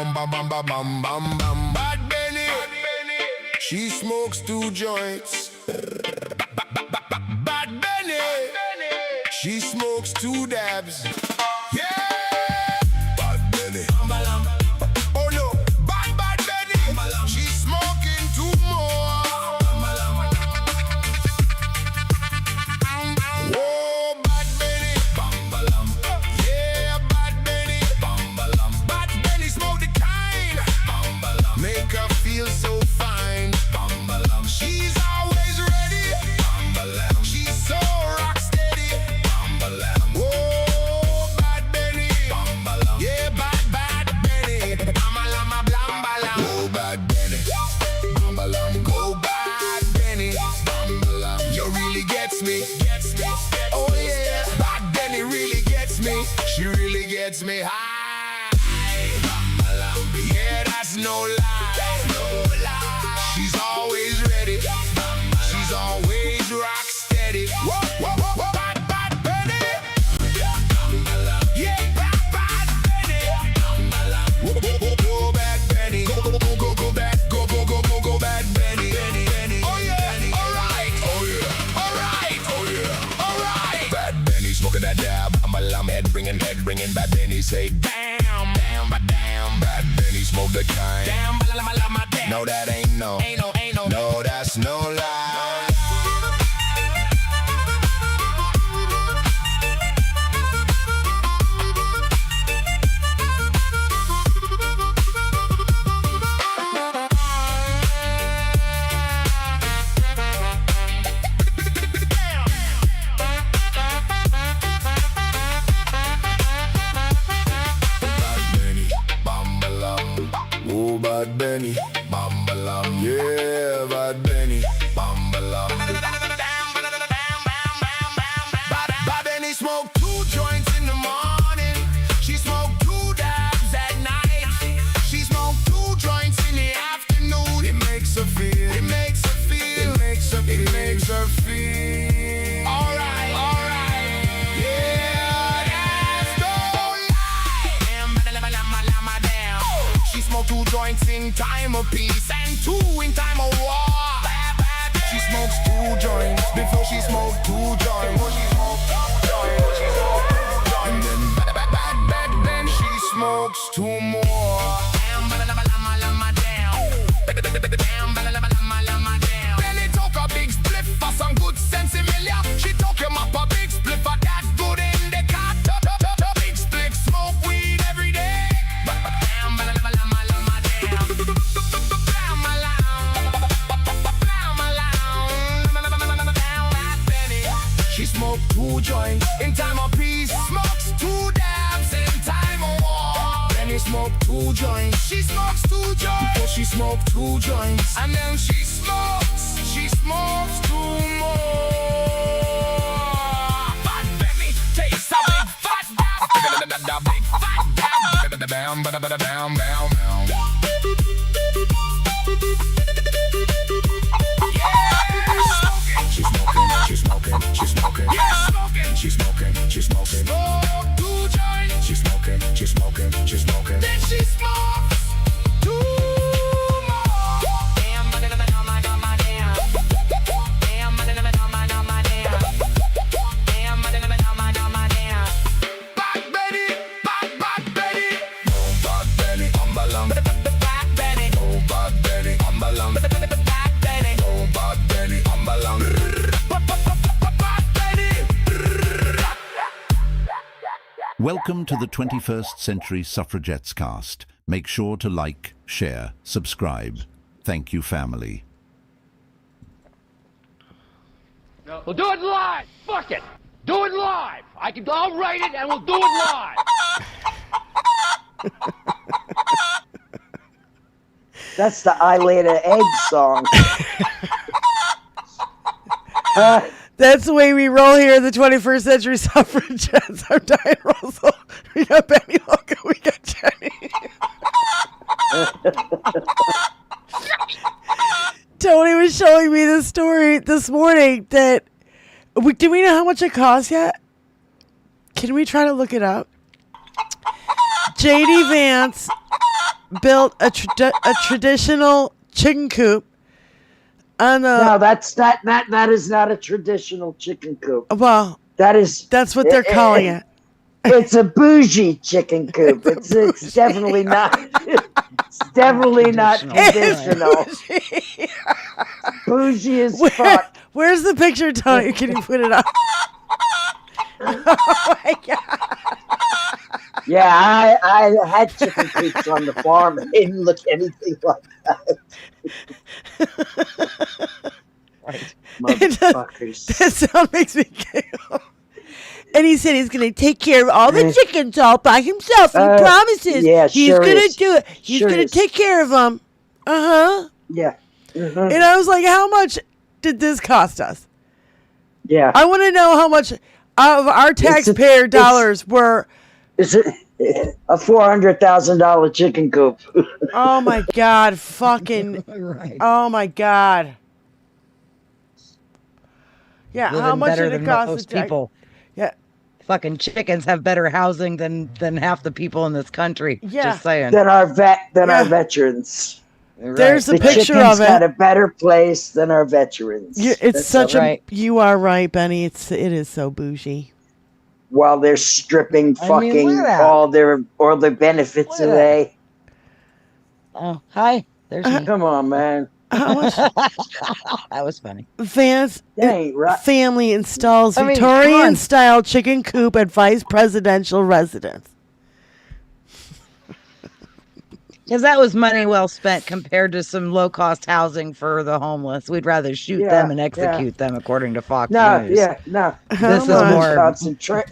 Bad Benny, she smokes 2 joints. Bad Benny, she smokes 2 dabs. Yeah, Bad Benny. Oh no, bad Benny, she's smoking 2 more. Oh, Bad Benny, yeah, Bad Benny, Bad Benny smoke the kind, make her feel so fine. She's always ready, she's so rock steady. Oh, Bad Benny, yeah, bad Benny. Oh, Bad Benny, go Bad Benny. You really gets me. Oh yeah, Bad Benny really gets me. She really gets me high. Yeah, that's no lie. She's always ready. She's always rock steady. Bad Benny. Yeah, bad Benny. Go Bad Benny. Go Bad. Go Bad Benny. Oh yeah, alright. Bad Benny smoking that dab. I'm a lamb, head ringing. Bad Benny say damn. Bad Benny smoke the kind. No, that ain't no. No, that's no lie. Oh, Bad Benny, bambalam, yeah, Bad Benny, bambalam. Bad Benny smoke 2 joints in the morning. She smoke 2 dabs at night. She smoke 2 joints in the afternoon. It makes her feel. Alright. Yeah, that's no lie. She smoke 2 joints in time of peace and 2 in time of war. She smokes 2 joints before she smokes 2 joints. And then Bad she smokes 2 more. Benny took a big spliff for some good sense Emilia. She took him up a big spliff for that good in the car. Big spliff, smoke weed every day. She smoked 2 joints in time of peace. Smokes 2 dabs in time of war. Benny smoked 2 joints. She smokes 2 joints before she smoked 2 joints. And then she smokes 2 more. Bad Benny takes a big fat dab. Big fat dab. Bam. She's smoking. Yeah, she's smoking. Smoke 2 joints. She's smoking. Then she smokes 2 more. Bad Benny. Oh, Bad Benny, ambalang. Bad Benny. Oh, Bad Benny, ambalang. Bad Benny. Oh, Bad Benny, ambalang. Welcome to the 21st Century Suffragettes cast. Make sure to like, share, subscribe. Thank you, family. We'll do it live. Fuck it. Do it live. I'll write it and we'll do it live. That's the I Laid an Egg song. That's the way we roll here in the 21st Century Suffragettes. I'm Diane Russell. We got Benny Loco. We got Jenny. Tony was showing me this story this morning that... Do we know how much it costs yet? Can we try to look it up? J.D. Vance built a traditional chicken coop on the. No, that is not a traditional chicken coop. Well, that's what they're calling it. It's a bougie chicken coop. It's definitely not. It's definitely not traditional. Bougie as fuck. Where's the picture, Tony? Can you put it up? Oh my god. Yeah, I had chicken coops on the farm and they didn't look anything like that. Right. Motherfuckers. That sound makes me giggle. And he said he's going to take care of all the chickens all by himself. He promises. Yeah, he's going to do it. He's going to take care of them. Uh-huh. Yeah. Mm-hmm. And I was like, how much did this cost us? Yeah. I want to know how much of our taxpayer dollars were. Is it a $400,000 chicken coop? Oh, my God. Fucking. Right. Oh, my God. Yeah, Living how much better did it than cost? most people. Yeah. Fucking chickens have better housing than half the people in this country. Yeah. Just saying. Than our veterans. Right. There's a The picture chickens of it. got a better place than our veterans. It's such right. You are right, Benny. It is so bougie. While they're stripping fucking look at that. all their benefits Look at away. Oh, hi. There's me. Come on, man. How much That was funny. Vance That ain't right. family installs I mean, come Victorian-style chicken coop at vice presidential residence? Because that was money well spent compared to some low-cost housing for the homeless. We'd rather shoot Yeah, them and execute them, according to Fox No, News. no. This is much? more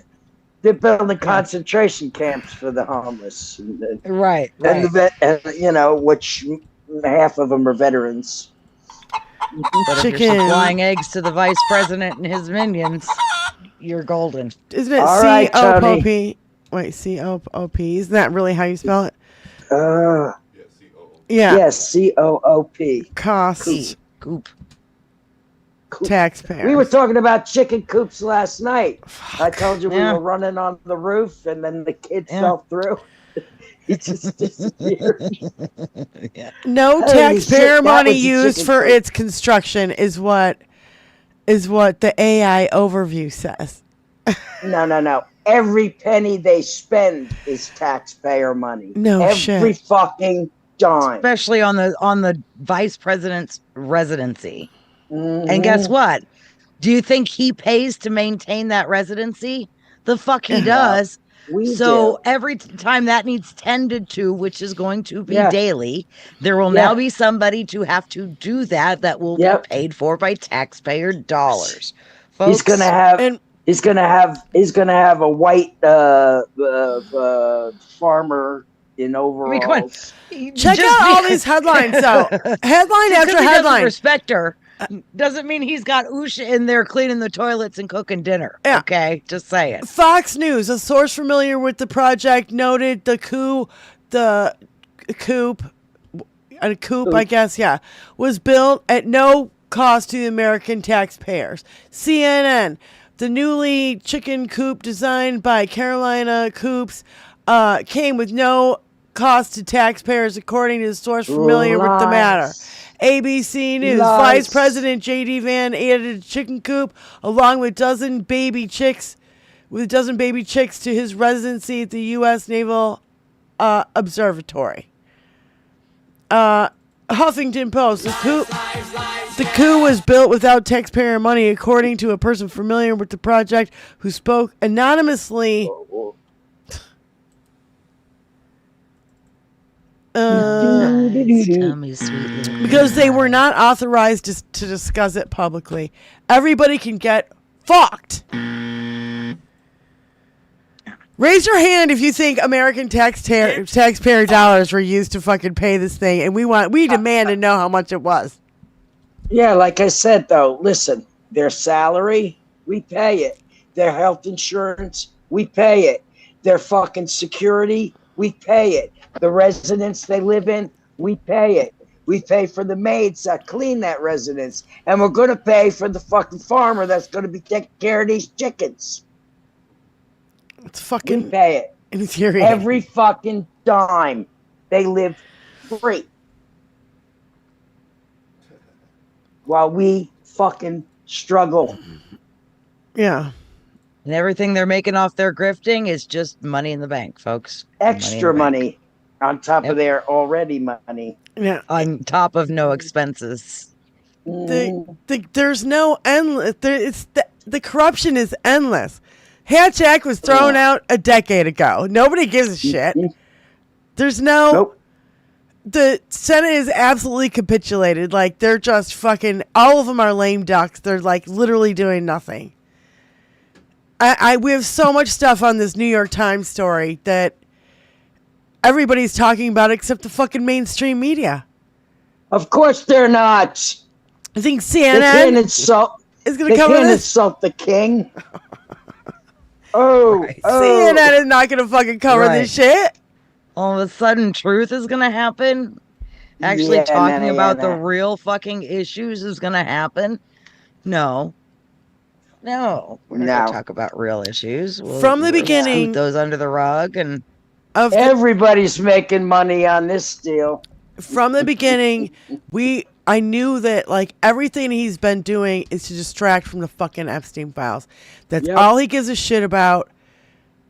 They're building concentration camps for the homeless, right. and which half of them are veterans. But if Chicken. you're supplying eggs to the vice president and his minions, you're golden. Isn't it All right, C-O-P? Wait, C-O-O-P. Isn't that really how you spell it? Yeah. Yes, COOP. Cost Coop. taxpayers. We were talking about chicken coops last night. I told you we Yeah. were running on the roof, and then the kid fell through. He just disappeared. No Holy taxpayer shit, that money was a used chicken for coop. its construction is what the AI overview says. No. Every penny they spend is taxpayer money. No Every shit. fucking dime. Especially on the vice president's residency. Mhm. And guess what? Do you think he pays to maintain that residency? The fuck he does. We So do. every time that needs tended to, which is going to be Yeah. daily, there will Yeah. now be somebody to have to do that will Yep. be paid for by taxpayer dollars. He's Folks, gonna have. And He's gonna have a white farmer in I overalls. mean, come on. check Just out all because- these headlines, though. Headline just after 'cause he doesn't headline. respect her doesn't mean he's got Usha in there cleaning the toilets and cooking dinner. Yeah. Okay, just saying. Fox News, a source familiar with the project, noted a coop, I guess, yeah, was built at no cost to the American taxpayers. CNN, the newly chicken coop designed by Carolina Coops came with no cost to taxpayers, according to the source familiar with the matter. ABC News, Lies. Vice President J.D. Vance added a chicken coop along with a dozen baby chicks to his residency at the U.S. Naval Observatory. Huffington Post, the coup was built without taxpayer money, according to a person familiar with the project who spoke anonymously. Tell me, sweet little Because they were not authorized to discuss it publicly. Everybody can get fucked. Raise your hand if you think American taxpayer dollars were used to fucking pay this thing, and we demand to know how much it was. Yeah, like I said, though, listen, their salary, we pay it. Their health insurance, we pay it. Their fucking security, we pay it. The residence they live in, we pay it. We pay for the maids that clean that residence. And we're going to pay for the fucking farmer that's going to be taking care of these chickens. It's We fucking pay it. infuriating. Every fucking dime. They live free. While we fucking struggle. Yeah. And everything they're making off their grifting is just money in the bank, folks. Extra money on top Yep. of their already money. Yeah. On top of no expenses. There's no endless. The corruption is endless. Hatch Act was thrown out a decade ago. Nobody gives a shit. There's no. Nope. The Senate is absolutely capitulated. Like, they're just fucking. All of them are lame ducks. They're like literally doing nothing. We have so much stuff on this New York Times story that everybody's talking about except the fucking mainstream media. Of course they're not. I think They can't CNN insult. is going to They cover can't this. insult the king. Oh, CNN is not going to fucking cover this shit. All of a sudden, truth is going to happen. Actually, Yeah, talking nah, about yeah, the nah. real fucking issues is going to happen. No, we're not going No. to talk about real issues. From the we'll beginning- scoot those under the rug, and Everybody's making money on this deal. From the beginning, I knew that like everything he's been doing is to distract from the fucking Epstein files. That's all he gives a shit about.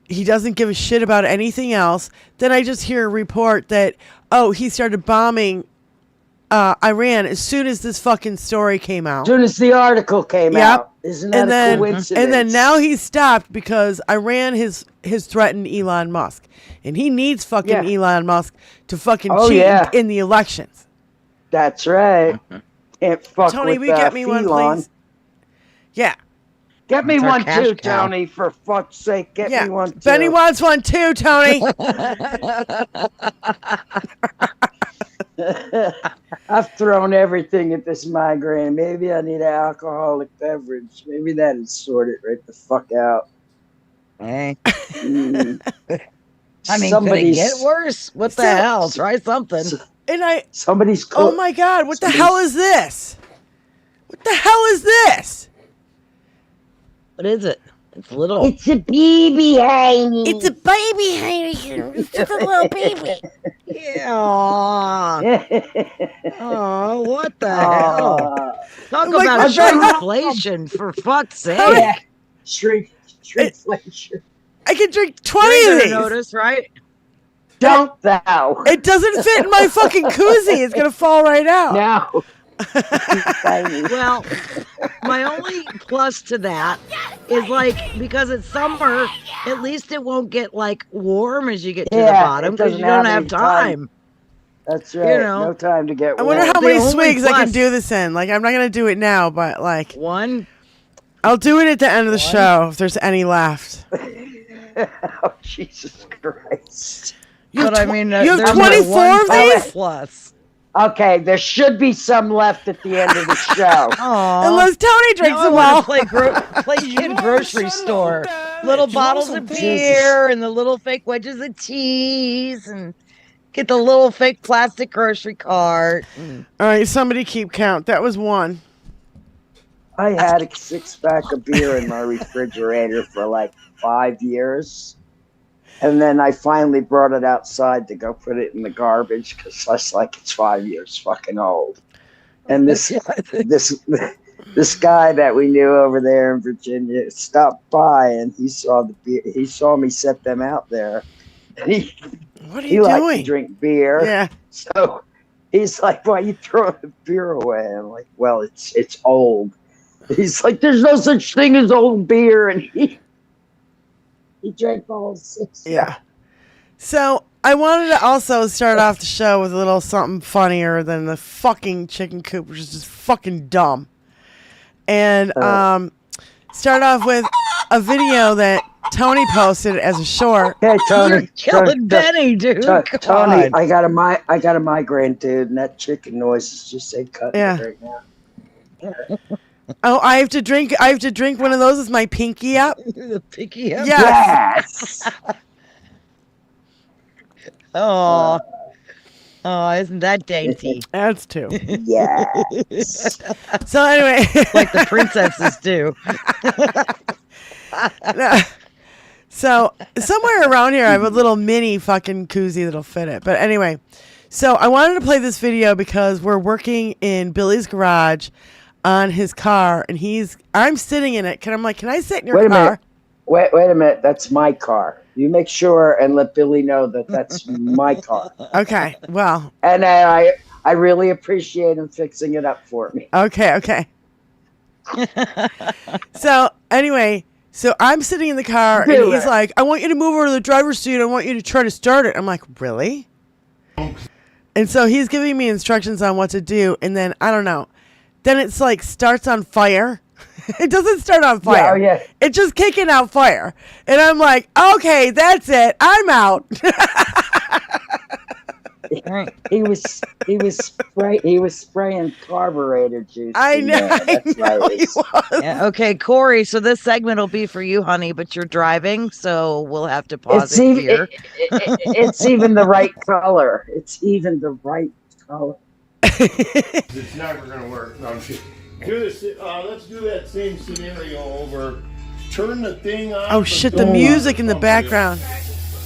He doesn't give a shit about anything else. Then I just hear a report that, he started bombing Iran as soon as this fucking story came out. As soon as the article came out. Isn't that a coincidence? And then now he's stopped because Iran has threatened Elon Musk. And he needs fucking Elon Musk to fucking cheat in the elections. That's right. Can't fuck Tony, with will you get me one, Elon. please? Yeah. Get me It's our one cash too, cow. Tony, for fuck's sake. Get me one too. Benny wants one too, Tony. I've thrown everything at this migraine. Maybe I need an alcoholic beverage. Maybe that'd sort it right the fuck out. hey, Mm. I mean, could it Somebody's- get worse? What the So- hell? Try something. And Somebody's oh my God, what the hell is this? What the hell is this? What is it? It's little. It's a baby, honey. It's a baby, honey. It's just a little baby. Yeah. Oh, what the hell? Talk Oh my about God. shrinkflation, for fuck's sake. Yeah. Shrinkflation. I can drink 20 You're of gonna these. notice, right? Don't thou. It doesn't fit in my fucking koozie. It's gonna fall right out. No. Tiny. Well, my only plus to that is like because it's summer, at least it won't get like warm as you get to the Yeah, bottom it because doesn't you don't have have any time. time. That's right. know. No time to get I wonder warm. how The many only swigs I can plus- do this in. Like, I'm not gonna do it now, but like, One, I'll do it at the end of the show if there's any left. Oh, Jesus Christ. but I mean, you have there's 24 one of plus these? plus. Okay, there should be some left at the end of the show. Aw. Unless Tony drinks Now I them want all. to play kid grocery store. Little bottles of beer and the little fake wedges of cheese and get the little fake plastic grocery cart. All right, somebody keep count. That was one. I had a 6-pack of beer in my refrigerator for like 5 years. And then I finally brought it outside to go put it in the garbage because I was like, it's 5 years fucking old. And this guy that we knew over there in Virginia stopped by and he saw the beer. He saw me set them out there. And What are he you liked to doing? drink beer. Yeah. So he's like, why are you throwing the beer away? I'm like, well, it's old. He's like, there's no such thing as old beer. And he drank all 6. Yeah. So I wanted to also start off the show with a little something funnier than the fucking chicken coop, which is just fucking dumb. And start off with a video that Tony posted as a short. Hey, Tony. You're killing Benny, dude. Come Tony, on. I got a migraine, dude, and that chicken noise is just a cut right now. Oh, I have to drink one of those with my pinky up. The picky up. Yes. Oh, isn't that dainty? That's two. Yes. So anyway, Like the princesses do. so somewhere around here I have a little mini fucking koozie that'll fit it. But anyway, So I wanted to play this video because we're working in Billy's garage on his car, and I'm sitting in it. Can I sit in your car? Wait a minute. That's my car. You make sure and let Billy know that that's my car. Okay. Well. And I really appreciate him fixing it up for me. Okay. So anyway, so I'm sitting in the car, and he's like, "I want you to move over to the driver's seat. I want you to try to start it." I'm like, "Really?" And so he's giving me instructions on what to do, and then I don't know. Then it's like starts on fire. It doesn't start on fire. Yeah. It's just kicking out fire. And I'm like, okay, that's it. I'm out. He was spraying carburetor juice. I know. That's right. He was. Yeah, okay, Corey. So this segment will be for you, honey, but you're driving, so we'll have to pause it here. It's even the right color. It's even the right color. It's never going to work. No, I'm kidding. Let's do that same scenario over. Turn the thing on. Oh shit! The music in the background.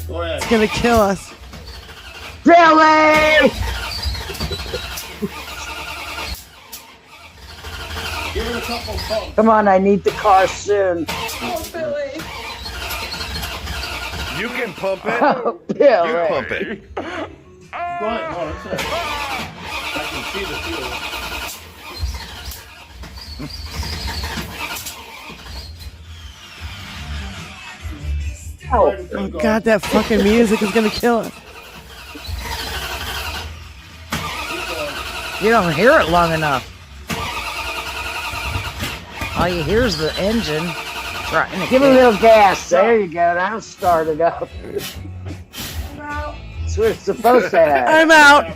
Go ahead. It's gonna kill us. Billy! Give it a couple pumps. Come on, I need the car soon. Oh, Billy. You can pump it. Oh, Billy. You pump it. Go ahead. No, that's it. I can see the fuel. Oh god, that fucking music is gonna kill us. You don't hear it long enough. All you hear is the engine trying to Give it a little gas. There you go. Now start it up. That's what it's supposed to have. I'm out.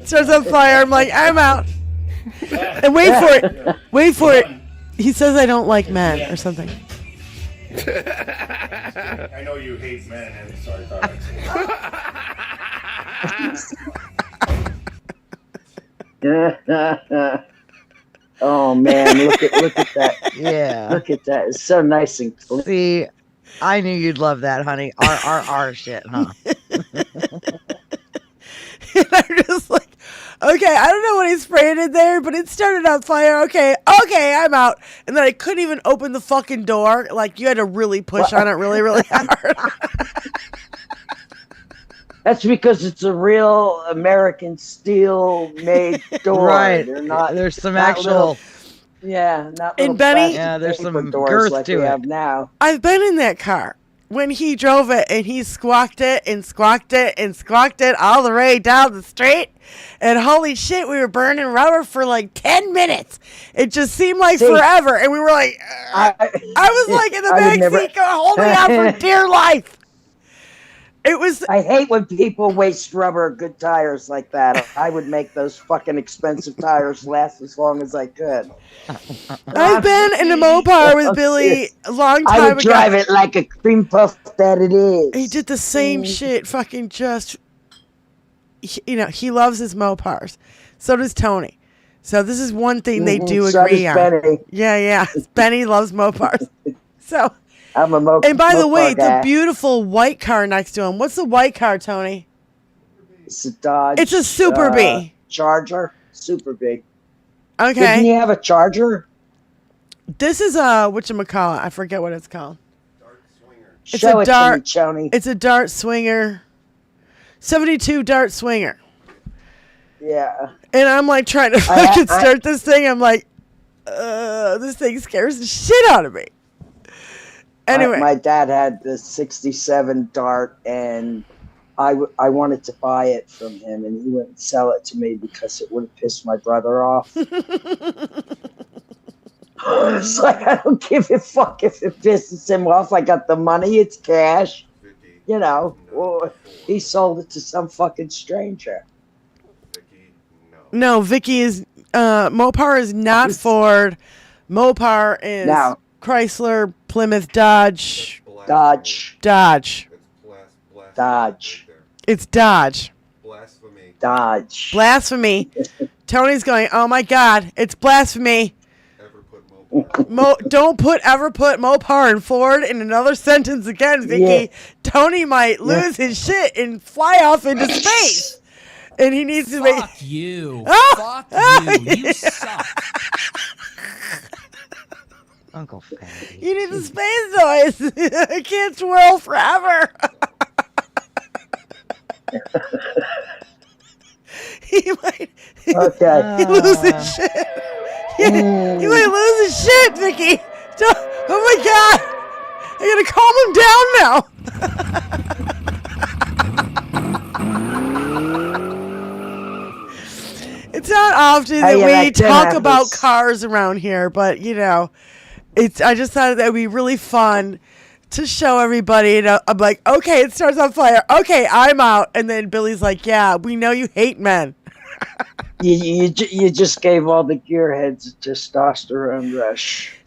Starts on fire. I'm like, I'm out. And wait for it. Wait for it. He says I don't like men or something. I know you hate men, and so I thought I'd say. Oh man, look at that. Yeah. Look at that. It's so nice and clean. See, I knew you'd love that, honey. R shit, huh? And I'm just like, okay, I don't know what he sprayed in there, but it started on fire. Okay, I'm out. And then I couldn't even open the fucking door. Like, you had to really push on it really, really hard. That's because it's a real American steel-made door. Right. They're not. There's some not actual. little- yeah, not And little Benny- plastic Yeah, there's paper some doors girth like to we it. have now. I've been in that car when he drove it, and he squawked it and squawked it and squawked it all the way down the street. And holy shit, we were burning rubber for like 10 minutes. It just seemed like forever. And we were like, I was like in the back seat holding on for dear life. It was. I hate when people waste rubber good tires like that. I would make those fucking expensive tires last as long as I could. I've been in a Mopar with Billy a long time ago. I would drive it like a cream puff that it is. He did the same shit, fucking just, you know, he loves his Mopars. So does Tony. So this is one thing they do So agree does on. Benny. Yeah. Benny loves Mopars. So, I'm a Mopar. and by the way, guy. the beautiful white car next to him. What's the white car, Tony? It's a Dodge. It's a Super B. Charger. Super B. Okay. Didn't you have a Charger? This is a whatchamacallit. I forget what it's called. It's Show a it dart. to me, Chony. It's a Dart Swinger. 72 Dart Swinger. Yeah. And I'm like trying to fucking start this thing. I'm like, this thing scares the shit out of me. Anyway. My dad had the 67 Dart, and I wanted to buy it from him, and he wouldn't sell it to me because it would have pissed my brother off. It's like, I don't give a fuck if it pisses him off. I got the money. It's cash. You know, well, he sold it to some fucking stranger. No, Vicky is, Mopar is not Ford. Mopar is Chrysler, Plymouth, Dodge. Dodge. It's Dodge. Dodge. Blasphemy. Tony's going, oh my God, it's blasphemy. Don't ever put Mopar and Ford in another sentence again, Vicky. Yeah. Tony might lose his shit and fly off into space. And he needs to make. Fuck you. Oh! Fuck you. You suck. Uncle Fatty. You need the space noise. I can't twirl forever. He might lose his shit. He might lose his shit, Vicky. Oh my God. I gotta calm him down now. It's not often that we talk about cars around here, but you know, I just thought that would be really fun to show everybody. And I'm like, okay, it starts on fire. Okay, I'm out. And then Billy's like, yeah, we know you hate men. You just gave all the gearheads a testosterone rush.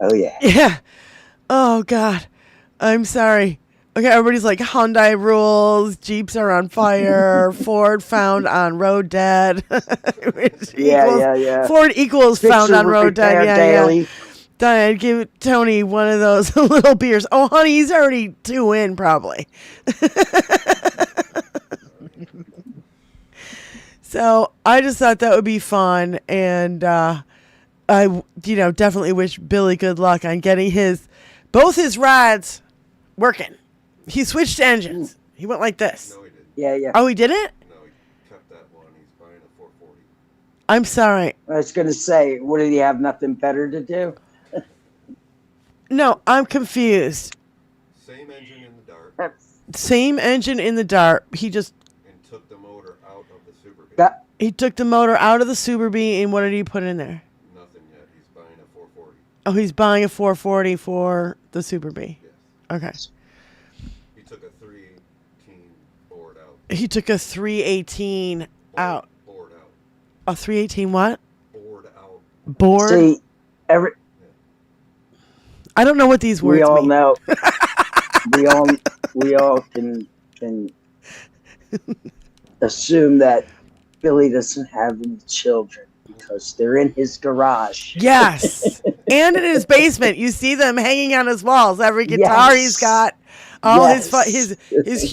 Oh, yeah. Yeah. Oh, God. I'm sorry. Okay, everybody's like, Hyundai rules, Jeeps are on fire, Ford found on road dead. Yeah. Ford equals found on road dead. Yeah. Diane, give Tony one of those little beers. Oh, honey, he's already 2 in, probably. So I just thought that would be fun, and I, definitely wish Billy good luck on getting both his rides working. He switched engines. He went like this. No, he didn't. Yeah. Oh, he didn't? No, he kept that one. He's buying a 440. I'm sorry. I was going to say, what, did he have nothing better to do? No, I'm confused. Same engine in the dark. Same engine in the dark. He just... And took the motor out of the Super Bee. He took the motor out of the Super Bee, and what did he put in there? Nothing yet. He's buying a 440. Oh, he's buying a 440 for the Super Bee. Yes. Okay. He took a 318 board out. He took a 318 out. Board out. A 318 what? Board out. Board? See, I don't know what these words we all mean. know. we all can assume that Billy doesn't have any children because they're in his garage. Yes. And in his basement. You see them hanging on his walls. Every guitar he's got. All his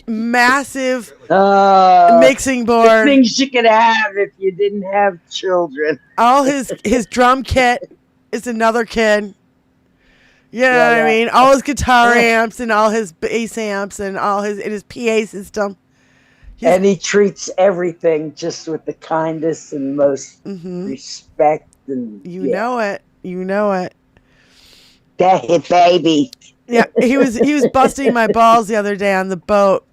massive mixing board. The things you could have if you didn't have children. All his drum kit is another kid. You know what I mean? All his guitar amps and all his bass amps and all his PA system. And he treats everything just with the kindest and most respect. And You know it. That baby. Yeah, he was busting my balls the other day on the boat,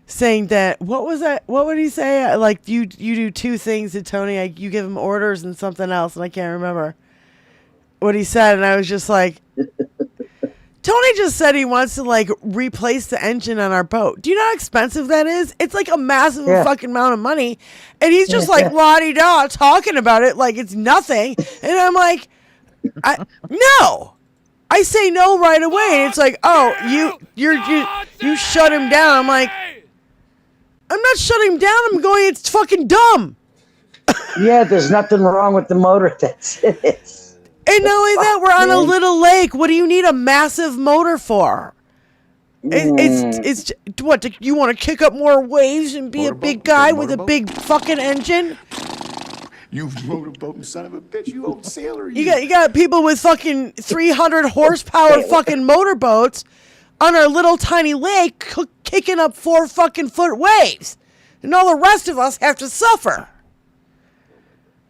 saying that, what was that? What would he say? Like, you do 2 things to Tony. You give him orders and something else, and I can't remember what he said. And I was just like, Tony just said he wants to, like, replace the engine on our boat. Do you know how expensive that is? It's like a massive fucking amount of money. And he's just like la-di-da talking about it like it's nothing. And I'm like, no. I say no right away, and it's like, oh, you shut him down. I'm like, I'm not shutting him down. I'm going, it's fucking dumb. Yeah, there's nothing wrong with the motor. That's it. And not only that, we're on a little lake. What do you need a massive motor for? It's what, you want to kick up more waves and be a big guy with a big fucking engine? You motorboating son of a bitch, you old sailor. You got people with fucking 300 horsepower fucking motorboats on our little tiny lake kicking up 4 fucking foot waves. And all the rest of us have to suffer.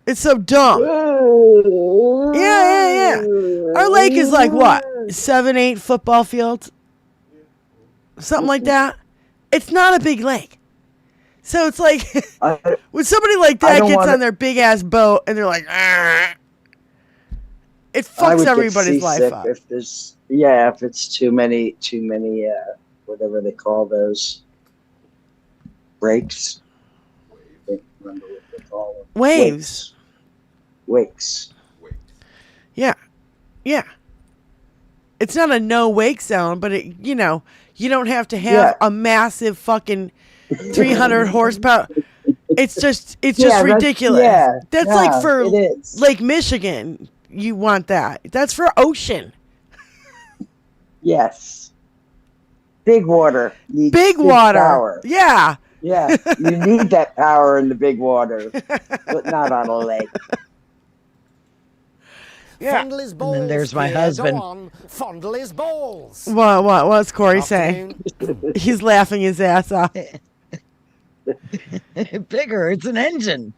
It's so dumb. Yeah. Our lake is like what? 7-8 football fields? Something like that. It's not a big lake. So it's like, when somebody like that gets on their big ass boat and they're like, Argh, it fucks everybody's life up. If it's too many, whatever they call those breaks. I can't remember what they call them. Waves. Wakes. Yeah. It's not a no wake zone, but you don't have to have a massive fucking 300 horsepower. It's just Yeah, ridiculous. That's yeah, like for it is. Lake Michigan. You want that? That's for ocean. Yes. Big water. Needs Big water. Power. Yeah. Yeah, you need that power in the big water, but not on a lake. Yeah. Fondle his balls. And then there's my Pierre. husband. Go on. Fondle his balls. What's Corey saying? He's laughing his ass off. Bigger. It's an engine.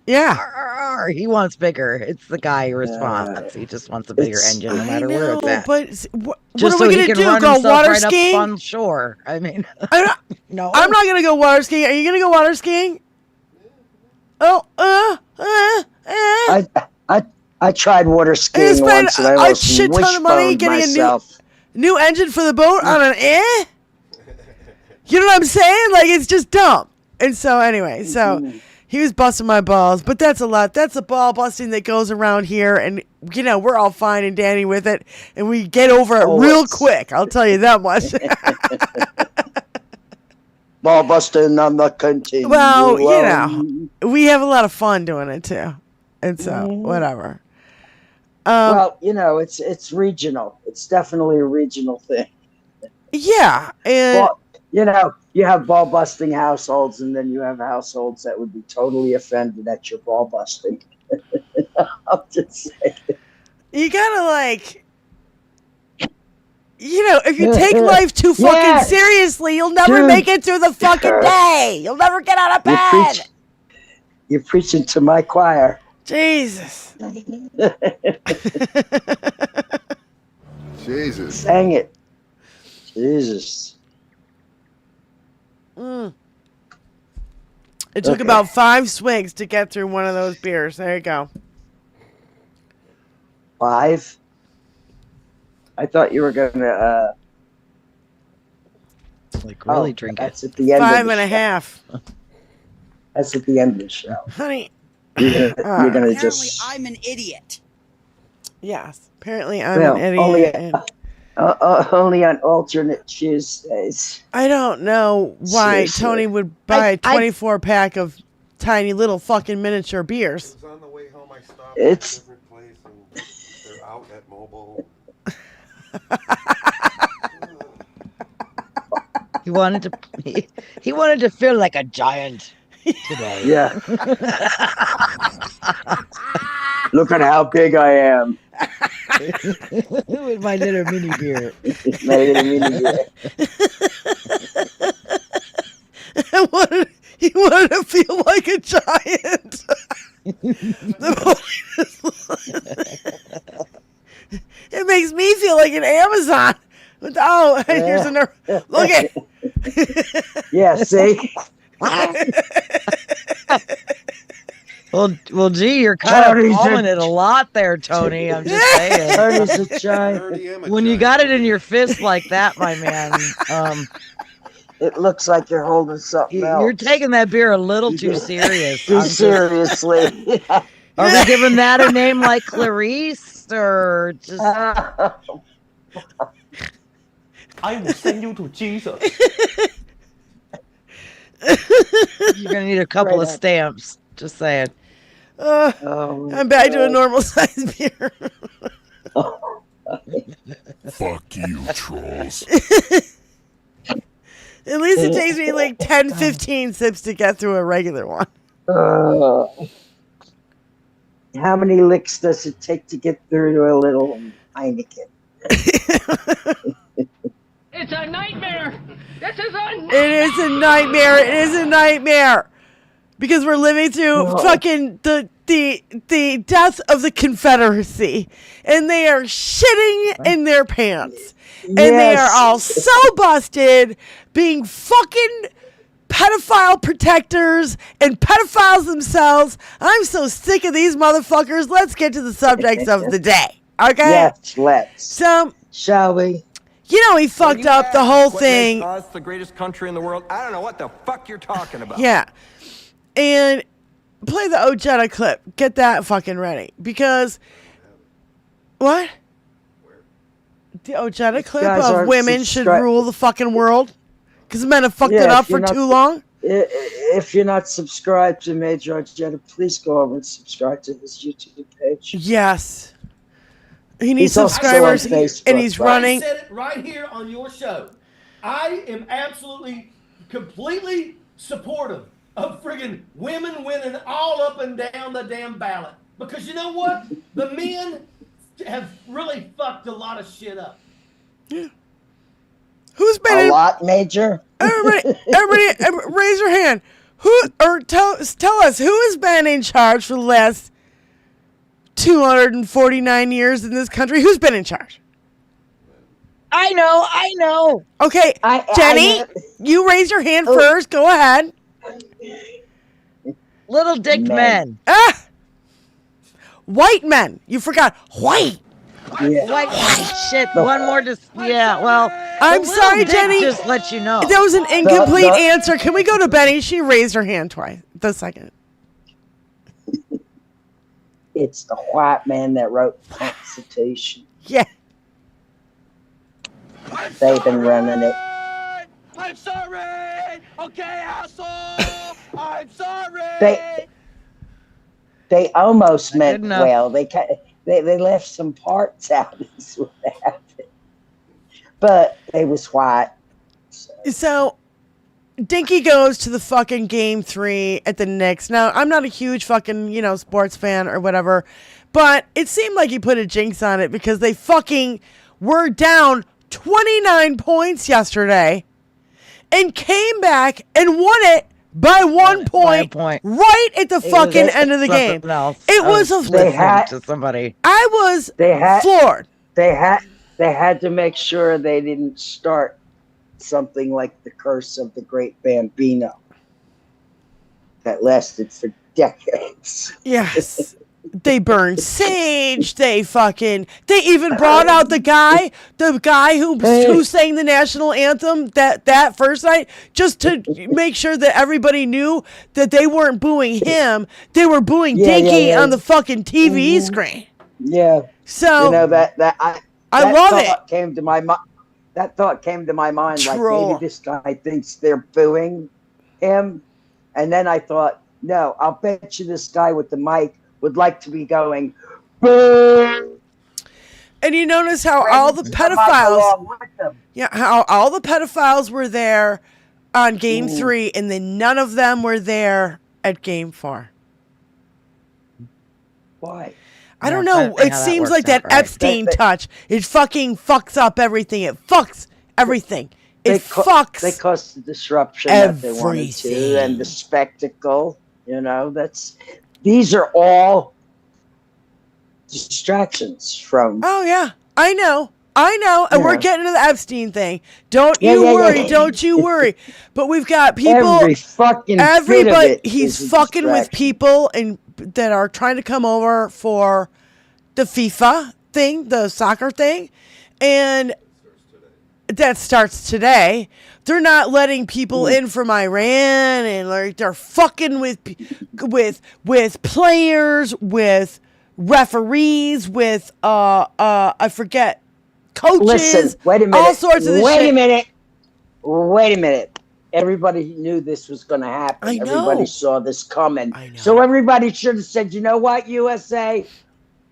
Yeah. He wants bigger. It's the guy who responds. He just wants a bigger engine, no matter where it's at. But what Just are so we he gonna can do? run Go himself water right skiing? up on shore. I mean, no. I'm not gonna go water skiing. Are you gonna go water skiing? Oh, I tried water skiing once, and I a almost shit ton of money wishboned getting myself. a new engine for the boat on an You know what I'm saying? Like, it's just dumb. And so anyway, he was busting my balls, but that's a lot. That's a ball busting that goes around here, and you know we're all fine and dandy with it, and we get over it real quick. I'll tell you that much. Ball busting on the continuum. Well, you know, we have a lot of fun doing it too, and so whatever. Well, you know, it's regional. It's definitely a regional thing. Yeah, and Well, you know, you have ball busting households, and then you have households that would be totally offended at your ball busting. I'm just saying. you gotta like, you know, if you take life too fucking Yes. seriously, you'll never Dude. make it through the fucking day. You'll never get out of bed. You're preaching to my choir. Jesus. Jesus. Sang it. Jesus. It took Okay. about 5 swigs to get through one of those beers. There you go. 5? I thought you were gonna Like, really drink it. that's at the end 5 of the and a show. half. That's at the end of the show. Honey, You're gonna Apparently, just I'm an idiot. yes. Apparently I'm Well, an idiot. only- and only on alternate Tuesdays. I don't know why Seriously. Tony would buy a 24-pack of tiny little fucking miniature beers. It was on the way home. I stopped It's- at a different place, and they're out at Mobile. He wanted to feel like a giant today. Yeah. Look at how big I am. With my little mini beer. Made it a mini beer. He wanted to feel like a giant. It makes me feel like an Amazon. Oh, here's a nerve. Look at Yeah, see? Well, gee, you're kind Tony's of a- calling it a lot there, Tony. I'm just saying. Tony's a giant. Already am a When you giant. got it in your fist like that, my man, It looks like you're holding something you're else. taking that beer a little too serious. Too I'm just- seriously. Are we giving that a name like Clarice or just? I will send you to Jesus. You're gonna need a couple Right of on. stamps. Just saying. Oh, I'm back to a normal size beer. Fuck you, trolls. At least it takes me like 10, 15 sips to get through a regular one. How many licks does it take to get through to a little Heineken? It's a nightmare. This is a It is a nightmare. It is a nightmare. Because we're living through fucking the death of the Confederacy. And they are shitting in their pants. And they are all so busted being fucking pedophile protectors and pedophiles themselves. I'm so sick of these motherfuckers. Let's get to the subjects of the day. Okay? Yes, let's. So, Shall we? you know, he fucked up the whole thing. Us the greatest country in the world. I don't know what the fuck you're talking about. Yeah. And play the Ojeda clip. Get that fucking ready. Because, what? The Ojeda clip guys of aren't women should subscri- rule the fucking world? Because men have fucked Yeah, it up if you're for not- too long? If you're not subscribed to Major Argetta, please go over and subscribe to his YouTube page. Yes. He needs He's also subscribers, on Facebook, and he's right? running. I said it right here on your show. I am absolutely, completely supportive of friggin' women winning all up and down the damn ballot. Because you know what? The men have really fucked a lot of shit up. Yeah. Who's been A lot, Major? Everybody, raise your hand. Tell us who has been in charge for the last 249 years in this country? Who's been in charge? I know. Okay, Jenny, you raise your hand first. Go ahead. Little dick men. Ah! White men. You forgot. White. Yeah. White shit. One more well. I'm sorry, Jenny. Just let you know. That was an incomplete answer. Can we go to Benny? She raised her hand twice. The second. It's the white man that wrote the Constitution. Yeah. They've been running it. I'm sorry. Okay, asshole. I'm sorry. They almost meant enough. well. They left some parts out. Is what happened. But they was white. So Dinky goes to the fucking game 3 at the Knicks. Now, I'm not a huge fucking, sports fan or whatever, but it seemed like he put a jinx on it because they fucking were down 29 points yesterday and came back and won it by 1 point, right at the fucking end of the game. It was to somebody. I was floored. They had to make sure they didn't start something like the curse of the great Bambino that lasted for decades. Yes. They burned sage. They even brought out the guy who sang the national anthem that first night, just to make sure that everybody knew that they weren't booing him. They were booing Dinky on the fucking TV screen. Yeah. So I love it. That thought came to my mind. Troll. Like maybe this guy thinks they're booing him, and then I thought, no, I'll bet you this guy with the mic would like to be going, boo. And you notice how all the pedophiles, how all the pedophiles were there on game 3, and then none of them were there at game 4. Why? I don't know. It seems like that Epstein touch. It fucking fucks up everything. It fucks everything. They cause the disruption that they wanted to, and the spectacle. These are all distractions from. Oh yeah, I know, and we're getting to the Epstein thing. Don't you worry. But we've got people. Everybody, he's fucking with people that are trying to come over for the FIFA thing, the soccer thing, and that starts today. They're not letting people in from Iran, and they're fucking with players, with referees, with I forget, coaches. Listen, wait a minute. All sorts of this shit. Wait a minute. Everybody knew this was going to happen. I know. Everybody saw this coming. I know. So everybody should have said, you know what, USA?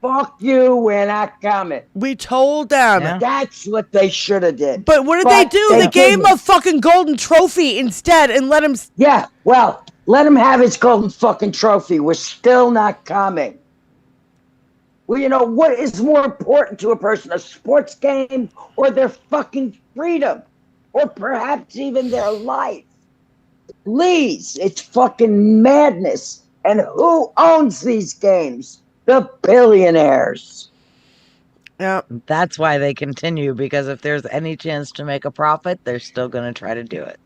Fuck you, we're not coming. We told them. Yeah. That's what they should have did. But what did they do? They gave him a fucking golden trophy instead and let him... Yeah, well, let him have his golden fucking trophy. We're still not coming. Well, what is more important to a person, a sports game or their fucking freedom? Or perhaps even their life? Please, it's fucking madness. And who owns these games? The billionaires. Yeah. That's why they continue, because if there's any chance to make a profit, they're still going to try to do it.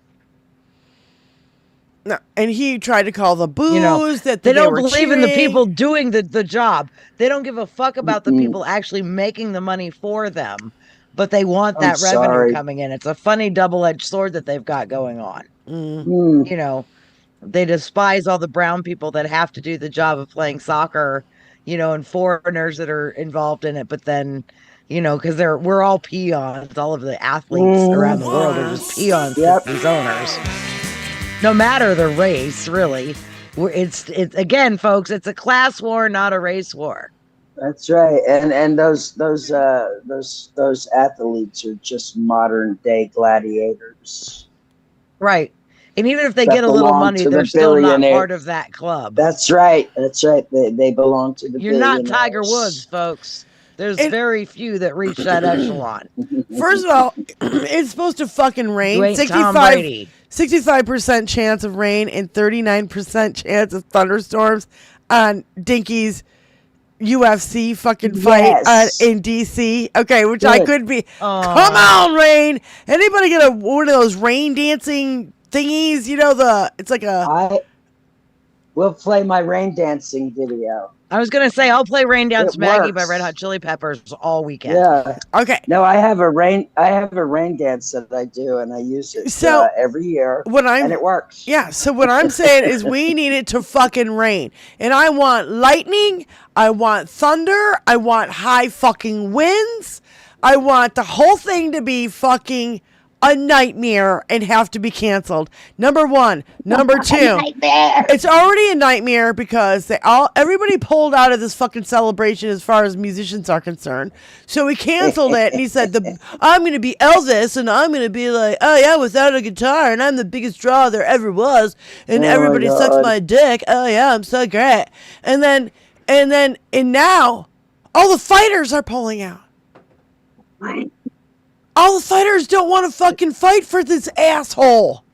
No, and he tried to call the booze that they don't were believe cheating. in the people doing the job. They don't give a fuck about the people actually making the money for them, but they want that revenue coming in. It's a funny double-edged sword that they've got going on. They despise all the brown people that have to do the job of playing soccer, and foreigners that are involved in it. But then, because we're all peons. All of the athletes around the world are just peons to these owners. no matter the race, really. It's again, folks. It's a class war, not a race war. That's right, and those athletes are just modern day gladiators. Right. And even if they get a little money, they're still not part of that club. That's right. That's right. They belong to the You're not Tiger Woods, folks. There's very few that reach that echelon. First of all, it's supposed to fucking rain. You ain't Tom Brady. 65% chance of rain and 39% chance of thunderstorms on Dinky's UFC fucking fight in DC. Okay, which I could be. Come on, rain. Anybody get one of those rain dancing thingies? You know, it's like a. We'll play my rain dancing video. I was gonna say I'll play "Rain Dance Maggie" by Red Hot Chili Peppers all weekend. Yeah. Okay. No, I have a rain dance that I do, and I use it every year. And it works. Yeah. So what I'm saying is, we need it to fucking rain, and I want lightning. I want thunder. I want high fucking winds. I want the whole thing to be fucking a nightmare and have to be canceled. Number one. Number two, it's already a nightmare because everybody pulled out of this fucking celebration as far as musicians are concerned. So he canceled it, and he said, I'm going to be Elvis, and I'm going to be like, oh yeah, without a guitar, and I'm the biggest draw there ever was, and everybody sucks my dick. Oh yeah, I'm so great. And now all the fighters are pulling out. All the fighters don't want to fucking fight for this asshole.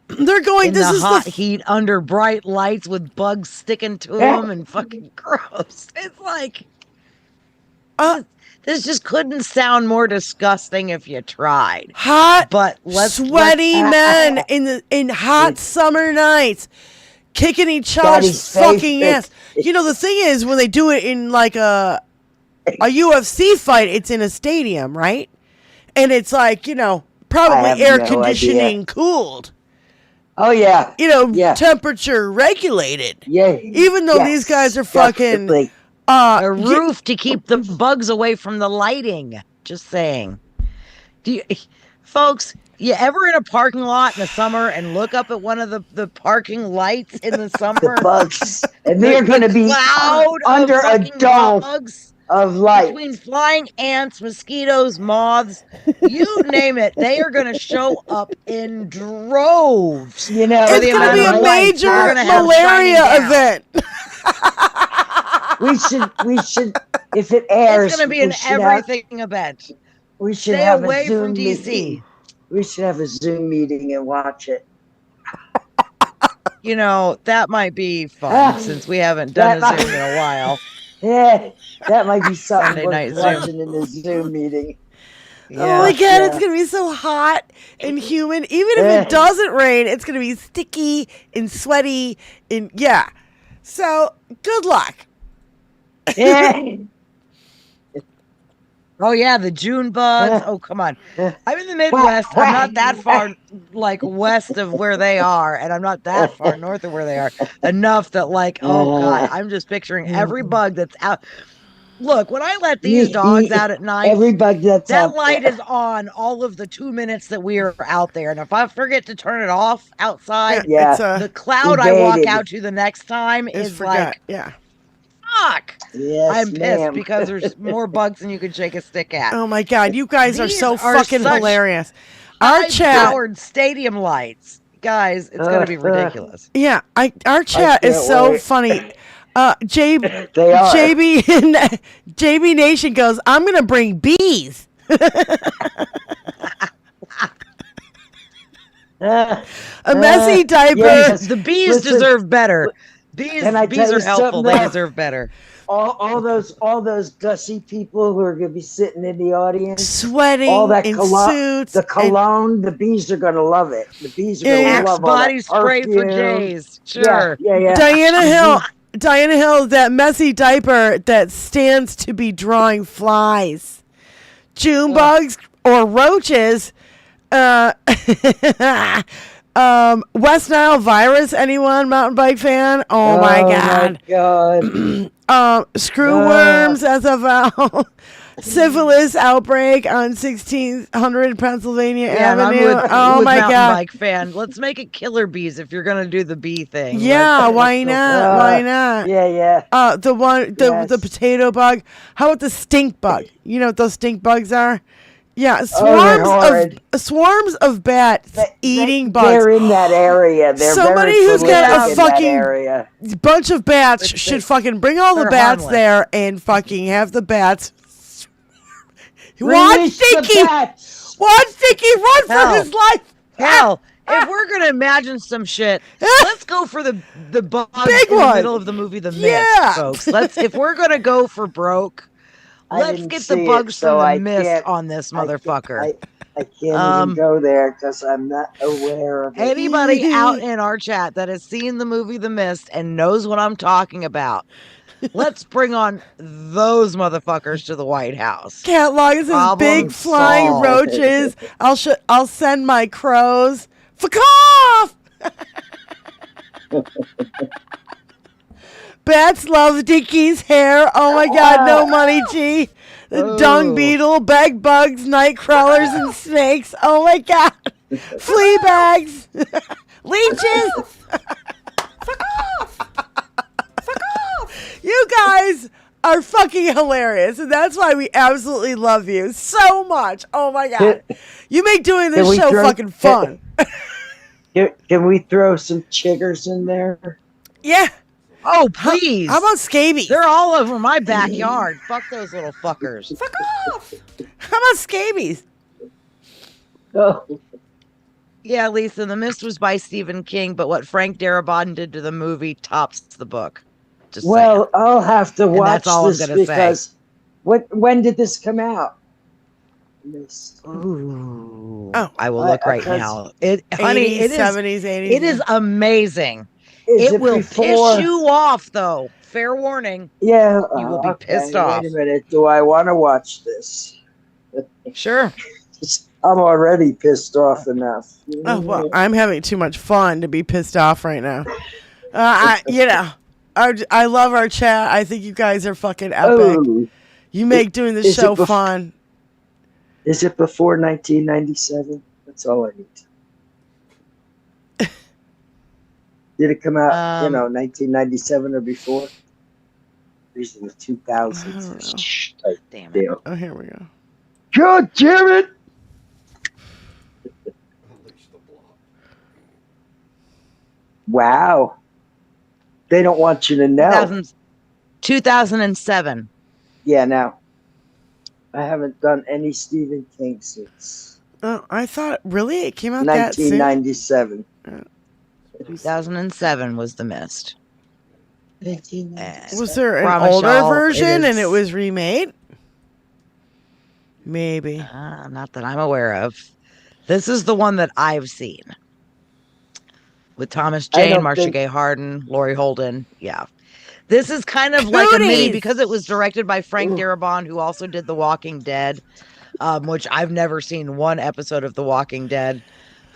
They're going, in the hot heat under bright lights with bugs sticking to them and fucking gross. It's like, this just couldn't sound more disgusting if you tried. Hot, but sweaty men in hot summer nights kicking each other's fucking ass. You know, the thing is, when they do it in like a UFC fight, it's in a stadium, right? And it's like, you know, probably air conditioning cooled. Oh, yeah. You know, temperature regulated. Yeah. Even though these guys are fucking... a roof to keep the bugs away from the lighting. Just saying. Folks, you ever in a parking lot in the summer and look up at one of the parking lights in the summer? The bugs. And they're going to be under a dome of light. Between flying ants, mosquitoes, moths, you name it, they are going to show up in droves. You know, it's going to be a major malaria event. we should, if it airs, it's going to be an everything event. We should Stay have away a Zoom from DC. Meeting. We should have a Zoom meeting and watch it. You know, that might be fun since we haven't done a Zoom in a while. Yeah, that might be something Sunday worth night watching in the Zoom meeting. Oh my God, it's going to be so hot and humid. Even if it doesn't rain, it's going to be sticky and sweaty. And so good luck. Oh yeah, the June bugs. Oh come on, I'm in the Midwest. I'm not that far like west of where they are, and I'm not that far north of where they are. Enough that like, oh God, I'm just picturing every bug that's out. Look, when I let these dogs out at night, every bug that light is on all of the 2 minutes that we are out there, and if I forget to turn it off outside, the cloud I walk out to the next time is like, fuck. Yes, I'm pissed because there's more bugs than you can shake a stick at. Oh my God, you guys are so fucking hilarious. Our chat, powered stadium lights, guys, it's gonna be ridiculous. Yeah, our chat is so funny. JB Nation goes, I'm gonna bring bees. A messy diaper. Yes, the bees deserve better. Bees are helpful. They deserve better. All those gussy people who are going to be sitting in the audience, sweating, all that in suits, the cologne, the bees are going to love it. The bees are going to love body all spray for Jays. Sure. Yeah. Diana Hill, that messy diaper that stands to be drawing flies, June bugs or roaches. West Nile virus. Anyone mountain bike fan? Oh my god. Screwworms as a vowel. Syphilis outbreak on 1600 Pennsylvania Avenue. I'm my mountain god. bike fan. Let's make it killer bees if you're gonna do the bee thing. Yeah, why not? Why not? Yeah. The potato bug. How about the stink bug? You know what those stink bugs are? Yeah, swarms of bats eating bugs. They're in that area. They're somebody very who's got a prolific in that fucking area. bunch of bats should fucking bring all the bats harmless. there and fucking have the bats. Release the Dinky! bats. Watch Dinky run for his life! Hell, if we're gonna imagine some shit, let's go for the bug Big in one. the middle of the movie The Mist, Yeah. folks. If we're gonna go for broke, let's didn't get see the it, bugs so from I The Mist can't- on this motherfucker. I can't even go there because I'm not aware of it. Anybody out in our chat that has seen the movie The Mist and knows what I'm talking about, let's bring on those motherfuckers to the White House. Catalogs his Problem big flying solved. roaches. I'll send my crows. Fuck off! Bats love Dinky's hair. Oh my god, no money, G. The dung beetle, bed bugs, night crawlers, and snakes. Oh my god. Flea bags. Leeches. Fuck off. Fuck off. You guys are fucking hilarious, and that's why we absolutely love you so much. Oh my god. You make doing this show fucking fun. Can we throw some chiggers in there? Yeah. Oh, please. How about scabies? They're all over my backyard. Fuck those little fuckers. Fuck off. How about scabies? Oh. Yeah, Lisa, The Mist was by Stephen King, but what Frank Darabont did to the movie tops the book. Just Well, saying. I'll have to watch that's all I'm this gonna say. because when did this come out? Ooh. Oh, I will look right because- now. Honey, 80s, 70s, 80s. it is amazing. Is It will before? piss you off, though. Fair warning. Yeah, You will be okay, pissed off. Wait a minute. Do I want to watch this? Sure. I'm already pissed off enough. Oh, well, I'm having too much fun to be pissed off right now. I love our chat. I think you guys are fucking epic. Oh, You make doing this is it show bef- fun. is it before 1997? That's all I need. Did it come out, 1997 or before? These are the 2000s. Shh, Damn it. deal. Oh, here we go. God damn it! Wow. They don't want you to know. 2007. Yeah, now. I haven't done any Stephen King since Oh, I thought, really? It came out that soon? 1997. 2007 was The Mist. Was there an Promise older y'all, version it and is- it was remade? Maybe. Not that I'm aware of. This is the one that I've seen. With Thomas I Jane, don't Marcia think- Gay Harden, Laurie Holden. Yeah. This is kind of like a mini Cooties! because it was directed by Frank Darabont, who also did The Walking Dead, which I've never seen one episode of The Walking Dead.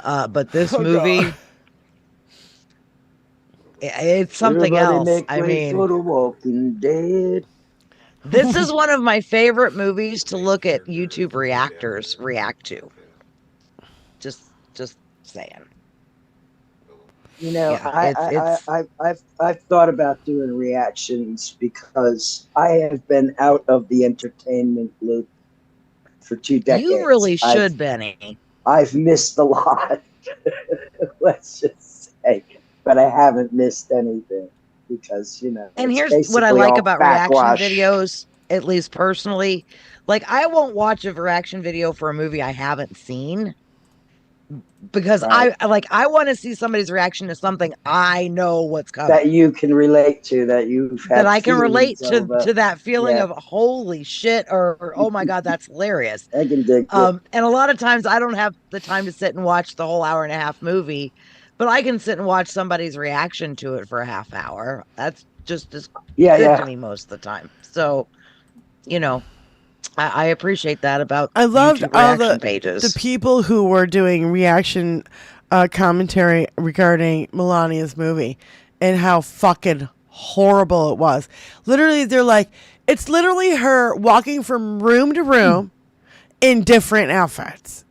But this movie, it's something Everybody else. make I way mean, for The Walking Dead. this is one of my favorite movies to look at YouTube reactors react to. Just saying. You know, Yeah, I've thought about doing reactions because I have been out of the entertainment loop for 2 decades. You really should, Benny. I've missed a lot. Let's just say, but I haven't missed anything because And it's here's what I basically like all about backwash. reaction videos, at least personally. Like, I won't watch a reaction video for a movie I haven't seen because Right. I want to see somebody's reaction to something I know what's coming. that you can relate to, that you've had That I can relate feelings of, to that feeling yeah. of holy shit or oh my god, that's hilarious. I can dig it. And a lot of times I don't have the time to sit and watch the whole hour and a half movie, but I can sit and watch somebody's reaction to it for a half hour. That's just as Yeah, good yeah. to me most of the time. So, I appreciate that about I loved YouTube all reaction the pages. the people who were doing reaction commentary regarding Melania's movie and how fucking horrible it was. Literally, they're like, it's literally her walking from room to room in different outfits.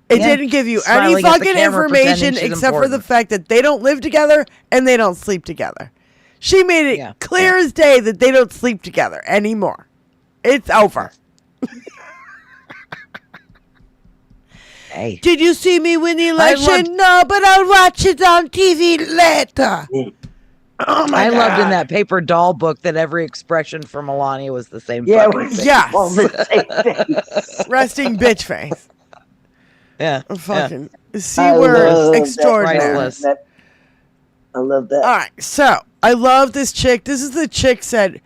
It didn't give you any Smiling at the fucking camera, information pretending she's except for the important. fact that they don't live together and they don't sleep together. She made it clear as day that they don't sleep together anymore. It's over. Hey. Did you see me win the election? No, but I'll watch it on TV later. Oh my I God. loved in that paper doll book that every expression for Melania was the same. Yeah, fucking thing. Yes. Resting bitch face. Yeah. Fucking C word extraordinary. I love that. All right, so I love this chick. This is the chick said,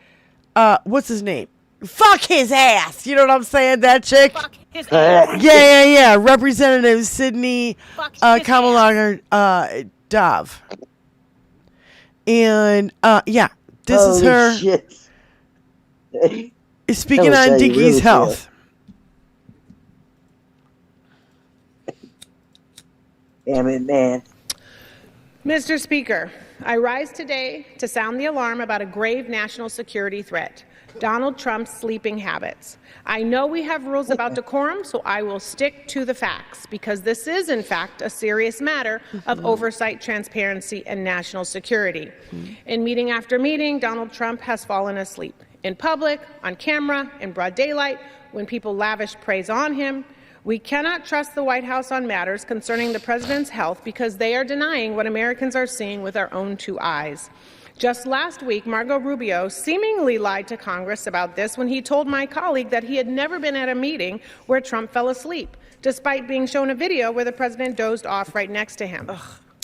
what's his name? Fuck his ass. You know what I'm saying? That chick. Fuck his ass. Yeah. Representative Sydney Kamalagar Dove. And this is her speaking on Dinky's really health. Damn it, man. Mr. Speaker, I rise today to sound the alarm about a grave national security threat, Donald Trump's sleeping habits. I know we have rules about decorum, so I will stick to the facts, because this is, in fact, a serious matter of oversight, transparency, and national security. In meeting after meeting, Donald Trump has fallen asleep. In public, on camera, in broad daylight, when people lavish praise on him. We cannot trust the White House on matters concerning the president's health because they are denying what Americans are seeing with our own two eyes. Just last week, Marco Rubio seemingly lied to Congress about this when he told my colleague that he had never been at a meeting where Trump fell asleep, despite being shown a video where the president dozed off right next to him.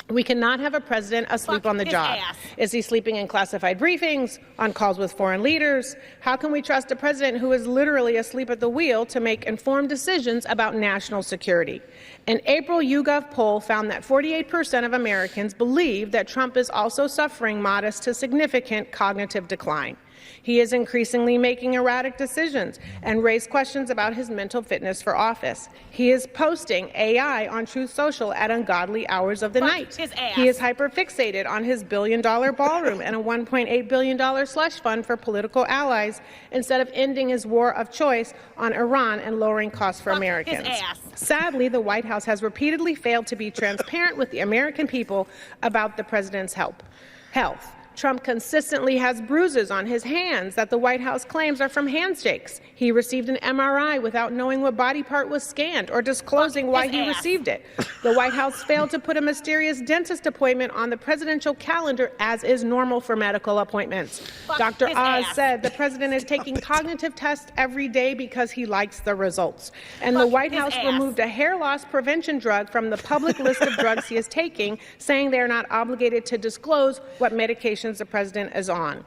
We cannot have a president asleep on the job. Is he sleeping in classified briefings, on calls with foreign leaders? How can we trust a president who is literally asleep at the wheel to make informed decisions about national security? An April YouGov poll found that 48% of Americans believe that Trump is also suffering modest to significant cognitive decline. He is increasingly making erratic decisions and raised questions about his mental fitness for office. He is posting AI on Truth Social at ungodly hours of the night. He is hyperfixated on his billion-dollar ballroom and a $1.8 billion slush fund for political allies instead of ending his war of choice on Iran and lowering costs for Americans. Sadly, the White House has repeatedly failed to be transparent with the American people about the president's health. Trump consistently has bruises on his hands that the White House claims are from handshakes. He received an MRI without knowing what body part was scanned or disclosing why he received it. The White House failed to put a mysterious dentist appointment on the presidential calendar, as is normal for medical appointments. Dr. Oz said the president is taking cognitive tests every day because he likes the results. And the White House removed a hair loss prevention drug from the public list of drugs he is taking, saying they are not obligated to disclose what medication the president is on.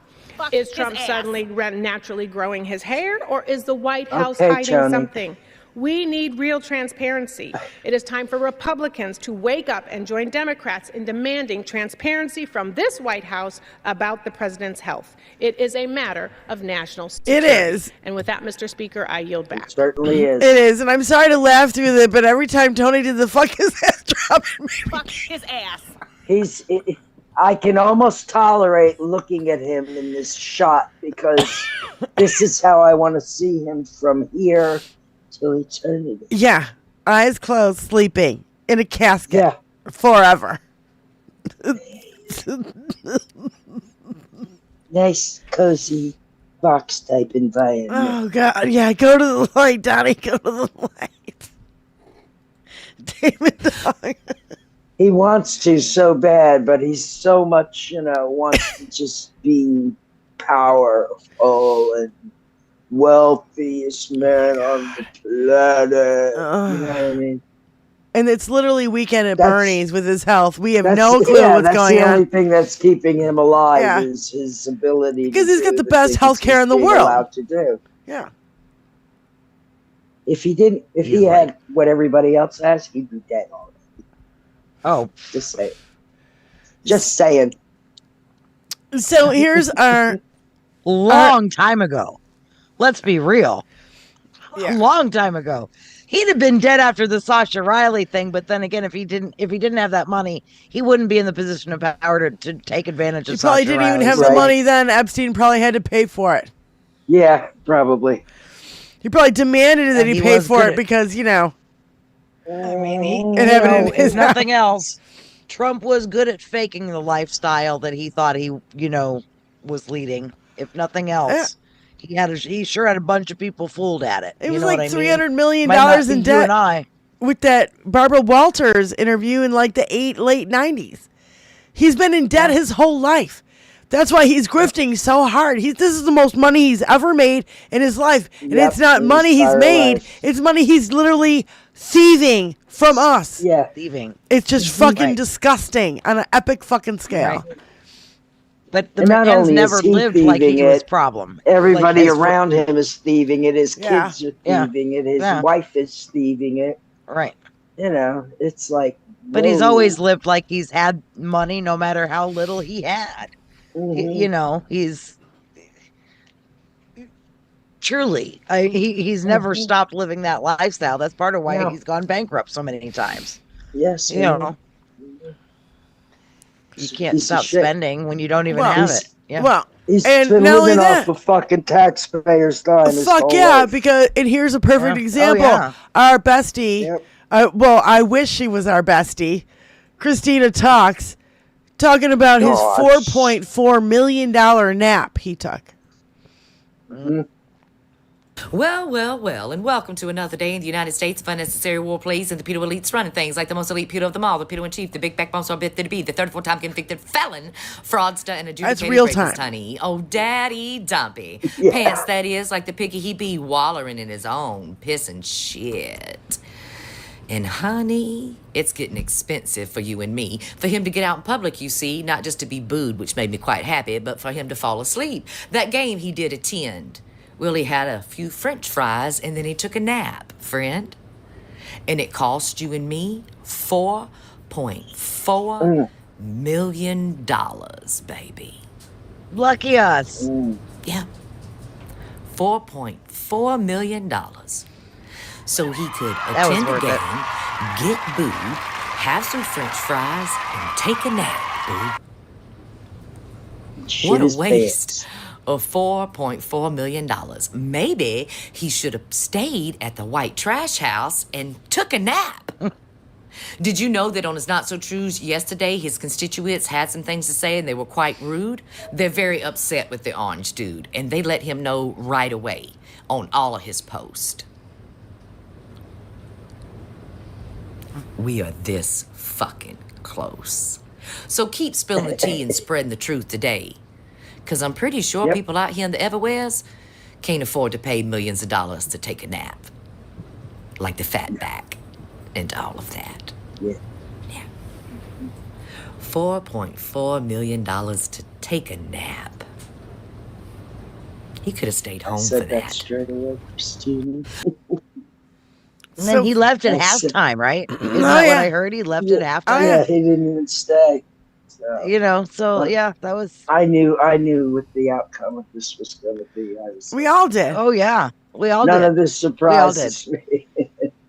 Is Trump suddenly naturally growing his hair, or is the White House hiding something? We need real transparency. It is time for Republicans to wake up and join Democrats in demanding transparency from this White House about the president's health. It is a matter of national security. It is. And with that, Mr. Speaker, I yield back. It certainly is. It is, and I'm sorry to laugh through it, but every time Tony did the fuck his ass drop, Fuck his ass. I can almost tolerate looking at him in this shot because this is how I want to see him from here till eternity. Yeah, eyes closed, sleeping in a casket forever. Nice, cozy, box type environment. Oh God, yeah. Go to the light, Donnie. Go to the light. David Dog. He wants to so bad, but he's so much, wants to just be powerful and wealthiest man on the planet. You know what I mean? And it's literally Weekend at Bernie's with his health. We have no clue what's going on. That's the only thing that's keeping him alive is his ability. Because he's got the best health care in the world. Allowed to do. Yeah. If he had what everybody else has, he'd be dead already. Oh, just saying. Just saying. So here's our long time ago. Let's be real. A long time ago. He'd have been dead after the Sasha Riley thing, but then again, if he didn't have that money, he wouldn't be in the position of power to take advantage of. He probably didn't even have the money then. Epstein probably had to pay for it. Yeah, probably. He probably demanded that he pay for it because, you know. I mean, if nothing else, Trump was good at faking the lifestyle that he thought he, was leading. If nothing else, he sure had a bunch of people fooled at it. It was like $300 million in debt with that Barbara Walters interview in like the late 90s. He's been in debt his whole life. That's why he's grifting so hard. This is the most money he's ever made in his life. And it's not money he's made. It's money he's literally thieving from us. Yeah. Thieving. It's just fucking disgusting on an epic fucking scale. Right. But the man's never lived like he was problem. Everybody around him is thieving it. His kids are thieving it. His wife is thieving it. Right. It's like... But he's always lived like he's had money no matter how little he had. Mm-hmm. He's truly he's never stopped living that lifestyle. That's part of why he's gone bankrupt so many times. Yes, you can't stop spending when you don't even have it. Yeah. Well, he's been living off of fucking taxpayers' time. Fuck yeah! And here's a perfect example. Our bestie. I wish she was our bestie. Christina talking about his $4.4 million nap he took. Mm-hmm. Well, and welcome to another day in the United States of unnecessary war, please, and the pedo elites running things like the most elite pedo of them all, the pedo-in-chief, the big backbone star bit to be, the 34-time convicted felon, fraudster, and adjudicated rapist, honey. Oh, daddy dumpy. Pants, that is, like the piggy he be wallering in his own piss and shit. And honey, it's getting expensive for you and me. For him to get out in public, you see, not just to be booed, which made me quite happy, but for him to fall asleep. That game he did attend. Well, he had a few French fries and then he took a nap, friend. And it cost you and me $4.4 million, baby. Lucky us. Yeah. $4.4 million. So he could attend a game, get booed, have some French fries, and take a nap, boo. What a waste of $4.4 million. Maybe he should have stayed at the white trash house and took a nap. Did you know that on his Not So Trues yesterday, his constituents had some things to say and they were quite rude? They're very upset with the orange dude, and they let him know right away on all of his posts. We are this fucking close. So keep spilling the tea and spreading the truth today. Because I'm pretty sure people out here in the Everwheres can't afford to pay millions of dollars to take a nap. Like the fatback and all of that. Yeah. $4.4 million to take a nap. He could have stayed home for that. That straight away, Christina. And then he left at halftime, right? Isn't that what I heard? He left at halftime. Yeah, he didn't even stay. So, that was. I knew what the outcome of this was going to be. We all did. Oh yeah, we all did. None of this surprises me.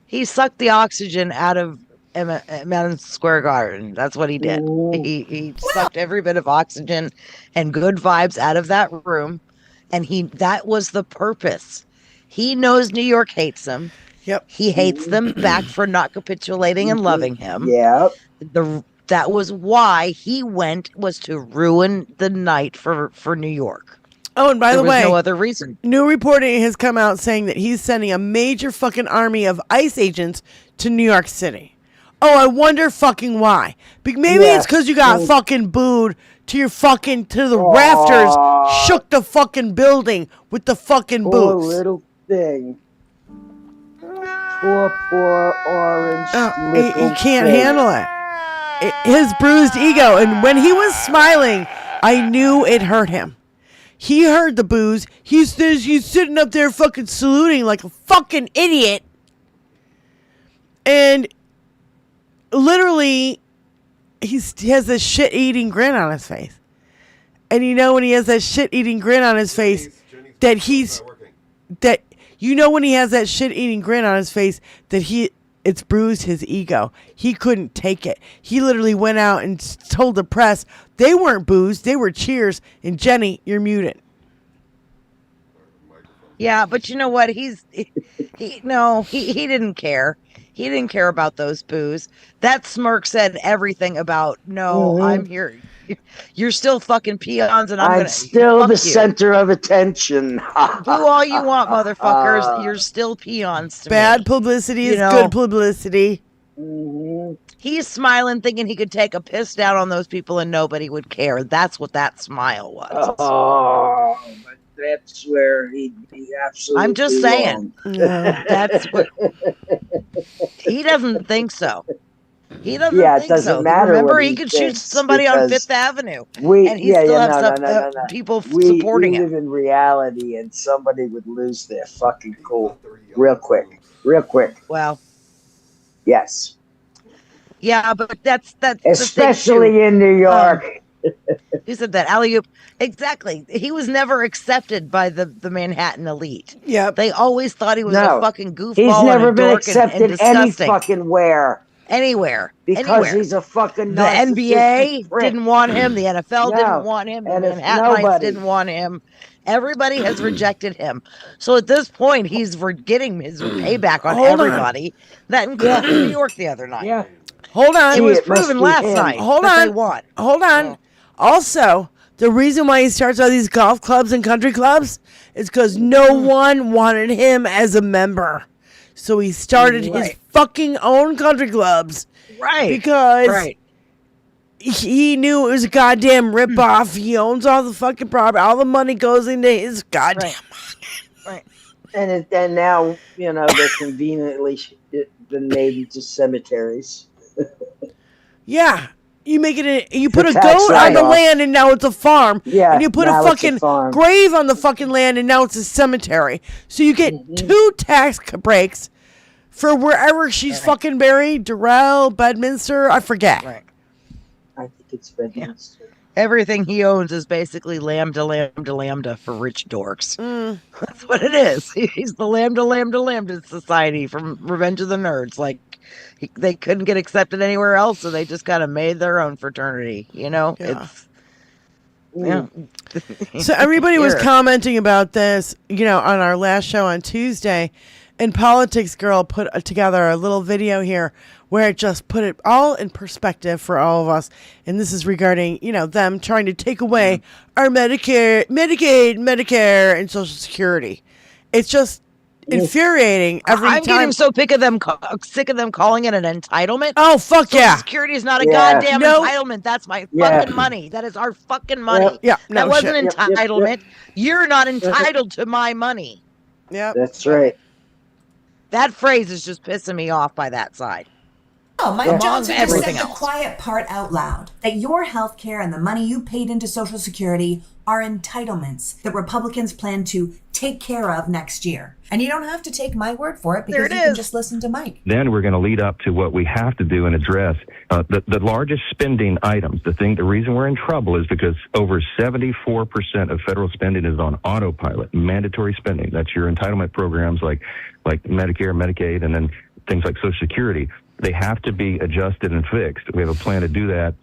He sucked the oxygen out of Madison Square Garden. That's what he did. He sucked every bit of oxygen and good vibes out of that room, and that was the purpose. He knows New York hates him. Yep. He hates them back for not capitulating and loving him. Yep. That was why he went, was to ruin the night for New York. Oh, and by the way, no other reason. New reporting has come out saying that he's sending a major fucking army of ICE agents to New York City. Oh, I wonder fucking why. Maybe it's because you got fucking booed to the rafters, shook the fucking building with the fucking boots. Poor little thing. Poor orange. He can't handle it. His bruised ego. And when he was smiling, I knew it hurt him. He heard the boos. He's sitting up there fucking saluting like a fucking idiot. And literally, he has this shit-eating grin on his face. And when he has that shit-eating grin on his face, You know when he has that shit-eating grin on his face that it's bruised his ego. He couldn't take it. He literally went out and told the press they weren't boos, they were cheers. And Jenny, you're muted. Yeah, but you know what? He didn't care. He didn't care about those boos. That smirk said everything about, I'm here. You're still fucking peons, and I'm still the center of attention. Do all you want, motherfuckers. You're still peons to Bad me. publicity is good publicity. He's smiling, thinking he could take a piss down on those people and nobody would care. That's what that smile was. Oh, but that's where he'd be absolutely I'm just saying. That's what he doesn't think so. He doesn't think it doesn't so. matter. Remember, he could shoot somebody on Fifth Avenue, and he people supporting him. We live in reality, and somebody would lose their fucking cool real quick. Well, yes. Yeah, but that's especially in New York. Who said that? Alley-oop. Exactly. He was never accepted by the Manhattan elite. Yeah. They always thought he was a fucking goofball. He's never been accepted any fucking where. Anywhere. Because he's a fucking The NBA didn't want him. The NFL didn't want him. The Manhattanites didn't want him. Everybody has rejected him. So at this point, he's getting his payback on everybody. That included New York the other night. Yeah. Hold on. It was proven last night. Hold on. Also, the reason why he starts all these golf clubs and country clubs is because no one wanted him as a member. So he started his fucking own country clubs. Right. Because he knew it was a goddamn ripoff. He owns all the fucking property. All the money goes into his goddamn Right. And now, they're conveniently been made into cemeteries. Yeah. You make it. You put a goat on the land, and now it's a farm. Yeah, and you put a fucking grave on the fucking land, and now it's a cemetery. So you get 2 tax breaks for wherever she's fucking buried. Durrell, Bedminster, I forget. Right. I think it's Bedminster. Everything he owns is basically lambda for rich dorks. That's what it is. He's the lambda society from Revenge of the Nerds. Like, they couldn't get accepted anywhere else, so they just kind of made their own fraternity. Yeah. It's So everybody was commenting about this, on our last show on Tuesday, and Politics Girl put together a little video here where it just put it all in perspective for all of us. And this is regarding, them trying to take away our Medicare, Medicaid, Medicare, and Social Security. It's just infuriating every time. I'm getting so sick of them calling it an entitlement. Oh, fuck Social Security is not a goddamn entitlement. That's my fucking money. That is our fucking money. That wasn't an entitlement. You're not entitled to my money. Yeah, that's right. That phrase is just pissing me off by that side. Oh, Mike Johnson just said the else. quiet part out loud, that your health care and the money you paid into Social Security are entitlements that Republicans plan to take care of next year. And you don't have to take my word for it, because you can just listen to Mike. Then we're going to lead up to what we have to do and address. The largest spending items, the reason we're in trouble is because over 74% of federal spending is on autopilot, mandatory spending. That's your entitlement programs like Medicare, Medicaid, and then things like Social Security. They have to be adjusted and fixed. We have a plan to do that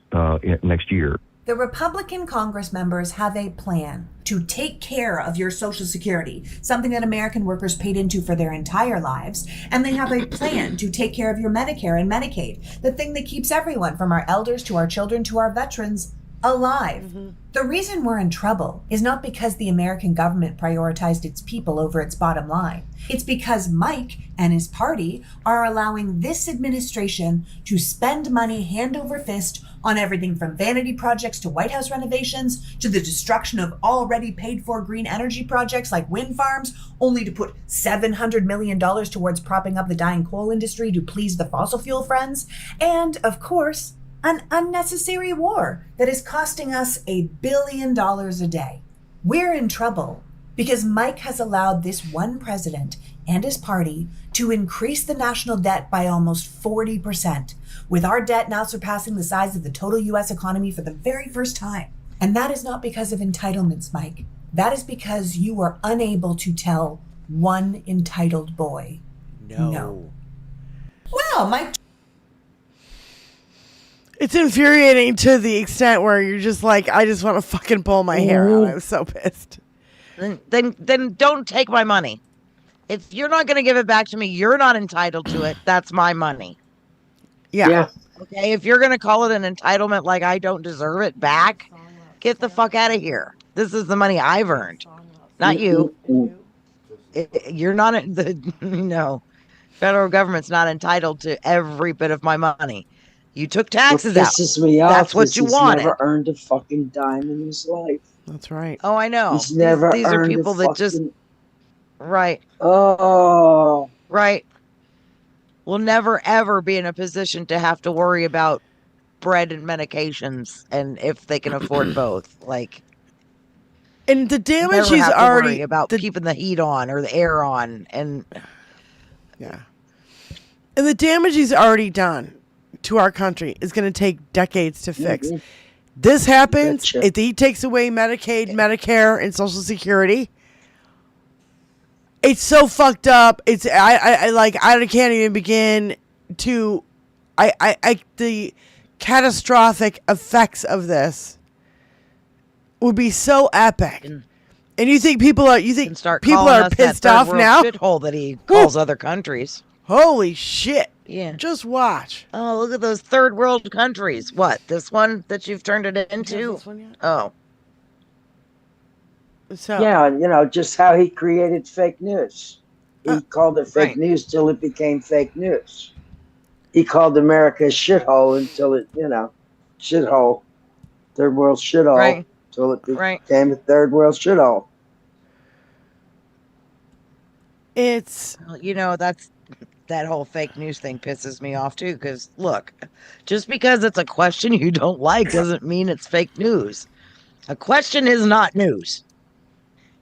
next year. The Republican Congress members have a plan to take care of your Social Security, something that American workers paid into for their entire lives. And they have a plan to take care of your Medicare and Medicaid, the thing that keeps everyone from our elders to our children to our veterans alive. The reason we're in trouble is not because the American government prioritized its people over its bottom line. It's because Mike and his party are allowing this administration to spend money hand over fist on everything from vanity projects to White House renovations to the destruction of already paid for green energy projects like wind farms, only to put $700 million towards propping up the dying coal industry to please the fossil fuel friends. And, of course, an unnecessary war that is costing us $1 billion a day. We're in trouble because Mike has allowed this one president and his party to increase the national debt by almost 40%, with our debt now surpassing the size of the total U.S. economy for the very first time. And that is not because of entitlements, Mike. That is because you are unable to tell one entitled boy? No. Well, my It's infuriating to the extent where you're just like, I just want to fucking pull my hair out. I'm so pissed. Then don't take my money. If you're not going to give it back to me, you're not entitled to it. That's my money. Yeah. Okay, if you're going to call it an entitlement like I don't deserve it back, get the fuck out of here. This is the money I've earned, not you. You're not, no. Federal government's not entitled to every bit of my money. You took taxes out. Pisses me off. That's what you wanted. He's never earned a fucking dime in his life. That's right. Oh, I know. He's never These are earned people a that just fucking... right. Oh. Right. We'll never ever be in a position to have to worry about bread and medications and if they can afford both. Like, and the damage never he's have to already worry about keeping the heat on or the air on, and yeah. And the damage he's already done to our country is going to take decades to fix. This happens if he takes away Medicaid, Medicare, and Social Security. It's so fucked up. It's I can't even begin to the catastrophic effects of this would be so epic. And you think people are pissed off now? Shithole that he calls other countries. Holy shit. Yeah. Just watch. Oh, look at those third world countries. What? This one that you've turned it into? This one yet? Oh. So. Yeah, just how he created fake news. He called it fake news till it became fake news. He called America a shithole until it, shithole. Third world shithole. Right. Until it became a third world shithole. It's... That whole fake news thing pisses me off too, because look, just because it's a question you don't like doesn't mean it's fake news. A question is not news.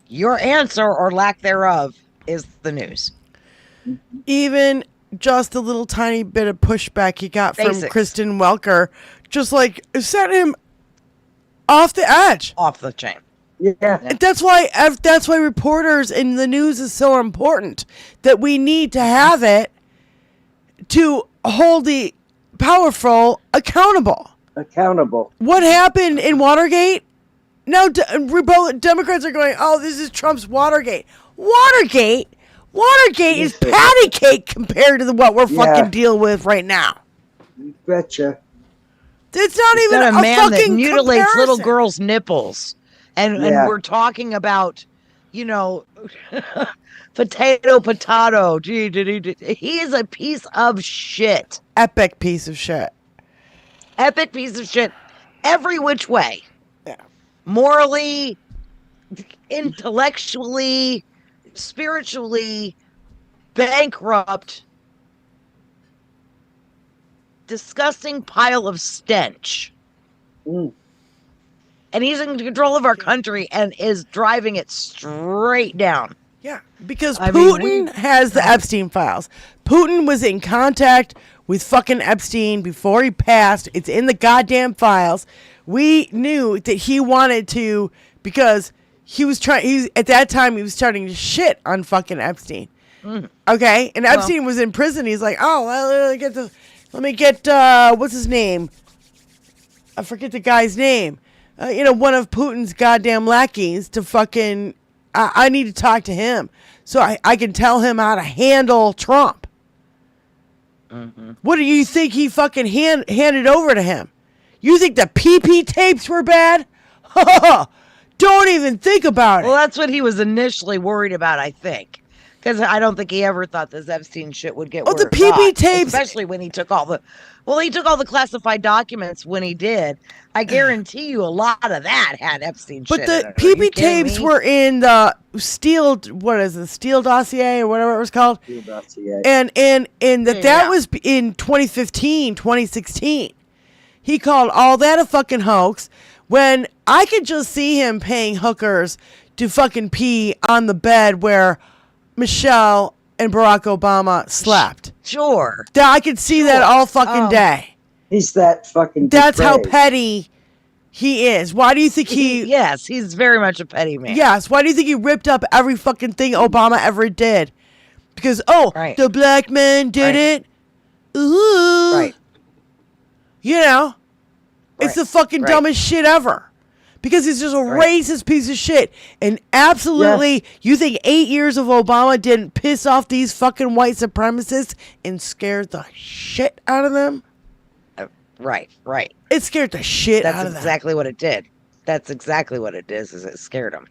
Your answer or lack thereof is the news. Even just a little tiny bit of pushback he got from Kristen Welker, just like set him off the edge. Off the chain. Yeah. And that's why reporters in the news is so important, that we need to have it to hold the powerful accountable. What happened in Watergate? Now Democrats are going, oh, this is Trump's Watergate. Watergate is patty cake compared to what we're fucking dealing with right now. You betcha. It's not even a man that mutilates comparison. little girls' nipples. And we're talking about, potato. He is a piece of shit. Epic piece of shit. Epic piece of shit. Every which way. Yeah. Morally, intellectually, spiritually, bankrupt. Disgusting pile of stench. And he's in control of our country and is driving it straight down. Yeah, because Putin has the Epstein files. Putin was in contact with fucking Epstein before he passed. It's in the goddamn files. We knew that he wanted to, because at that time he was starting to shit on fucking Epstein. Okay? And Epstein was in prison. He's like, oh, well, let me get what's his name? I forget the guy's name. One of Putin's goddamn lackeys to fucking... I need to talk to him so I can tell him how to handle Trump. What do you think he fucking handed over to him? You think the PP tapes were bad? Don't even think about it. Well, that's what he was initially worried about, I think. Because I don't think he ever thought this Epstein shit would get the PP tapes, especially when he took all the classified documents when he did. I guarantee you a lot of that had Epstein shit. But the PP tapes were in the Steele dossier or whatever it was called. Steele dossier. And that was in 2015, 2016. He called all that a fucking hoax, when I could just see him paying hookers to fucking pee on the bed where Michelle and Barack Obama slept. Sure. I could see that all fucking day. He's that fucking That's how depraved. petty He is. Why do you think he... Yes, he's very much a petty man. Yes. Why do you think he ripped up every fucking thing Obama ever did? Because, the black man did it. Ooh. Right. You know? It's the fucking dumbest shit ever. Because he's just a racist piece of shit. And absolutely, you think 8 years of Obama didn't piss off these fucking white supremacists and scared the shit out of them? Right. It scared the shit out of them. That's exactly what it did. That's exactly what it is it scared them.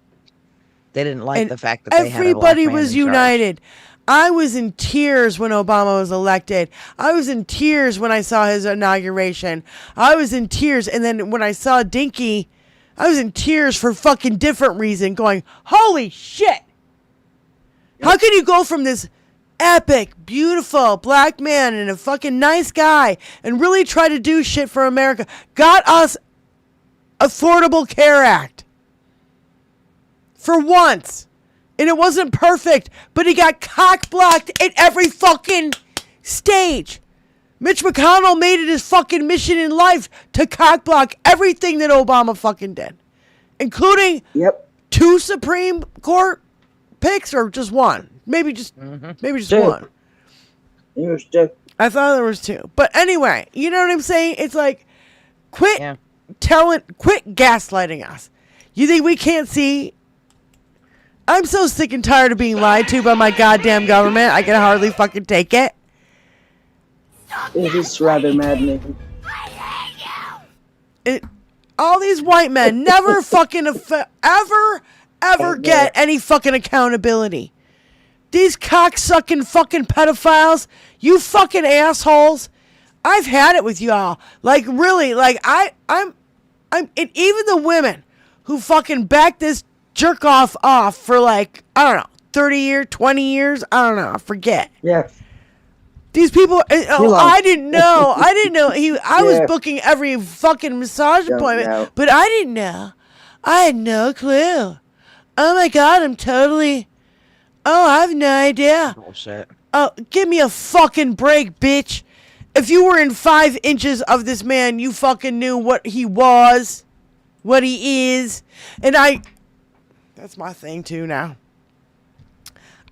They didn't like the fact that they had a black man was in charge. united. I was in tears when Obama was elected. I was in tears when I saw his inauguration. I was in tears. And then when I saw Dinky, I was in tears for fucking different reason, going, holy shit. How can you go from this epic, beautiful black man and a fucking nice guy and really try to do shit for America? Got us Affordable Care Act. For once. And it wasn't perfect, but he got cock-blocked at every fucking stage. Mitch McConnell made it his fucking mission in life to cock-block everything that Obama fucking did. Including 2 Supreme Court picks or just one. Maybe just one. There was 2. I thought there was 2. But anyway, you know what I'm saying? It's like, quit gaslighting us. You think we can't see? I'm so sick and tired of being lied to by my goddamn government. I can hardly fucking take it. It is rather maddening. All these white men never fucking ever get any fucking accountability. These cocksucking fucking pedophiles, you fucking assholes. I've had it with y'all. Like really, like I'm and even the women who fucking back this jerk off for like, I don't know, 30 years, 20 years, I don't know, I forget. Yeah. These people, I didn't know. I was booking every fucking massage appointment, but I didn't know. I had no clue. Oh my God, I have no idea. Bullshit. Oh, give me a fucking break, bitch. If you were in 5 inches of this man, you fucking knew what he was, what he is. And that's my thing too now.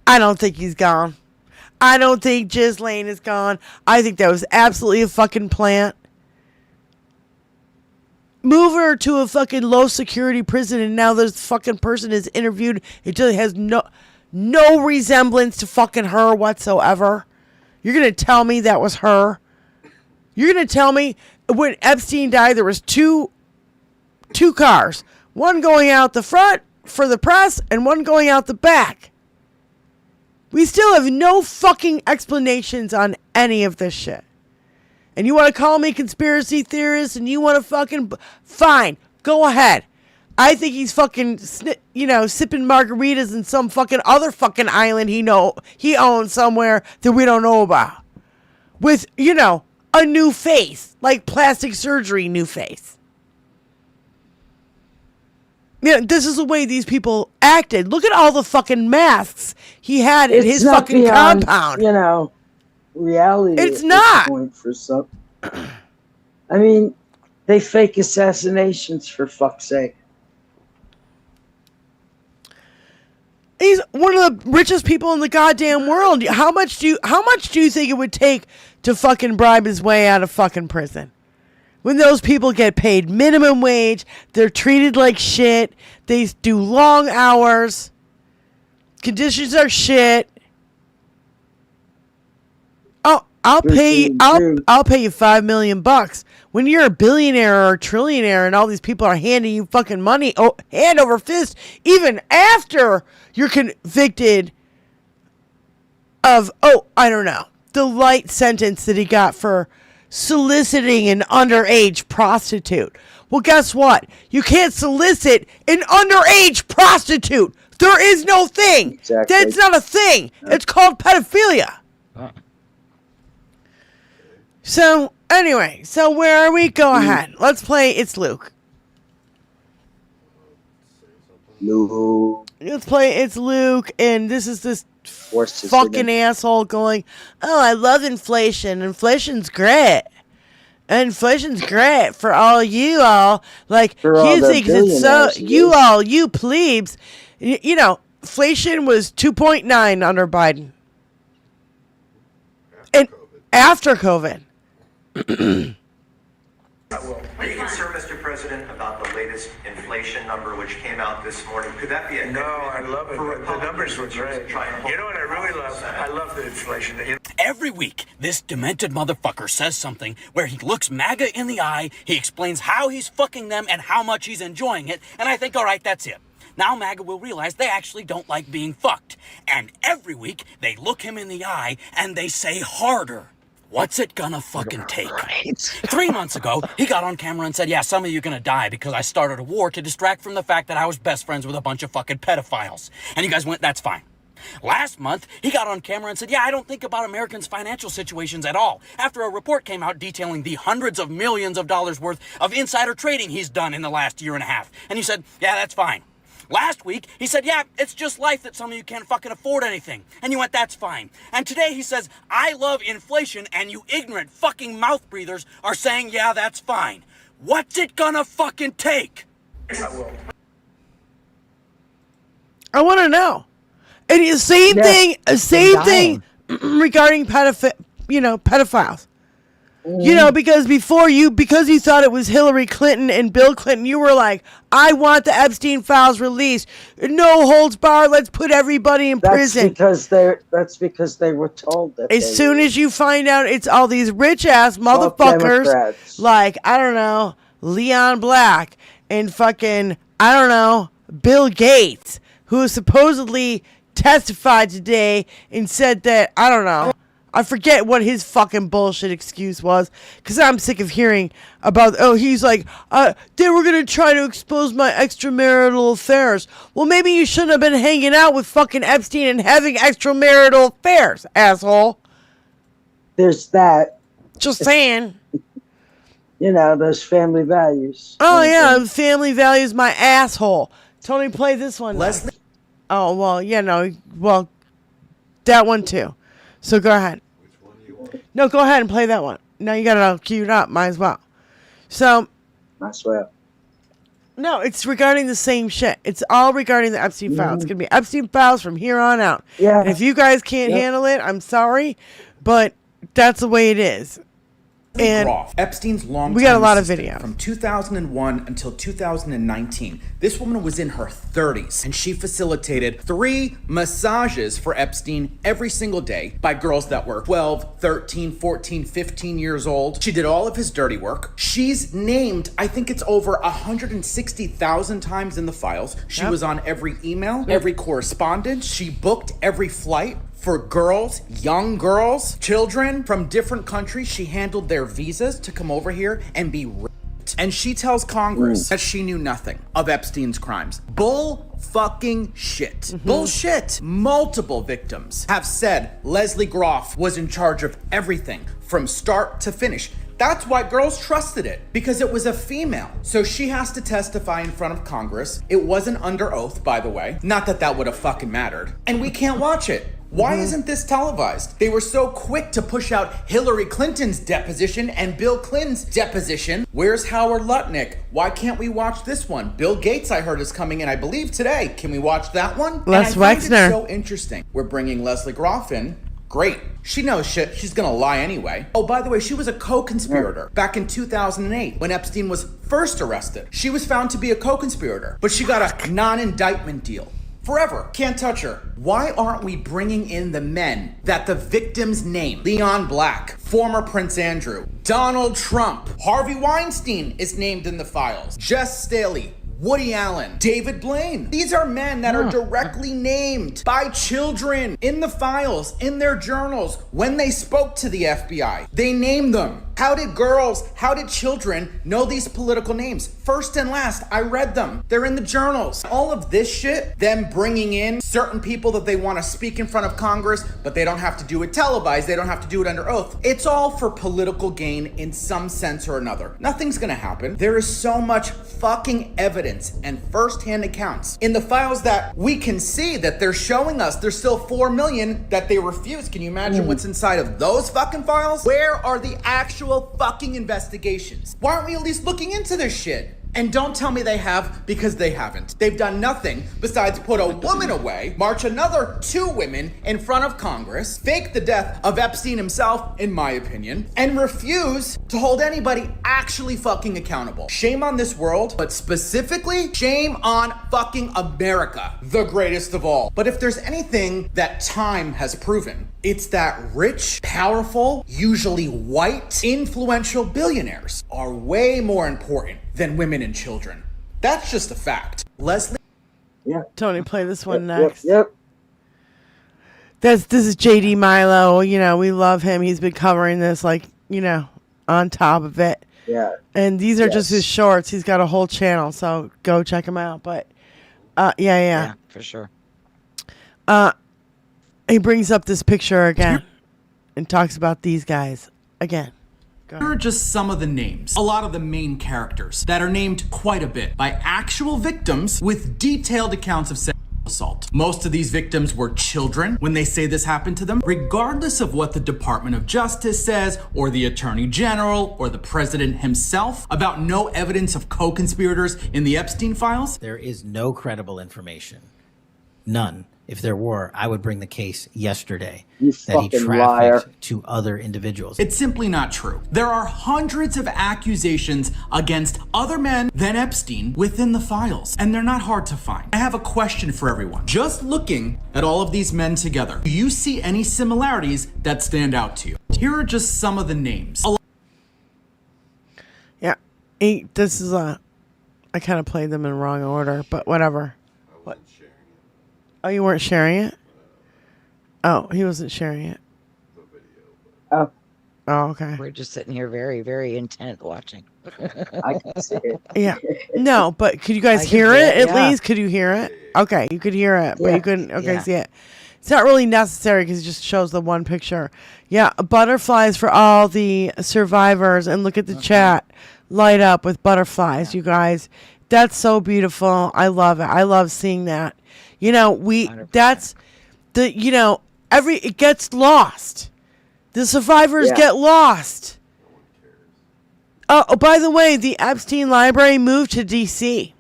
I don't think he's gone. I don't think Ghislaine is gone. I think that was absolutely a fucking plant. Move her to a fucking low security prison and now this fucking person is interviewed. It just has no resemblance to fucking her whatsoever. You're going to tell me that was her? You're going to tell me when Epstein died there was two cars. One going out the front for the press and one going out the back. We still have no fucking explanations on any of this shit. And you want to call me conspiracy theorist and you want to fucking... Fine. Go ahead. I think he's fucking, sipping margaritas in some fucking other fucking island he owns somewhere that we don't know about. With, a new face. Like plastic surgery new face. This is the way these people acted. Look at all the fucking masks he had in his fucking compound. Reality. It's not. Point for some. I mean, they fake assassinations for fuck's sake. He's one of the richest people in the goddamn world. How much do you think it would take to fucking bribe his way out of fucking prison? When those people get paid minimum wage, they're treated like shit. They do long hours. Conditions are shit. Oh, I'll pay you $5 million. When you're a billionaire or a trillionaire and all these people are handing you fucking money hand over fist, even after you're convicted of, I don't know, the light sentence that he got for soliciting an underage prostitute. Well, guess what? You can't solicit an underage prostitute. There is no thing. Exactly. That's not a thing. It's called pedophilia. So, anyway, where are we? Go ahead. Let's play It's Luke. Let's play It's Luke, and this is this fucking asshole going, oh, I love inflation. Inflation's great. inflation's great for all you all. Like, For all he the thinks it's so, billionaires, you all, you plebes. You know, inflation was 2.9 under Biden. And after COVID. Are you concerned, Mr. President, about the latest inflation number which came out this morning? Could that be a No, I love it. The numbers were great. You know what I really love? I love the inflation. Every week, this demented motherfucker says something where he looks MAGA in the eye, he explains how he's fucking them and how much he's enjoying it, and I think, all right, that's it. Now MAGA will realize they actually don't like being fucked. And every week, they look him in the eye and they say harder. What's it gonna fucking take? 3 months ago, he got on camera and said, yeah, some of you are gonna die because I started a war to distract from the fact that I was best friends with a bunch of fucking pedophiles. And you guys went, that's fine. Last month, he got on camera and said, yeah, I don't think about Americans' financial situations at all, after a report came out detailing the hundreds of millions of dollars worth of insider trading he's done in the last year and a half. And you said, yeah, that's fine. Last week, he said, yeah, it's just life that some of you can't fucking afford anything. And you went, that's fine. And today he says, I love inflation, and you ignorant fucking mouth breathers are saying, yeah, that's fine. What's it gonna fucking take? I want to know. And the same thing regarding pedophiles. You know, because because you thought it was Hillary Clinton and Bill Clinton, you were like, I want the Epstein files released. No holds barred. Let's put everybody in prison. That's because they were told that. As soon as you find out it's all these rich ass motherfuckers, like, I don't know, Leon Black and fucking, I don't know, Bill Gates, who supposedly testified today and said that, I don't know, I forget what his fucking bullshit excuse was, because I'm sick of hearing about, he's like, they were going to try to expose my extramarital affairs. Well, maybe you shouldn't have been hanging out with fucking Epstein and having extramarital affairs, asshole. There's that. Just saying. You know, those family values. Oh, yeah, family values, my asshole. Tony, play this one. Leslie? Oh, well, yeah, no, well, that one too. So go ahead. Which one do you want? No, go ahead and play that one. Now you got it all queued up. Might as well. So. Might as well. No, it's regarding the same shit. It's all regarding the Epstein files. It's going to be Epstein files from here on out. Yeah. And if you guys can't handle it, I'm sorry, but that's the way it is. And Groff, Epstein's long-time we got a lot of assistant video from 2001 until 2019. This woman was in her 30s, and she facilitated 3 massages for Epstein every single day by girls that were 12, 13, 14, 15 years old. She did all of his dirty work. She's named, I think it's over 160,000 times in the files. She was on every email, every correspondence. She booked every flight for girls, young girls, children from different countries. She handled their visas to come over here and be raped. And she tells Congress that she knew nothing of Epstein's crimes. Bull fucking shit. Bullshit. Multiple victims have said Leslie Groff was in charge of everything from start to finish. That's why girls trusted it, because it was a female. So she has to testify in front of Congress. It wasn't under oath, by the way. Not that that would have fucking mattered. And we can't watch it. Why isn't this televised? They were so quick to push out Hillary Clinton's deposition and Bill Clinton's deposition. Where's Howard Lutnick? Why can't we watch this one? Bill Gates, I heard, is coming in, I believe, today. Can we watch that one? Les and I find Wexner. it so interesting. We're bringing Leslie Groff in. Great. She knows shit. She's gonna lie anyway. Oh, by the way, she was a co-conspirator back in 2008 when Epstein was first arrested. She was found to be a co-conspirator, but she got a non-indictment deal. Forever. Can't touch her. Why aren't we bringing in the men that the victims name? Leon Black, former Prince Andrew, Donald Trump, Harvey Weinstein is named in the files, Jess Staley, Woody Allen, David Blaine. These are men that are directly named by children in the files, in their journals, when they spoke to the FBI. They named them. How did children know these political names? First and last, I read them. They're in the journals. All of this shit, them bringing in certain people that they want to speak in front of Congress, but they don't have to do it televised, they don't have to do it under oath. It's all for political gain in some sense or another. Nothing's gonna happen. There is so much fucking evidence and first-hand accounts in the files that we can see that they're showing us. There's still 4 million that they refuse. Can you imagine what's inside of those fucking files? Where are the actual actual fucking investigations. Why aren't we at least looking into this shit? And don't tell me they have, because they haven't. They've done nothing besides put a woman away, march another 2 women in front of Congress, fake the death of Epstein himself, in my opinion, and refuse to hold anybody actually fucking accountable. Shame on this world, but specifically, shame on fucking America, the greatest of all. But if there's anything that time has proven, it's that rich, powerful, usually white, influential billionaires are way more important than women and children. That's just a fact. Leslie? Yeah. Tony, play this one next. Yep. This is JD Milo. You know, we love him. He's been covering this, like, you know, on top of it. Yeah. And these are just his shorts. He's got a whole channel, so go check him out. But, yeah, for sure. He brings up this picture again and talks about these guys again. Here are just some of the names, a lot of the main characters that are named quite a bit by actual victims with detailed accounts of sexual assault. Most of these victims were children when they say this happened to them, regardless of what the Department of Justice says, or the Attorney General, or the President himself about no evidence of co-conspirators in the Epstein files. There is no credible information. None. If there were, I would bring the case yesterday that he trafficked to other individuals. It's simply not true. There are hundreds of accusations against other men than Epstein within the files, and they're not hard to find. I have a question for everyone. Just looking at all of these men together, do you see any similarities that stand out to you? Here are just some of the names. Yeah, this is I kind of played them in wrong order, but whatever. What? Oh, you weren't sharing it? Oh, he wasn't sharing it. Oh. Oh, okay. We're just sitting here very, very intent watching. I can see it. Yeah. No, but could you guys hear it at least? Could you hear it? Okay, you could hear it, but you couldn't see it. It's not really necessary because it just shows the one picture. Yeah, butterflies for all the survivors, and look at the chat light up with butterflies, you guys. That's so beautiful. I love it. I love seeing that. You know, 100%. It gets lost. The survivors get lost. Oh, by the way, the Epstein library moved to DC.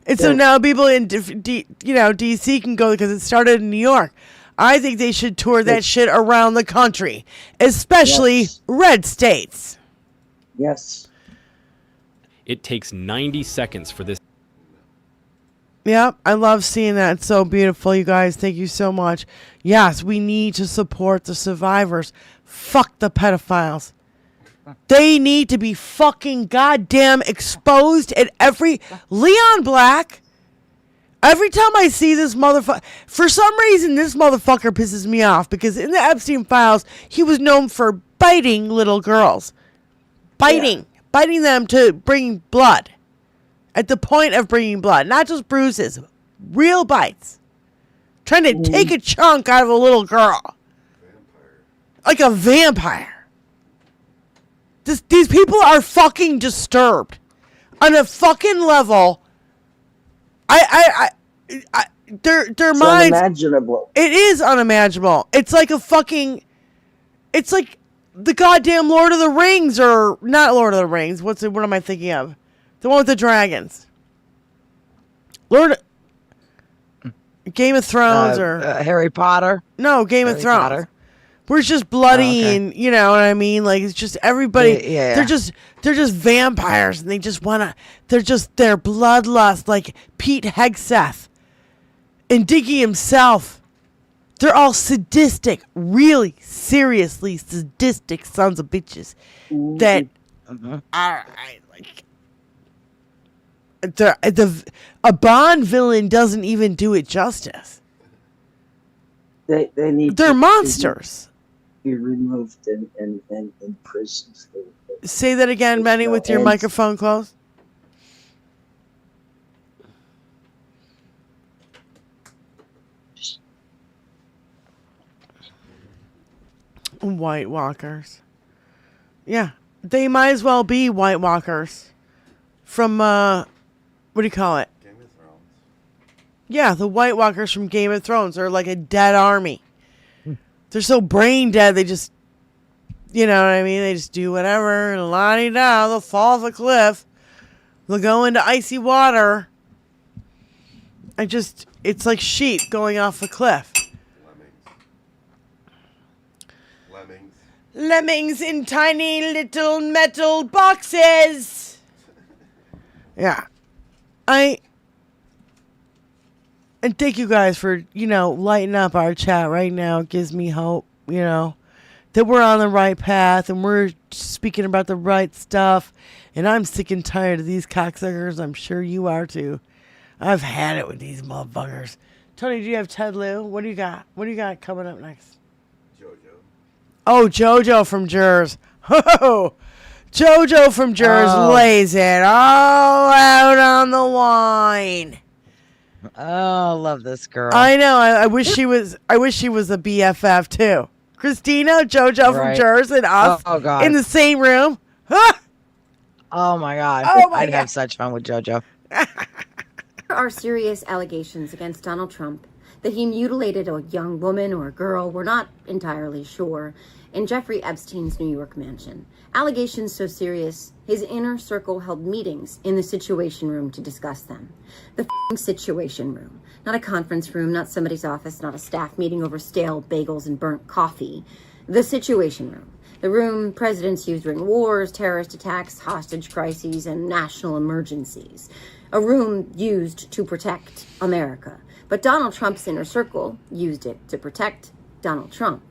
And so now people in DC can go because it started in New York. I think they should tour that shit around the country, especially red states. Yes. It takes 90 seconds for this. Yep, I love seeing that. It's so beautiful, you guys. Thank you so much. Yes, we need to support the survivors. Fuck the pedophiles. They need to be fucking goddamn exposed at every... Leon Black, every time I see this motherfucker... For some reason, this motherfucker pisses me off because in the Epstein files, he was known for biting little girls. Biting them to bring blood. At the point of bringing blood, not just bruises, real bites. Trying to take a chunk out of a little girl. Like a vampire. These people are fucking disturbed. On a fucking level. Their minds. Unimaginable. It is unimaginable. It's like it's like the goddamn Lord of the Rings, or not Lord of the Rings. What am I thinking of? The one with the dragons. Game of Thrones or Harry Potter. No, Game of Thrones. Potter. Where it's just bloody and you know what I mean? Like it's just everybody they're just vampires and they just they're bloodlust like Pete Hegseth and DINKY himself. They're all sadistic, really seriously sadistic sons of bitches that are like a Bond villain doesn't even do it justice. They're monsters. Be removed and imprisoned. Say that again, Benny, with your microphone closed. White Walkers. Yeah, they might as well be White Walkers from what do you call it? Game of Thrones. Yeah, the White Walkers from Game of Thrones are like a dead army. They're so brain dead, they just You know what I mean? They just do whatever, and la-di-da, they'll fall off a cliff. They'll go into icy water. It's like sheep going off a cliff. Lemmings in tiny little metal boxes. Yeah. And thank you guys for, lighting up our chat right now. It gives me hope, that we're on the right path and we're speaking about the right stuff. And I'm sick and tired of these cocksuckers. I'm sure you are too. I've had it with these motherfuckers. Tony, do you have Ted Lieu? What do you got? What do you got coming up next? Oh, JoJo from Jers. Oh, JoJo from Jers lays it all out on the line. Oh, love this girl. I know. I wish she was a BFF too. Christina, JoJo from Jers, and us in the same room. Oh my God. I'd have such fun with JoJo. There are serious allegations against Donald Trump that he mutilated a young woman or a girl, we're not entirely sure, in Jeffrey Epstein's New York mansion. Allegations so serious, his inner circle held meetings in the Situation Room to discuss them. The Situation Room. Not a conference room, not somebody's office, not a staff meeting over stale bagels and burnt coffee. The Situation Room. The room presidents use during wars, terrorist attacks, hostage crises, and national emergencies. A room used to protect America. But Donald Trump's inner circle used it to protect Donald Trump.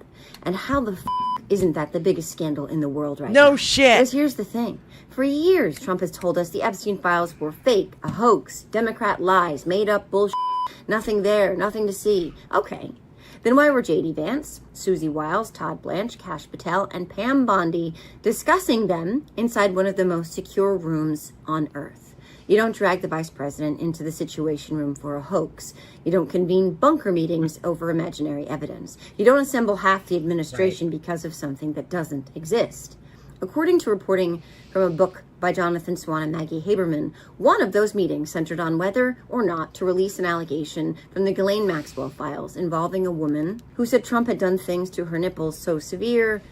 And how the isn't that the biggest scandal in the world right now? No shit. Because here's the thing. For years, Trump has told us the Epstein files were fake, a hoax, Democrat lies, made up bullshit, nothing there, nothing to see. Okay. Then why were J.D. Vance, Susie Wiles, Todd Blanche, Kash Patel, and Pam Bondi discussing them inside one of the most secure rooms on earth? You don't drag the vice president into the Situation Room for a hoax. You don't convene bunker meetings over imaginary evidence. You don't assemble half the administration because of something that doesn't exist. According to reporting from a book by Jonathan Swan and Maggie Haberman, one of those meetings centered on whether or not to release an allegation from the Ghislaine Maxwell files involving a woman who said Trump had done things to her nipples so severe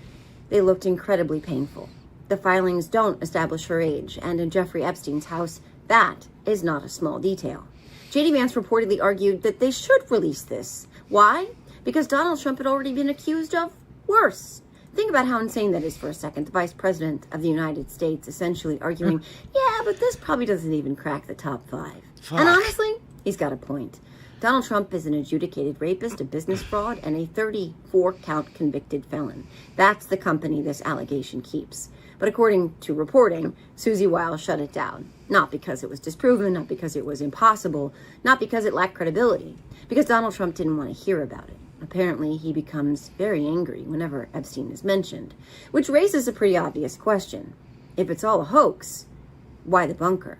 they looked incredibly painful. The filings don't establish her age, and in Jeffrey Epstein's house, that is not a small detail. J.D. Vance reportedly argued that they should release this. Why? Because Donald Trump had already been accused of worse. Think about how insane that is for a second. The Vice President of the United States essentially arguing, yeah, but this probably doesn't even crack the top 5. Fuck. And honestly, he's got a point. Donald Trump is an adjudicated rapist, a business fraud, and a 34-count convicted felon. That's the company this allegation keeps. But according to reporting, Susie Wiles shut it down. Not because it was disproven, not because it was impossible, not because it lacked credibility, because Donald Trump didn't want to hear about it. Apparently, he becomes very angry whenever Epstein is mentioned, which raises a pretty obvious question. If it's all a hoax, why the bunker?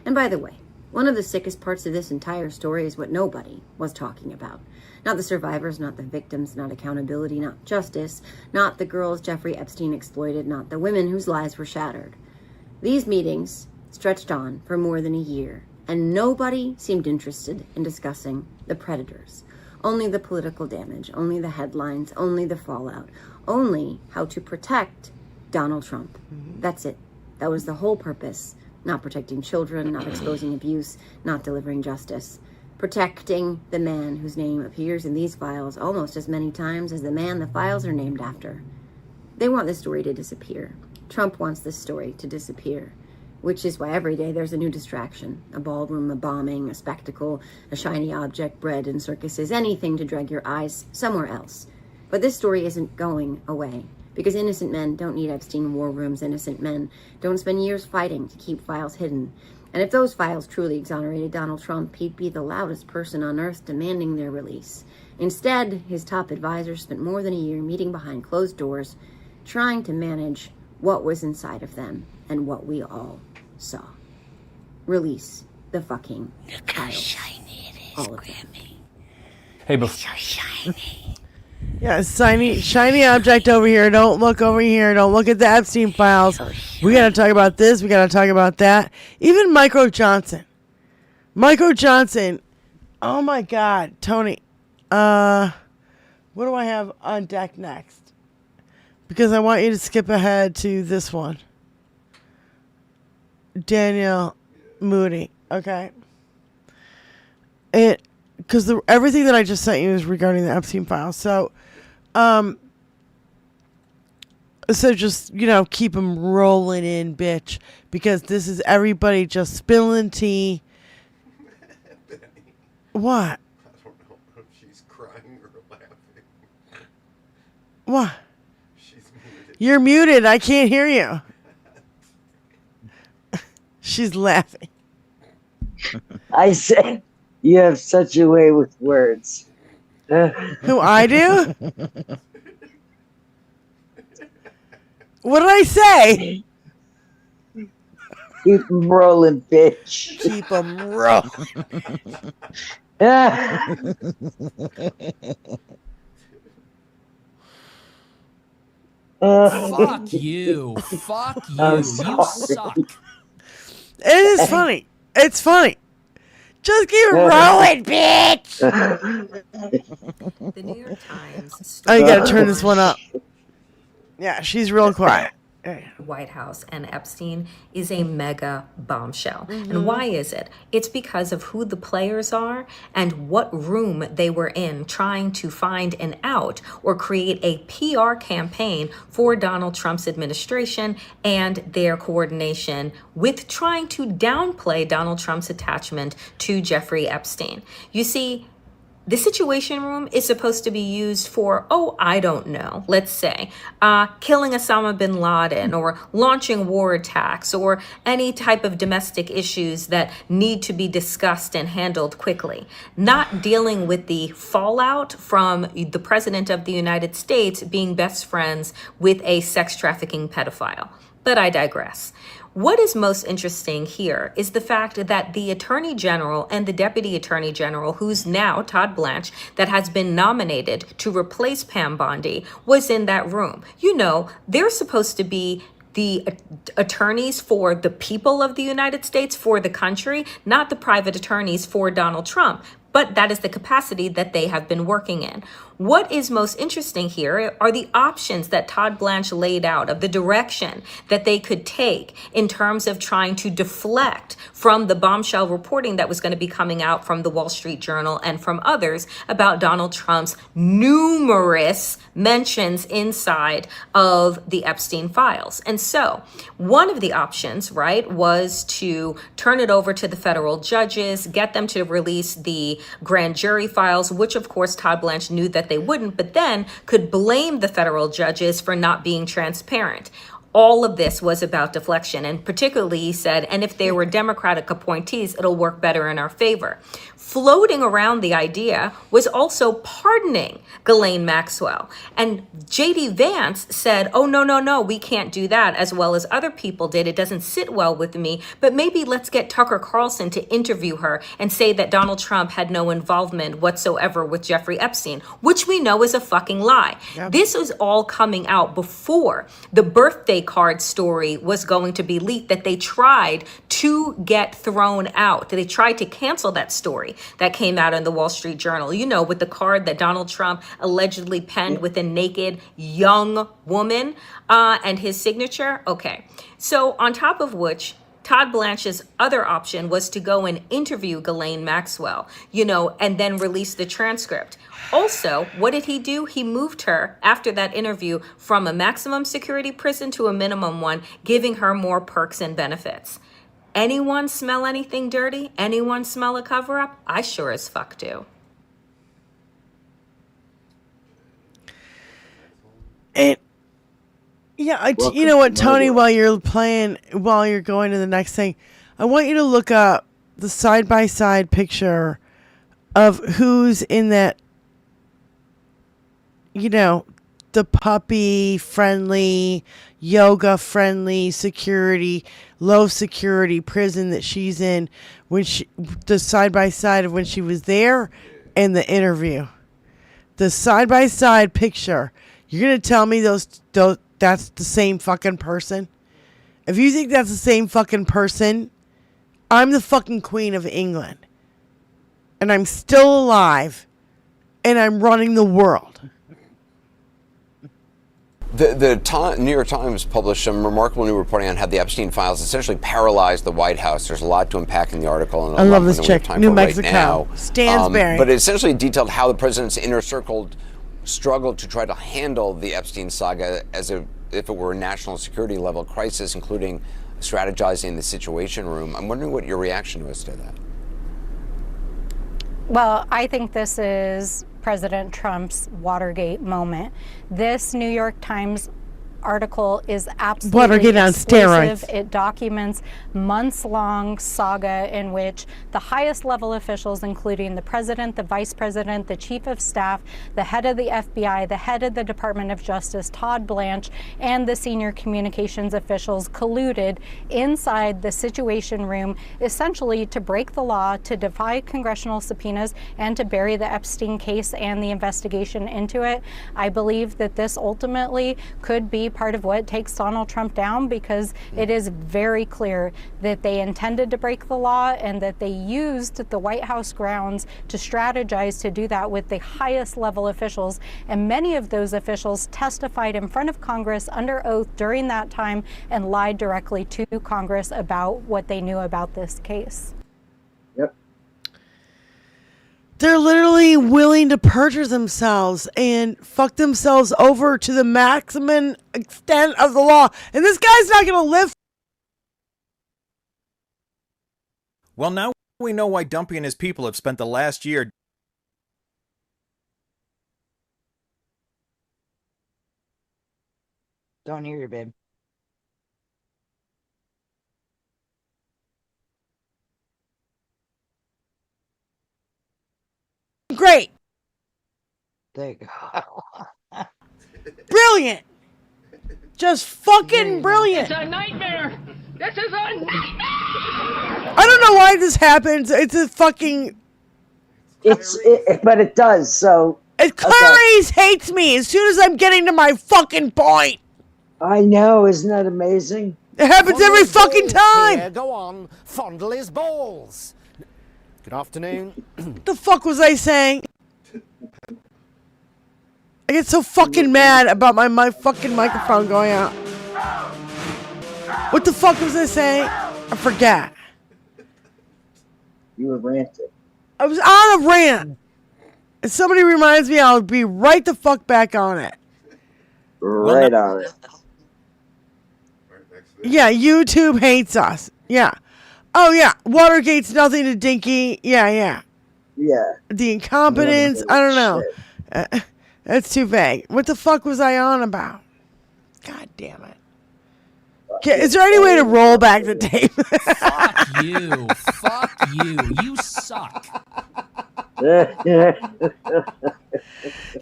And by the way, one of the sickest parts of this entire story is what nobody was talking about. Not the survivors, not the victims, not accountability, not justice, not the girls Jeffrey Epstein exploited, not the women whose lives were shattered. These meetings stretched on for more than a year, and nobody seemed interested in discussing the predators. Only the political damage, only the headlines, only the fallout, only how to protect Donald Trump. That's it. That was the whole purpose. Not protecting children, not exposing abuse, not delivering justice. Protecting the man whose name appears in these files almost as many times as the man the files are named after. They want this story to disappear. Trump wants this story to disappear, which is why every day there's a new distraction. A ballroom, a bombing, a spectacle, a shiny object, bread and circuses, anything to drag your eyes somewhere else. But this story isn't going away. Because innocent men don't need Epstein war rooms. Innocent men don't spend years fighting to keep files hidden. And if those files truly exonerated Donald Trump, he'd be the loudest person on earth demanding their release. Instead, his top advisors spent more than a year meeting behind closed doors, trying to manage what was inside of them and what we all saw. Release the fucking files. All of them. Hey, Yeah, shiny object over here. Don't look over here. Don't look at the Epstein files. We got to talk about this. We got to talk about that. Even Micro Johnson. Oh, my God. Tony. What do I have on deck next? because I want you to skip ahead to this one. Danielle Moody. Okay. Because everything that I just sent you is regarding the Epstein files. So, so just, keep them rolling in, bitch. Because this is everybody just spilling tea. What? I don't know if she's crying or laughing. What? She's muted. You're muted. I can't hear you. She's laughing. I said, you have such a way with words. Who, I do? What did I say? Keep them rolling, bitch. Keep them rolling. Fuck you. Fuck you. You suck. It is funny. It's funny. Just keep rolling, bitch. The New York Times. Oh, you gotta turn this one up. Yeah, she's real quiet. White House and Epstein is a mega bombshell. And why is it? It's because of who the players are and what room they were in trying to find an out or create a PR campaign for Donald Trump's administration and their coordination with trying to downplay Donald Trump's attachment to Jeffrey Epstein. You see, the Situation Room is supposed to be used for, I don't know, let's say, killing Osama bin Laden or launching war attacks or any type of domestic issues that need to be discussed and handled quickly. Not dealing with the fallout from the President of the United States being best friends with a sex trafficking pedophile. But I digress. What is most interesting here is the fact that the Attorney General and the Deputy Attorney General, who's now Todd Blanche, that has been nominated to replace Pam Bondi, was in that room. They're supposed to be the attorneys for the people of the United States, for the country, not the private attorneys for Donald Trump. But that is the capacity that they have been working in. What is most interesting here are the options that Todd Blanche laid out of the direction that they could take in terms of trying to deflect from the bombshell reporting that was going to be coming out from the Wall Street Journal and from others about Donald Trump's numerous mentions inside of the Epstein files. And so one of the options, right, was to turn it over to the federal judges, get them to release the grand jury files, which of course Todd Blanche knew that they wouldn't, but then could blame the federal judges for not being transparent. All of this was about deflection, and particularly he said, and if they were Democratic appointees, it'll work better in our favor. Floating around the idea was also pardoning Ghislaine Maxwell. And J.D. Vance said, no, we can't do that, as well as other people did. It doesn't sit well with me, but maybe let's get Tucker Carlson to interview her and say that Donald Trump had no involvement whatsoever with Jeffrey Epstein, which we know is a fucking lie. Yep. This was all coming out before the birthday card story was going to be leaked that they tried to get thrown out. They tried to cancel that story that came out in the Wall Street Journal, with the card that Donald Trump allegedly penned with a naked young woman and his signature. Okay. So on top of which, Todd Blanche's other option was to go and interview Ghislaine Maxwell, and then release the transcript. Also, what did he do? He moved her after that interview from a maximum security prison to a minimum one, giving her more perks and benefits. Anyone smell anything dirty? Anyone smell a cover-up? I sure as fuck do. You know what, Tony, while you're going to the next thing, I want you to look up the side-by-side picture of who's in that, the puppy-friendly, yoga-friendly security, low-security prison that she's in, the side-by-side of when she was there and the interview. The side-by-side picture. You're going to tell me that's the same fucking person? If you think that's the same fucking person, I'm the fucking Queen of England. And I'm still alive. And I'm running the world. The New York Times published some remarkable new reporting on how the Epstein files essentially paralyzed the White House. There's a lot to unpack in the article, and I love this we chick, have time New for Mexico, right now. Stansberry. But it essentially detailed how the president's inner circle struggled to try to handle the Epstein saga as if it were a national security level crisis, including strategizing the Situation Room. I'm wondering what your reaction was to that. Well, I think this is President Trump's Watergate moment. This New York Times article is absolutely Watergate on exclusive. steroids. It documents months-long saga in which the highest level officials, including the president, the vice president, the chief of staff, the head of the FBI, the head of the Department of Justice, Todd Blanche, and the senior communications officials colluded inside the Situation Room, essentially to break the law, to defy congressional subpoenas, and to bury the Epstein case and the investigation into it. I believe that this ultimately could be part of what takes Donald Trump down, because it is very clear that they intended to break the law and that they used the White House grounds to strategize to do that with the highest level officials. And many of those officials testified in front of Congress under oath during that time and lied directly to Congress about what they knew about this case. They're literally willing to perjure themselves and fuck themselves over to the maximum extent of the law. And this guy's not going to live. Well, now we know why Dumpy and his people have spent the last year. Don't hear you, babe. Great. There you go. Brilliant. Just fucking brilliant. It's a nightmare. This is a nightmare. I don't know why this happens. It's a fucking... But it does, so... Clarice hates me as soon as I'm getting to my fucking point. I know, isn't that amazing? It happens every fucking time. Here, go on, fondle his balls. Good afternoon. The fuck was I saying? I get so fucking mad about my fucking microphone going out. What the fuck was I saying? I forgot. You were ranting. I was on a rant. If somebody reminds me, I'll be right the fuck back on it. Right on it. Yeah, YouTube hates us. Yeah. Oh, yeah. Watergate's nothing to Dinky. Yeah. Yeah. The incompetence. I don't know. That's too vague. What the fuck was I on about? God damn it. Okay, is there any way to roll back the tape? Fuck you. Fuck you. You suck. Can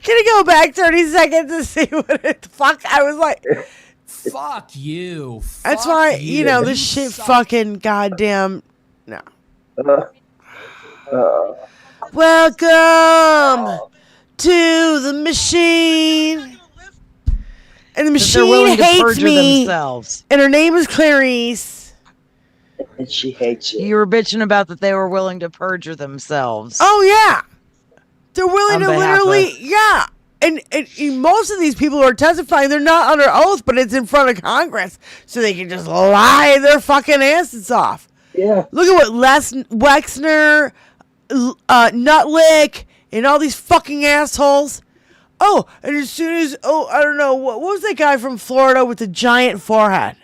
you go back 30 seconds to see what the fuck I was like? Fuck you. That's Fuck why, you. this shit fucking goddamn... No. Welcome to the machine. And the machine hates me. Themselves. And her name is Clarice. And she hates you. You were bitching about that they were willing to perjure themselves. Oh, yeah. They're willing to literally... Of... Yeah. And most of these people who are testifying, they're not under oath, but it's in front of Congress. So they can just lie their fucking asses off. Yeah. Look at what Wexner, Nutlick, and all these fucking assholes. Oh, and as soon as... Oh, I don't know. What was that guy from Florida with the giant forehead?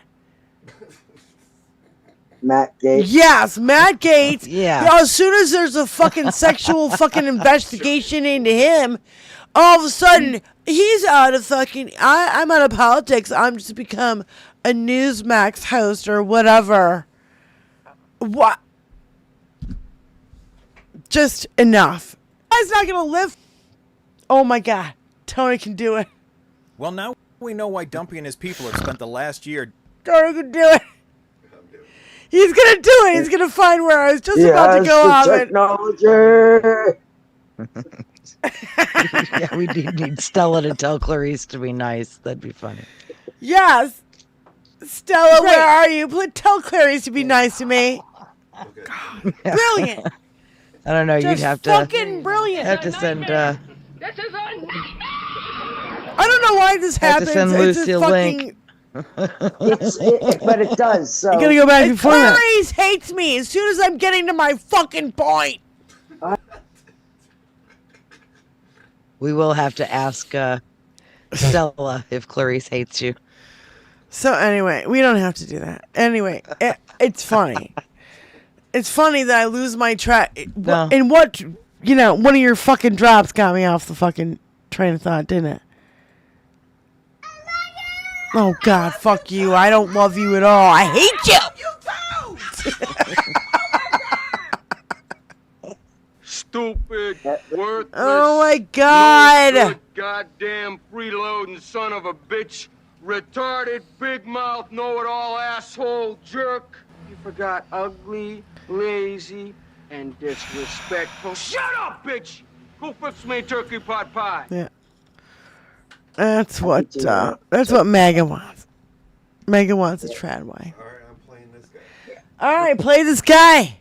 Matt Gaetz. Yes, Matt Gaetz. Yeah. As soon as there's a fucking sexual fucking investigation into him... All of a sudden, he's out of fucking... I'm out of politics. I'm just become a Newsmax host or whatever. What? Just enough. Guy's not going to live... Oh, my God. Tony can do it. Well, now we know why Dumpy and his people have spent the last year... Tony can do it. He's going to do it. He's going to find where I was just about to go out. Technology. Yeah, we do need Stella to tell Clarice to be nice. That'd be funny. Yes. Stella, where are you? Tell Clarice to be nice to me. God. Brilliant. I don't know. Just you'd have to fucking brilliant. Have to send. This is a nightmare. I don't know why this I have to happens. send It's Lucy a a fucking. link. But it does. So You gotta go back It's before that. Clarice hates me as soon as I'm getting to my fucking point. We will have to ask Stella if Clarice hates you. So anyway, we don't have to do that. Anyway, it's funny. It's funny that I lose my track. No. And what, one of your fucking drops got me off the fucking train of thought, didn't it? Oh, God, fuck you. I don't love you at all. I hate you. Stupid, worthless, Oh, my God. no good goddamn freeloading son of a bitch, retarded, big mouth, know-it-all asshole jerk. You forgot ugly, lazy, and disrespectful. Shut up, bitch! Go fix me a turkey pot pie. Yeah. That's what MAGA wants. MAGA wants a trad way. All right, play this guy.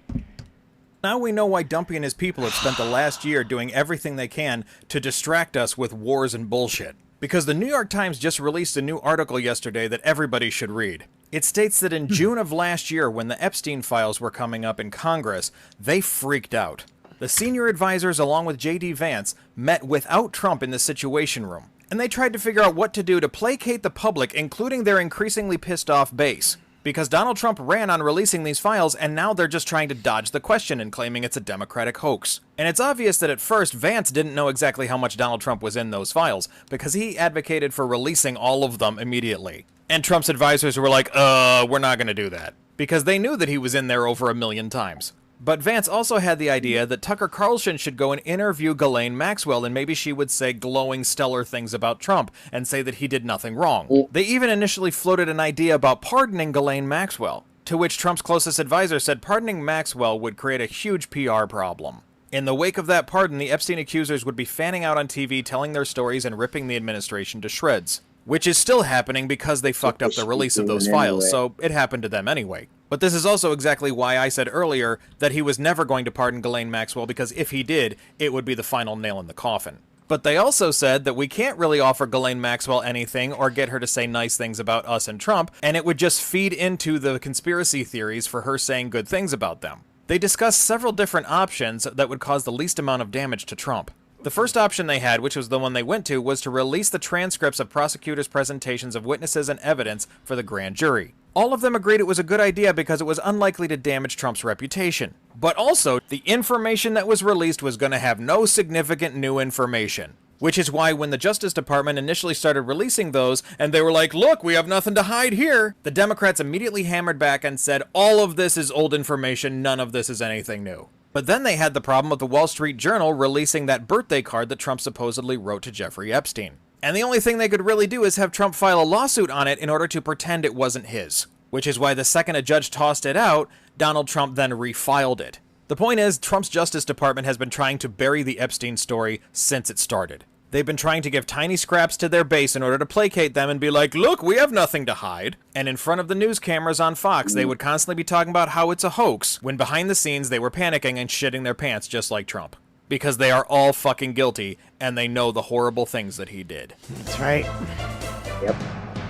Now we know why Dumpy and his people have spent the last year doing everything they can to distract us with wars and bullshit. Because the New York Times just released a new article yesterday that everybody should read. It states that in June of last year, when the Epstein files were coming up in Congress, they freaked out. The senior advisors, along with J.D. Vance, met without Trump in the Situation Room, and they tried to figure out what to do to placate the public, including their increasingly pissed off base. Because Donald Trump ran on releasing these files, and now they're just trying to dodge the question and claiming it's a Democratic hoax. And it's obvious that at first, Vance didn't know exactly how much Donald Trump was in those files, because he advocated for releasing all of them immediately. And Trump's advisors were like, we're not gonna do that. Because they knew that he was in there over 1 million times. But Vance also had the idea that Tucker Carlson should go and interview Ghislaine Maxwell, and maybe she would say glowing, stellar things about Trump and say that he did nothing wrong. They even initially floated an idea about pardoning Ghislaine Maxwell, to which Trump's closest advisor said pardoning Maxwell would create a huge PR problem. In the wake of that pardon, the Epstein accusers would be fanning out on TV, telling their stories and ripping the administration to shreds. Which is still happening because they fucked up the release of those files, so it happened to them anyway. But this is also exactly why I said earlier that he was never going to pardon Ghislaine Maxwell, because if he did, it would be the final nail in the coffin. But they also said that we can't really offer Ghislaine Maxwell anything or get her to say nice things about us and Trump, and it would just feed into the conspiracy theories for her saying good things about them. They discussed several different options that would cause the least amount of damage to Trump. The first option they had, which was the one they went to, was to release the transcripts of prosecutors' presentations of witnesses and evidence for the grand jury. All of them agreed it was a good idea because it was unlikely to damage Trump's reputation. But also, the information that was released was going to have no significant new information. Which is why when the Justice Department initially started releasing those, and they were like, look, we have nothing to hide here, the Democrats immediately hammered back and said, all of this is old information, none of this is anything new. But then they had the problem of the Wall Street Journal releasing that birthday card that Trump supposedly wrote to Jeffrey Epstein. And the only thing they could really do is have Trump file a lawsuit on it in order to pretend it wasn't his. Which is why the second a judge tossed it out, Donald Trump then refiled it. The point is, Trump's Justice Department has been trying to bury the Epstein story since it started. They've been trying to give tiny scraps to their base in order to placate them and be like, look, we have nothing to hide. And in front of the news cameras on Fox, they would constantly be talking about how it's a hoax, when behind the scenes they were panicking and shitting their pants just like Trump. Because they are all fucking guilty, and they know the horrible things that he did. That's right.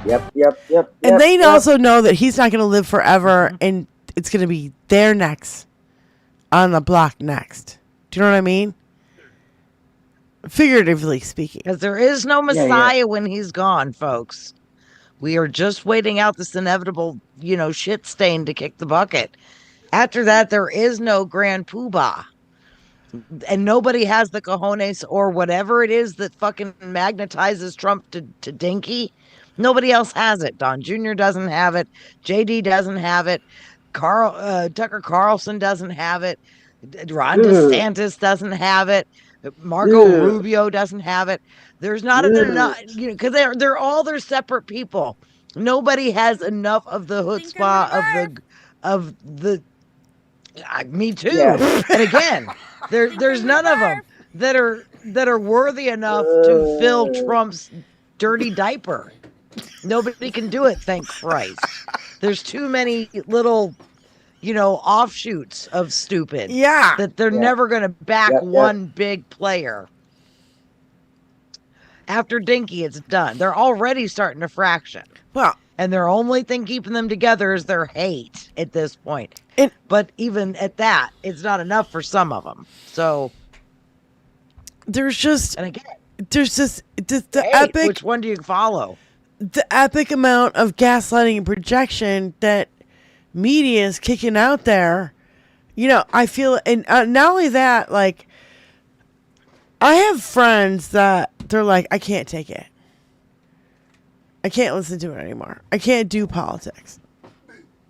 Yep. And they also know that he's not going to live forever, and it's going to be their next on the block next. Do you know what I mean? Figuratively speaking. Because there is no Messiah when he's gone, folks. We are just waiting out this inevitable, shit stain to kick the bucket. After that, there is no grand poobah. And nobody has the cojones or whatever it is that fucking magnetizes Trump to Dinky. Nobody else has it. Don Jr. doesn't have it. JD doesn't have it. Tucker Carlson doesn't have it. Ron DeSantis doesn't have it. Marco Rubio doesn't have it. There's not enough, because they're all their separate people. Nobody has enough of the chutzpah of the me too. Yeah. And again, there's none of them that are worthy enough to fill Trump's dirty diaper. Nobody can do it, thank Christ. There's too many little offshoots of stupid. Yeah. That they're never going to back one big player. After Dinky, it's done. They're already starting to fraction. Well, and their only thing keeping them together is their hate at this point. But even at that, it's not enough for some of them. So there's just, and again, there's just the hate, epic. Which one do you follow? The epic amount of gaslighting and projection that media is kicking out there. You know, I feel, and not only that, like, I have friends that they're like, I can't take it. I can't listen to it anymore. I can't do politics.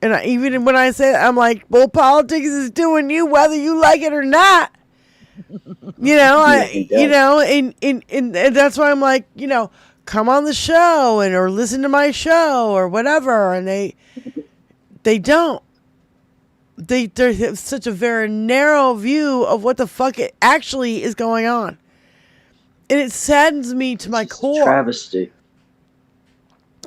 And even when I say that, I'm like, well, politics is doing you whether you like it or not. You know, and that's why I'm like, you know, come on the show or listen to my show or whatever. And they don't. They have such a very narrow view of what the fuck it actually is going on. And it saddens me to my core. Travesty.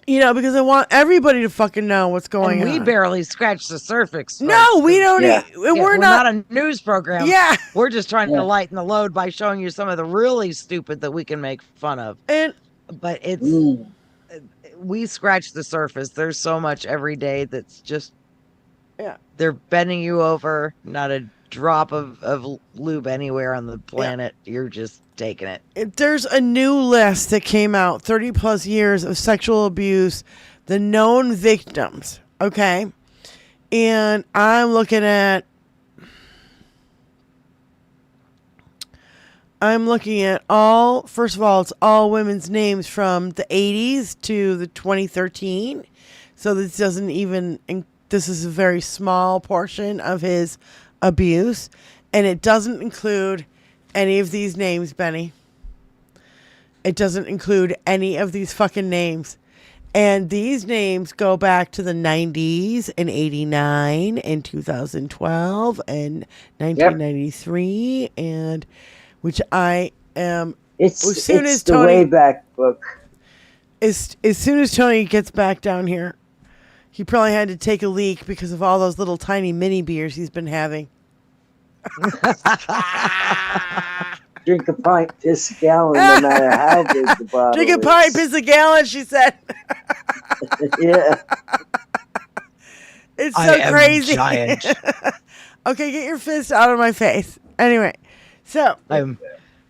You know, because I want everybody to fucking know what's going on. We barely scratch the surface. No, we don't. We're not a news program. Yeah. We're just trying to lighten the load by showing you some of the really stupid that we can make fun of. But it's we scratch the surface. There's so much every day that's just they're bending you over. Not a drop of lube anywhere on the planet. You're just taking it. There's a new list that came out, 30 plus years of sexual abuse, the known victims. Okay. And I'm looking at all, first of all, it's all women's names from the 80s to the 2013. So this doesn't even, this is a very small portion of his abuse. And it doesn't include any of these names, Benny. It doesn't include any of these fucking names. And these names go back to the 90s and 89 and 2012 and 1993 and which I am It's the Wayback Book. As soon as Tony gets back down here, he probably had to take a leak because of all those little tiny mini beers he's been having. Drink a pint, piss a gallon, no matter how big the bottle Drink a pint, piss a gallon, she said. Yeah. It's so I am crazy. giant. Okay, get your fist out of my face. Anyway, so I'm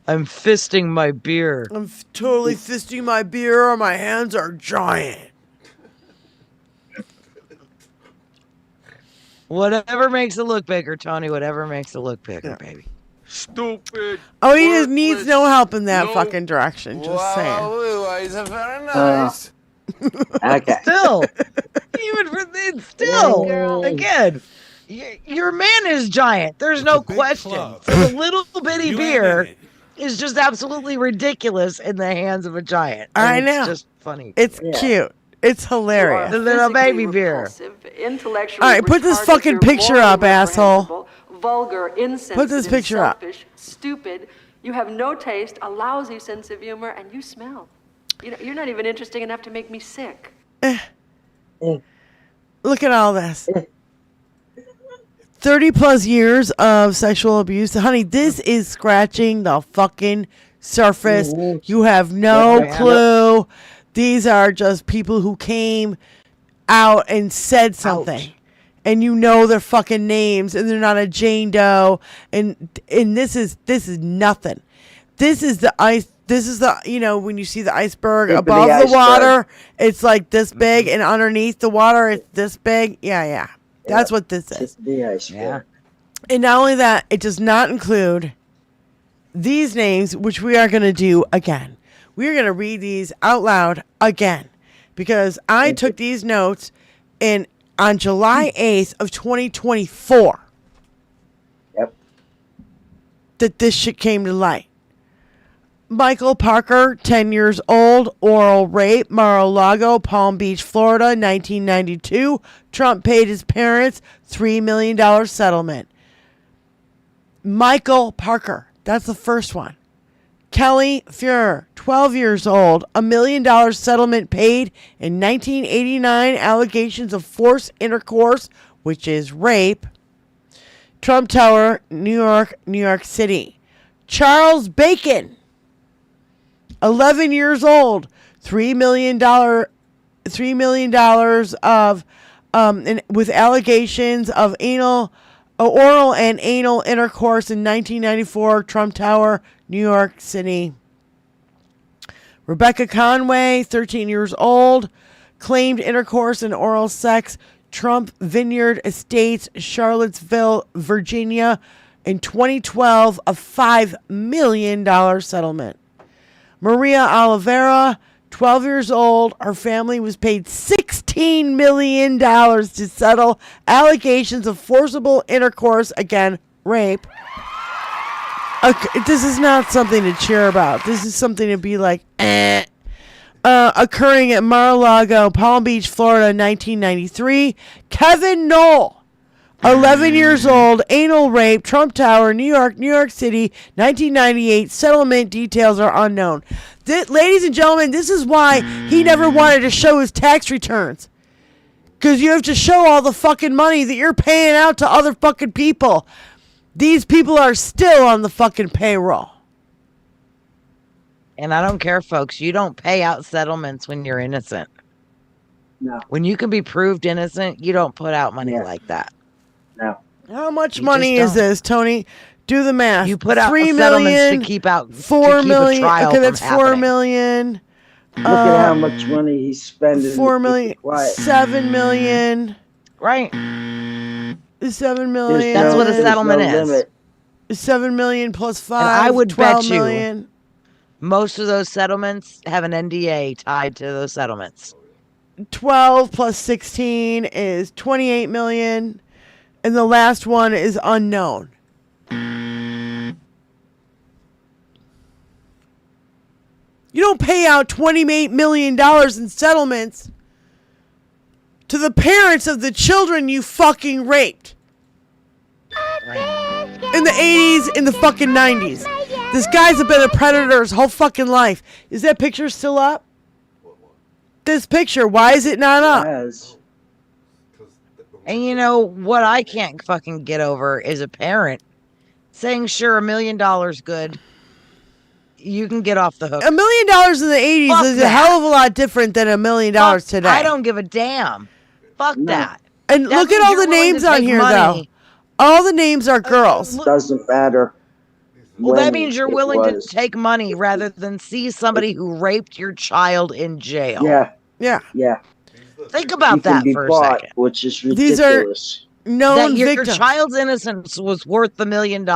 fisting my beer. I'm totally fisting my beer. My hands are giant. Whatever makes it look bigger, Tony. Whatever makes it look bigger, baby. Stupid. Oh, he just needs no help in that fucking direction. Just saying. It's very nice. Okay. Still, again, your man is giant. There's no question. So the little bitty beer is just absolutely ridiculous in the hands of a giant. I And know. It's just funny. It's cute. It's hilarious. The little baby beer. All right, put this fucking picture up, asshole. Vulgar, insensitive, Put this picture up. selfish, stupid. You have no taste, a lousy sense of humor, and you smell. You know, you're not even interesting enough to make me sick. Look at all this. 30 plus years of sexual abuse. Honey, this is scratching the fucking surface. You have no clue. These are just people who came out and said something. And you know their fucking names, and they're not a Jane Doe, and this is nothing. This is the ice. This is the, you know, when you see the iceberg above the water, it's like this big, and underneath the water, it's this big. Yeah. That's what this is. The iceberg. Yeah. And not only that, it does not include these names, which we are going to do again. We are going to read these out loud again, because I took these notes on July 8th of 2024. Yep. That this shit came to light. Michael Parker, 10 years old, oral rape, Mar-a-Lago, Palm Beach, Florida, 1992. Trump paid his parents $3 million settlement. Michael Parker, that's the first one. Kelly Fuhrer, 12 years old, $1 million settlement paid in 1989, allegations of forced intercourse, which is rape. Trump Tower, New York City. Charles Bacon, 11 years old, $3 million of with allegations of oral and anal intercourse in 1994, Trump Tower, New York City. Rebecca Conway, 13 years old, claimed intercourse and oral sex, Trump Vineyard Estates, Charlottesville, Virginia, in 2012, a $5 million settlement. Maria Oliveira, 12 years old, her family was paid $16 million to settle allegations of forcible intercourse, again, rape. This is not something to cheer about. This is something to be like, occurring at Mar-a-Lago, Palm Beach, Florida, 1993. Kevin Knoll, 11 years old, anal rape, Trump Tower, New York City, 1998. Settlement details are unknown. Ladies and gentlemen, this is why he never wanted to show his tax returns. Because you have to show all the fucking money that you're paying out to other fucking people. These people are still on the fucking payroll. And I don't care, folks. You don't pay out settlements when you're innocent. No. When you can be proved innocent, you don't put out money like that. No. How much money is this, Tony? Do the math. You put out $3 settlements million, to keep out $4 to keep million. a trial Okay, that's from $4 happening. million. Look at how much money he's spending. $4 million, $7 million. Right. $7 million. That's what a settlement is. $7 million plus 5. And I would $12 bet you million. most of those settlements have an NDA tied to those settlements. 12 plus 16 is 28 million, and the last one is unknown. You don't pay out $28 million in settlements to the parents of the children you fucking raped. In the 80s, in the fucking 90s. This guy's been a predator his whole fucking life. Is that picture still up? This picture, why is it not up? And you know what I can't fucking get over is a parent saying, sure, $1 million good. You can get off the hook. $1 million in the 80s Fuck is a that. hell of a lot different than $1 million today. I don't give a damn. Fuck that. And That look at means all you're the willing names to on take here, money. though. All the names are girls. Doesn't matter. Well, when that means you're it willing was. to take money rather than see somebody who raped your child in jail. Yeah. Yeah. Yeah. Think about You can that be for a bought, second. which is These are ridiculous. known That your victims. child's innocence was worth $1 million.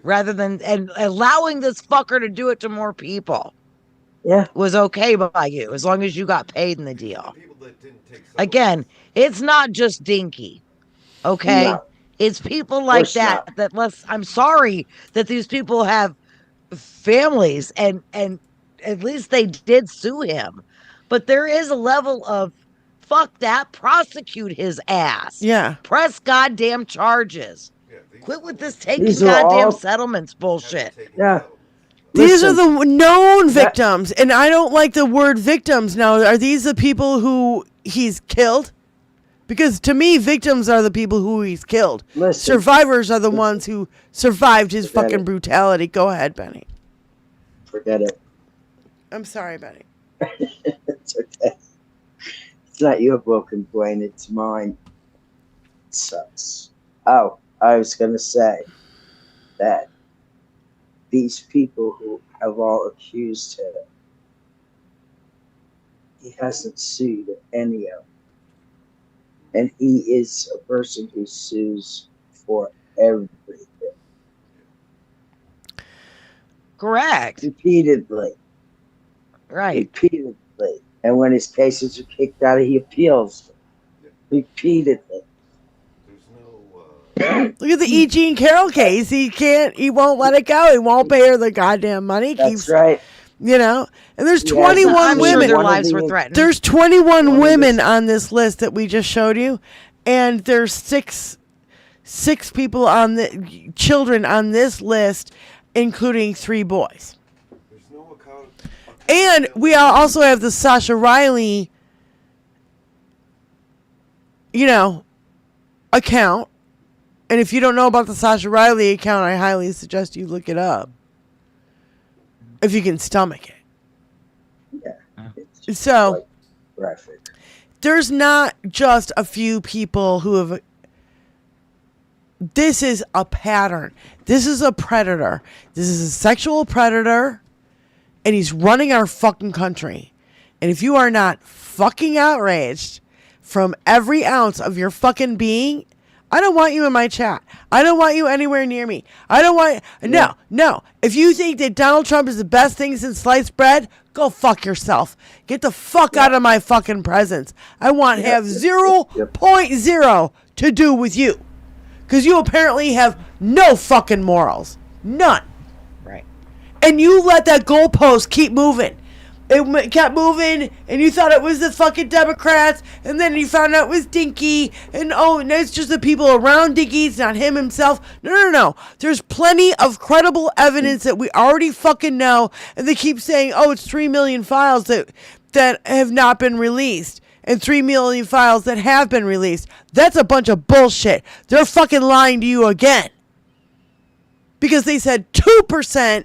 Rather than and allowing this fucker to do it to more people. Yeah. Was okay by you as long as you got paid in the deal. Again, it's not just Dinky. Okay? No. It's people like that I'm sorry that these people have families and at least they did sue him. But there is a level of fuck that, prosecute his ass. Yeah. Press goddamn charges. Quit with this taking These are goddamn all- settlements bullshit. Yeah. These are the known victims, and I don't like the word victims. Now, are these the people who he's killed? Because to me, victims are the people who he's killed. Survivors are the ones who survived his Forget fucking it. brutality. Go ahead, Benny. Forget it. I'm sorry, Benny. It's okay. It's not your broken brain, it's mine. It sucks. Oh, I was going to say that these people who have all accused him, he hasn't sued any of them. And he is a person who sues for everything. Correct. Repeatedly. Right. Repeatedly. And when his cases are kicked out, he appeals them. Repeatedly. Look at the E. Jean Carroll case. He won't let it go. He won't pay her the goddamn money. That's right. You know, and there's Yes, 21 I'm sure women. their lives were threatened. There's 21 women on this list that we just showed you, and there's six people on the children on this list, including 3 boys. And we also have the Sasha Riley, account. And if you don't know about the Sasha Riley account, I highly suggest you look it up. if you can stomach it. Yeah. So graphic. There's not just a few people who have. This is a pattern. This is a predator. This is a sexual predator, and he's running our fucking country. And if you are not fucking outraged from every ounce of your fucking being, I don't want you in my chat. I don't want you anywhere near me. I don't want... No. If you think that Donald Trump is the best thing since sliced bread, go fuck yourself. Get the fuck out of my fucking presence. I want to have 0.0 to do with you. Because you apparently have no fucking morals. None. Right. And you let that goalpost keep moving. It kept moving, and you thought it was the fucking Democrats, and then you found out it was Dinky, and it's just the people around Dinky, it's not him himself. No. There's plenty of credible evidence that we already fucking know, and they keep saying, it's 3 million files that have not been released, and 3 million files that have been released. That's a bunch of bullshit. They're fucking lying to you again. Because they said 2%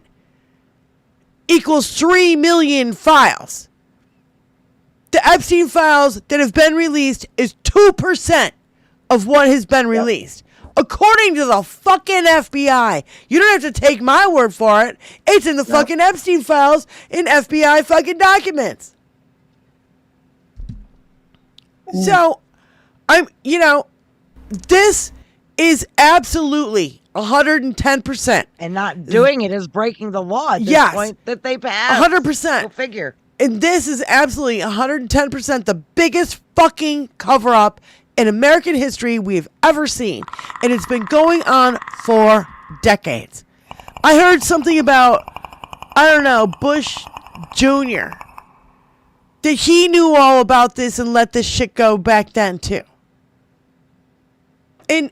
equals 3 million files. The Epstein files that have been released is 2% of what has been released. According to the fucking FBI. You don't have to take my word for it. It's in the fucking Epstein files in FBI fucking documents. So, this is absolutely 110%. And not doing it is breaking the law at this point that they passed. 100%. Go figure. And this is absolutely 110% the biggest fucking cover-up in American history we've ever seen. And it's been going on for decades. I heard something about, Bush Jr. That he knew all about this and let this shit go back then, too. And,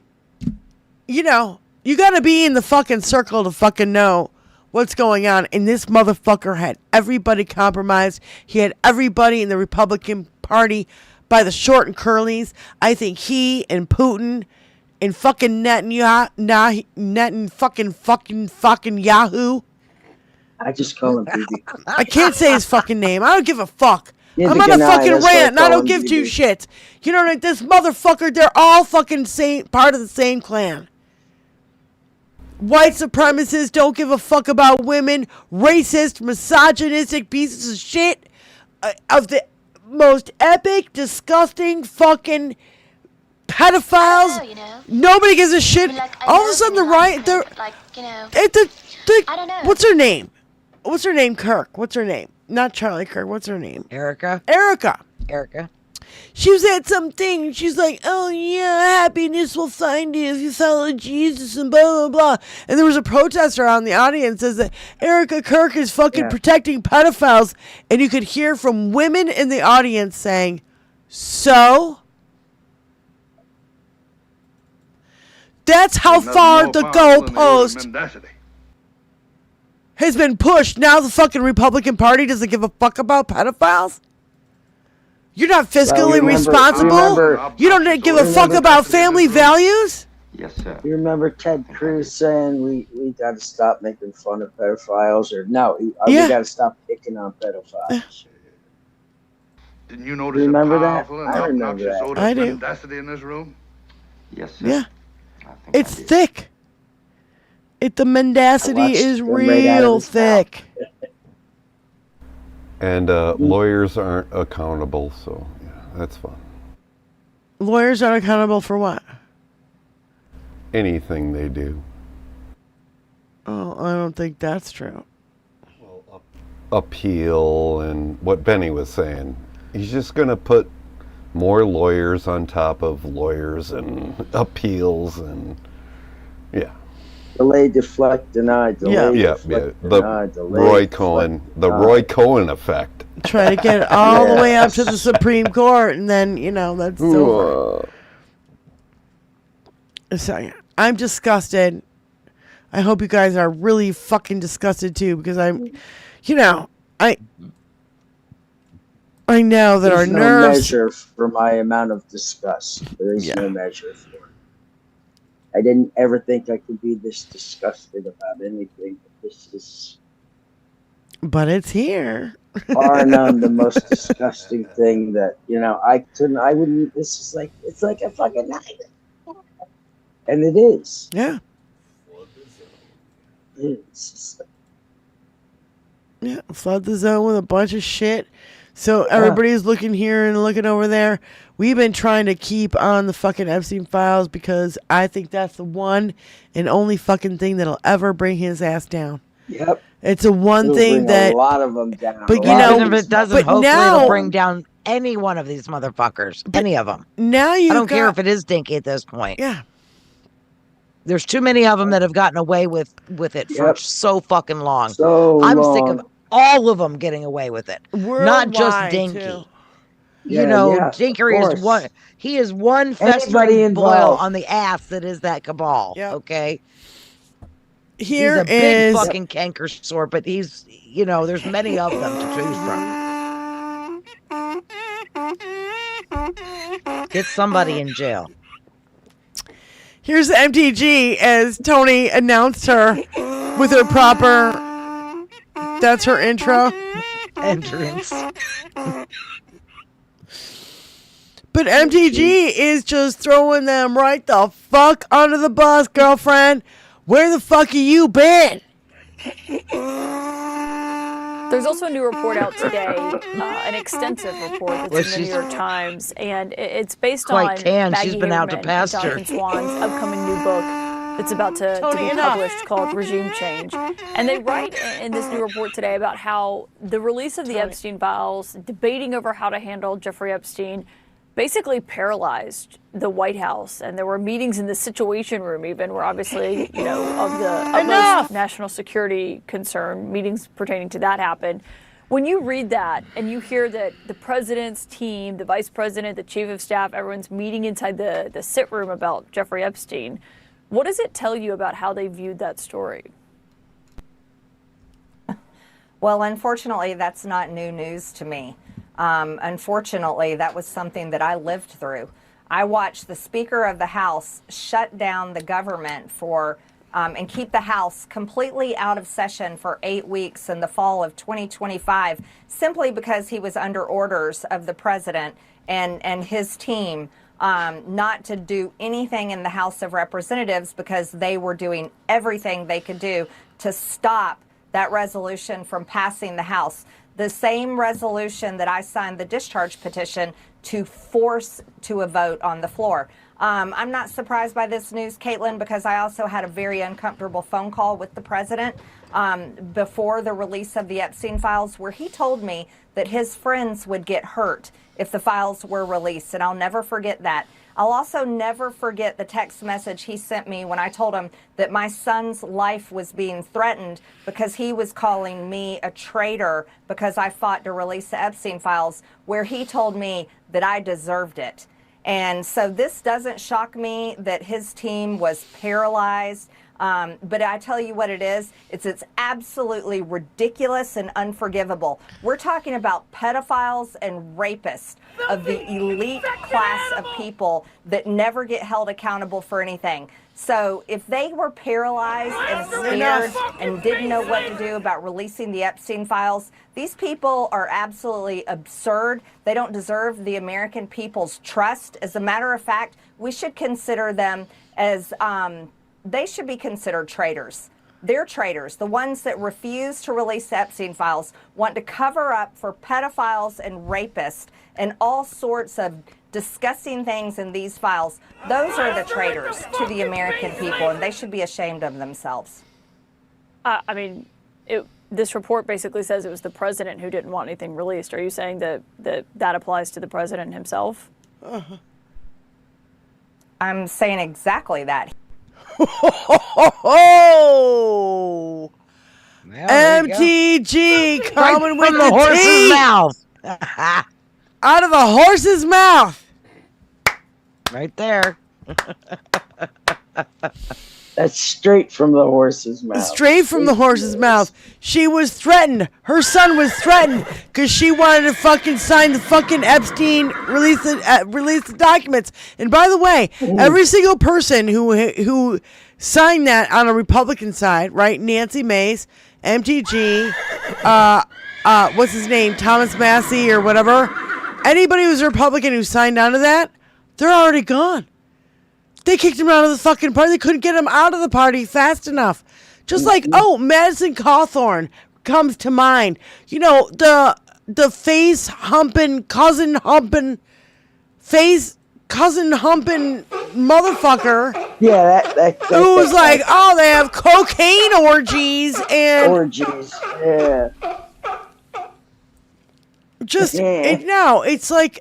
you gotta be in the fucking circle to fucking know what's going on. And this motherfucker had everybody compromised. He had everybody in the Republican Party by the short and curlies. I think he and Putin and fucking fucking Yahoo. I just call him Bibi. I can't say his fucking name. I don't give a fuck. Yeah, I'm on a fucking rant and I don't give two shits. You know, like this motherfucker, they're all fucking part of the same clan. White supremacists don't give a fuck about women. Racist, misogynistic pieces of shit. Of the most epic, disgusting fucking pedophiles. Nobody gives a shit. All of a sudden, the right, they're I don't know. What's her name? What's her name? Kirk. What's her name? Not Charlie Kirk. What's her name? Erica. She was at something. She's like, oh yeah, happiness will find you if you follow Jesus and blah, blah, blah. And there was a protester on the audience that says that Erica Kirk is fucking protecting pedophiles. And you could hear from women in the audience saying, so? That's how far the goalpost has been pushed. Now the fucking Republican Party doesn't give a fuck about pedophiles? You're not fiscally responsible? You don't give a fuck about family values? Yes, sir. You remember Ted Cruz saying we got to stop making fun of pedophiles? Or no, we got to stop picking on pedophiles. Didn't you notice remember a powerful that? I remember that. I do. mendacity in this room? Yes, sir. Yeah. It's thick. The mendacity is real thick. And lawyers aren't accountable, so yeah, that's fun. Lawyers aren't accountable for what? Anything they do. Oh, I don't think that's true. Well, appeal and what Benny was saying. He's just going to put more lawyers on top of lawyers and appeals and yeah. Delay, deflect, deny, delay, deflect, deny, delay, Roy Cohen, Roy Cohen effect. Try to get it all the way up to the Supreme Court, and then, that's over. So, I'm disgusted. I hope you guys are really fucking disgusted, too, because I know that our nerves... There's no measure for my amount of disgust. There is no measure for it. I didn't ever think I could be this disgusted about anything. But this is... But it's here. Bar none, the most disgusting thing that, I wouldn't, this is like, it's like a fucking nightmare. And it is. Yeah. It's Yeah, flood the zone with a bunch of shit. So everybody's looking here and looking over there. We've been trying to keep on the fucking Epstein files because I think that's the one and only fucking thing that'll ever bring his ass down. Yep. It's a one It'll thing bring that a lot of them down. But If it doesn't, but hopefully now it'll bring down any one of these motherfuckers. Any of them. Now I don't care if it is Dinky at this point. Yeah. There's too many of them that have gotten away with it for so fucking long. I'm sick of all of them getting away with it. Not just Worldwide, Dinky. too. Dinky is one. He is one festering boil on the ass that is that cabal. Okay. Here he's a big is- fucking canker sore, but he's there's many of them to choose from. Get somebody in jail. Here's MTG as Tony announced her with her proper. That's her intro. Entrance. But MTG is just throwing them right the fuck under the bus, girlfriend. Where the fuck have you been? There's also a new report out today, an extensive report that's in the New York Times, and it's based on Quite tan. Maggie She's been out to Haberman and pasture. Jonathan Swan's upcoming new book that's about to Tony, be enough. published called Regime Change. And they write in this new report today about how the release of the Epstein files, debating over how to handle Jeffrey Epstein, basically paralyzed the White House. And there were meetings in the Situation Room even where obviously, of the utmost national security concern, meetings pertaining to that happened. When you read that and you hear that the president's team, the vice president, the chief of staff, everyone's meeting inside the sit room about Jeffrey Epstein, what does it tell you about how they viewed that story? Well, unfortunately, that's not new news to me. Unfortunately, that was something that I lived through. I watched the Speaker of the House shut down the government and keep the House completely out of session for 8 weeks in the fall of 2025, simply because he was under orders of the president and his team not to do anything in the House of Representatives because they were doing everything they could do to stop that resolution from passing the House. The same resolution that I signed the discharge petition to force to a vote on the floor. I'm not surprised by this news, Caitlin, because I also had a very uncomfortable phone call with the president before the release of the Epstein files, where he told me that his friends would get hurt if the files were released, and I'll never forget that. I'll also never forget the text message he sent me when I told him that my son's life was being threatened because he was calling me a traitor because I fought to release the Epstein files, where he told me that I deserved it. And so this doesn't shock me that his team was paralyzed. But I tell you what it is, it's absolutely ridiculous and unforgivable. We're talking about pedophiles and rapists of the elite class of people that never get held accountable for anything. So if they were paralyzed and scared and didn't know what to do about releasing the Epstein files, these people are absolutely absurd. They don't deserve the American people's trust. As a matter of fact, we should consider them as they should be considered traitors. They're traitors. The ones that refuse to release the Epstein files, want to cover up for pedophiles and rapists and all sorts of disgusting things in these files. Those are the traitors to the American people, and they should be ashamed of themselves. This report basically says it was the president who didn't want anything released. Are you saying that applies to the president himself? I'm saying exactly that. Oh, MTG coming right with from the horse's tea. mouth. Out of the horse's mouth. Right there. That's straight from the horse's mouth. Straight from the horse's mouth. She was threatened. Her son was threatened because she wanted to fucking sign the fucking Epstein release the documents. And by the way, every single person who signed that on a Republican side, right? Nancy Mace MTG, what's his name, Thomas Massey or whatever. Anybody who's a Republican who signed on to that, they're already gone. They kicked him out of the fucking party. They couldn't get him out of the party fast enough. Just like, Madison Cawthorn comes to mind. You know, the face humping, cousin humping motherfucker. Yeah, that who was like, oh, they have cocaine orgies and yeah. Just it's like.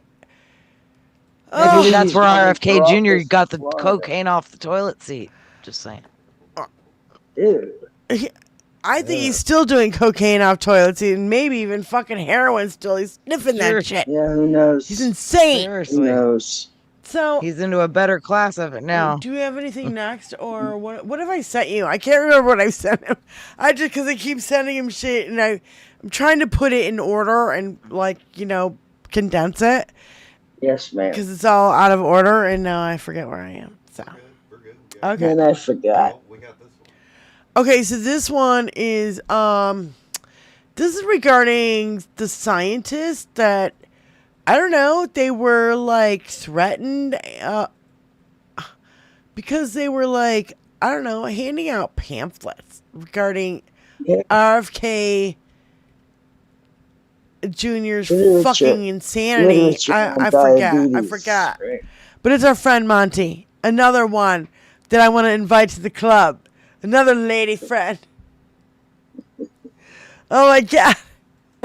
Maybe that's where RFK Jr. got the cocaine off the toilet seat. Just saying. Dude. I think he's still doing cocaine off toilet seat and maybe even fucking heroin still. He's sniffing that shit. Yeah, who knows? He's insane. Seriously. Who knows? So he's into a better class of it now. Do we have anything next, or what have I sent you? I can't remember what I sent him. Because I keep sending him shit, and I'm trying to put it in order and condense it. Yes, ma'am. Because it's all out of order, and now I forget where I am. So okay, and I forgot. Okay, so this one is this is regarding the scientists that. I don't know. They were like threatened because they were like, I don't know, handing out pamphlets regarding RFK Jr.'s fucking insanity. I forgot. Right. But it's our friend Monty. Another one that I want to invite to the club. Another lady friend. Oh my God.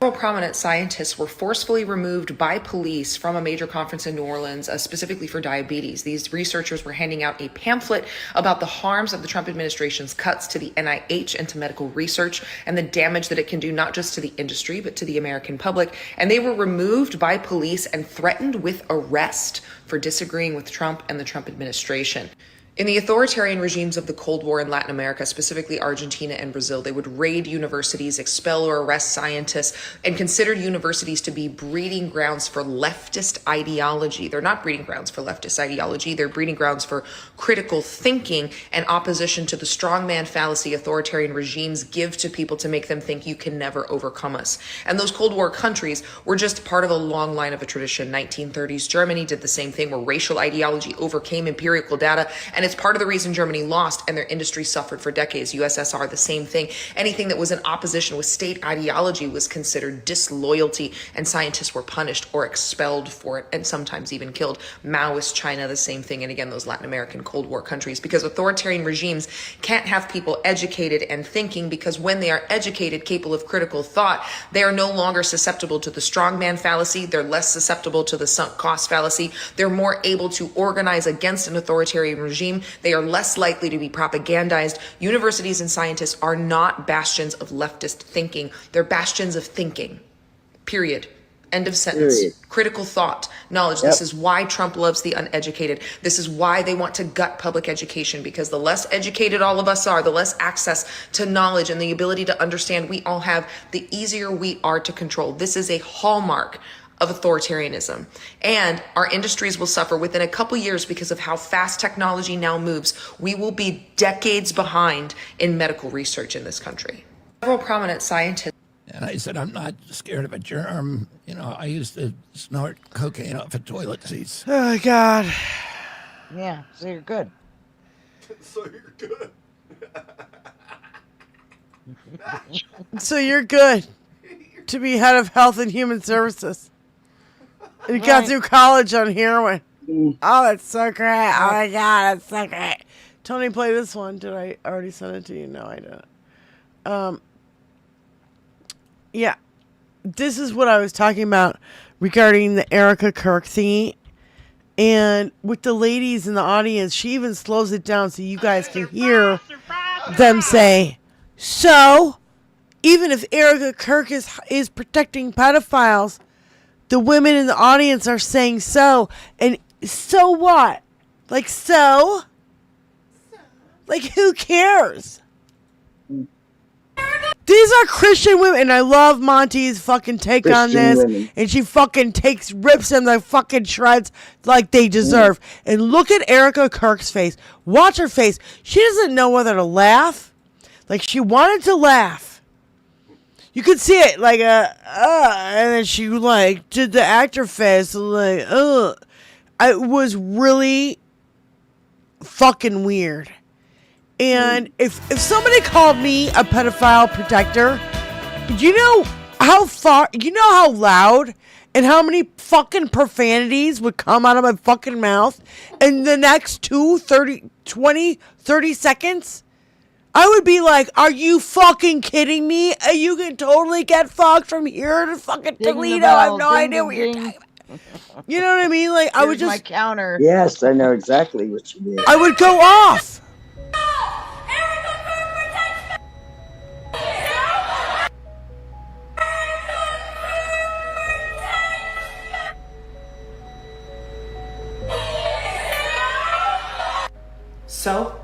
Several prominent scientists were forcefully removed by police from a major conference in New Orleans, specifically for diabetes. These researchers were handing out a pamphlet about the harms of the Trump administration's cuts to the NIH and to medical research and the damage that it can do not just to the industry, but to the American public. And they were removed by police and threatened with arrest for disagreeing with Trump and the Trump administration. In the authoritarian regimes of the Cold War in Latin America, specifically Argentina and Brazil, they would raid universities, expel or arrest scientists, and considered universities to be breeding grounds for leftist ideology. They're not breeding grounds for leftist ideology. They're breeding grounds for critical thinking and opposition to the strongman fallacy authoritarian regimes give to people to make them think you can never overcome us. And those Cold War countries were just part of a long line of a tradition. 1930s Germany did the same thing, where racial ideology overcame empirical data, and it's part of the reason Germany lost and their industry suffered for decades. USSR, the same thing. Anything that was in opposition with state ideology was considered disloyalty, and scientists were punished or expelled for it, and sometimes even killed. Maoist China, the same thing. And again, those Latin American Cold War countries, because authoritarian regimes can't have people educated and thinking, because when they are educated, capable of critical thought, they are no longer susceptible to the strongman fallacy. They're less susceptible to the sunk cost fallacy. They're more able to organize against an authoritarian regime. They are less likely to be propagandized. Universities and scientists are not bastions of leftist thinking. They're bastions of thinking. Period. End of sentence. Period. Critical thought, knowledge. Yep. This is why Trump loves the uneducated. This is why they want to gut public education, because the less educated all of us are, the less access to knowledge and the ability to understand we all have, the easier we are to control. This is a hallmark of authoritarianism. And our industries will suffer within a couple years because of how fast technology now moves. We will be decades behind in medical research in this country. Several prominent scientists. And I said, I'm not scared of a germ. You know, I used to snort cocaine off of toilet seats. Oh, my God. Yeah, so you're good. So you're good. So you're good to be head of Health and Human Services. And you got through college on heroin. Oh, that's so great. Oh, my God, that's so great. Tony, play this one. Did I already send it to you? No, I didn't. Yeah. This is what I was talking about regarding the Erica Kirk thingy. And with the ladies in the audience, she even slows it down so you guys can hear them say, so, even if Erica Kirk is protecting pedophiles, the women in the audience are saying so. And so what? Like, so? Like, who cares? These are Christian women. And I love Monty's fucking take Christian on this. Women. And she fucking rips them the fucking shreds like they deserve. And look at Erica Kirk's face. Watch her face. She doesn't know whether to laugh. Like, she wanted to laugh. You could see it like and then she like did the actor face like It was really fucking weird. And if somebody called me a pedophile protector, you know how loud and how many fucking profanities would come out of my fucking mouth in the next 30 seconds? I would be like, are you fucking kidding me? You can totally get fucked from here to fucking Toledo. I have no idea what you're talking about. You know what I mean? Like, I would just... my counter. Yes, I know exactly what you mean. I would go off. So,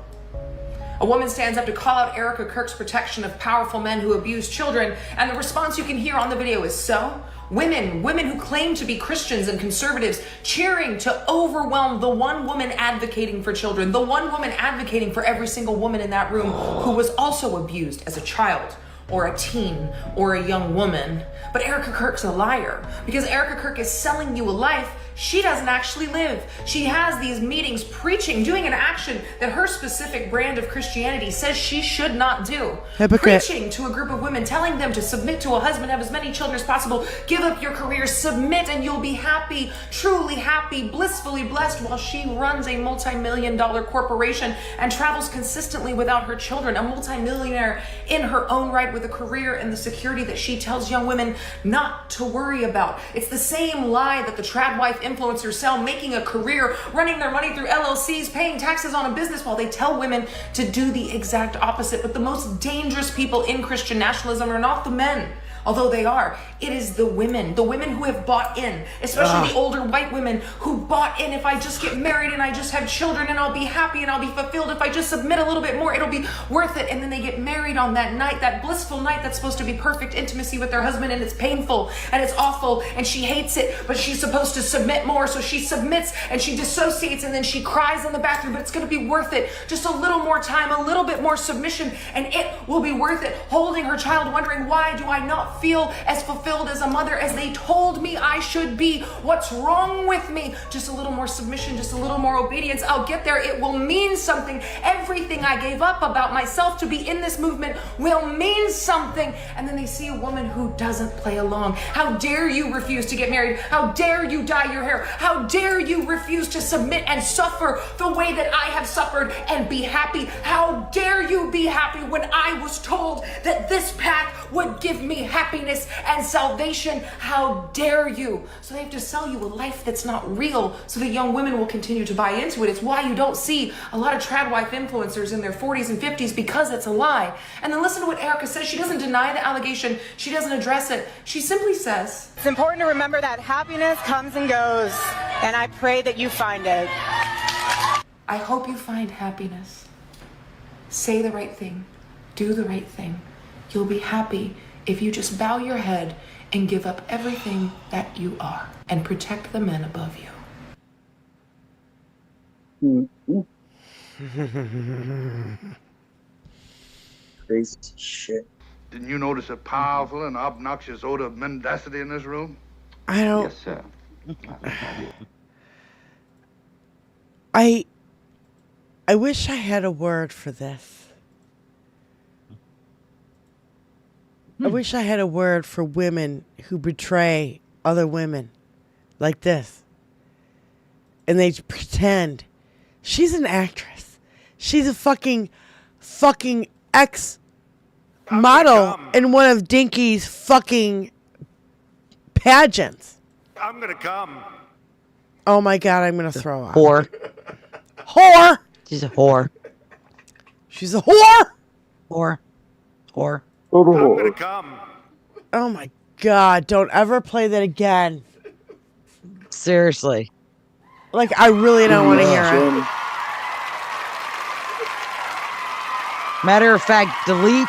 a woman stands up to call out Erica Kirk's protection of powerful men who abuse children, and the response you can hear on the video is so. Women who claim to be Christians and conservatives cheering to overwhelm the one woman advocating for children, the one woman advocating for every single woman in that room who was also abused as a child or a teen or a young woman. But Erica Kirk's a liar because Erica Kirk is selling you a life she doesn't actually live. She has these meetings preaching, doing an action that her specific brand of Christianity says she should not do. Hypocrite. Preaching to a group of women, telling them to submit to a husband, have as many children as possible, give up your career, submit, and you'll be happy, truly happy, blissfully blessed, while she runs a multi-million-dollar corporation and travels consistently without her children, a multi-millionaire in her own right with a career and the security that she tells young women not to worry about. It's the same lie that the trad wife influencers sell, making a career, running their money through LLCs, paying taxes on a business, while they tell women to do the exact opposite. But the most dangerous people in Christian nationalism are not the men, although they are. It is the women who have bought in, especially the older white women who bought in. If I just get married and I just have children and I'll be happy and I'll be fulfilled, if I just submit a little bit more, it'll be worth it. And then they get married on that night, that blissful night that's supposed to be perfect intimacy with their husband, and it's painful and it's awful and she hates it, but she's supposed to submit more, so she submits and she dissociates and then she cries in the bathroom, but it's going to be worth it. Just a little more time, a little bit more submission, and it will be worth it. Holding her child, wondering, why do I not feel as fulfilled as a mother as they told me I should be? What's wrong with me? Just a little more submission, just a little more obedience. I'll get there. It will mean something. Everything I gave up about myself to be in this movement will mean something. And then they see a woman who doesn't play along. How dare you refuse to get married? How dare you dye your hair? How dare you refuse to submit and suffer the way that I have suffered and be happy? How dare you be happy when I was told that this path would give me happiness and salvation? How dare you? So they have to sell you a life that's not real so that young women will continue to buy into it. It's why you don't see a lot of trad wife influencers in their 40s and 50s, because it's a lie. And then listen to what Erica says. She doesn't deny the allegation. She doesn't address it. She simply says, it's important to remember that happiness comes and goes, and I pray that you find it. I hope you find happiness. Say the right thing. Do the right thing. You'll be happy if you just bow your head and give up everything that you are and protect the men above you. Crazy shit. Didn't you notice a powerful and obnoxious odor of mendacity in this room? I don't... Yes, sir. I wish I had a word for this. I wish I had a word for women who betray other women like this. And they pretend. She's an actress. She's a fucking ex-model in one of Dinky's fucking pageants. I'm gonna come. Oh my God, I'm gonna throw up. Whore. Whore! She's a whore. She's a whore! Whore. Whore. I'm gonna come. Oh my God, don't ever play that again. Seriously. Like, I really don't want to hear it. Matter of fact, delete.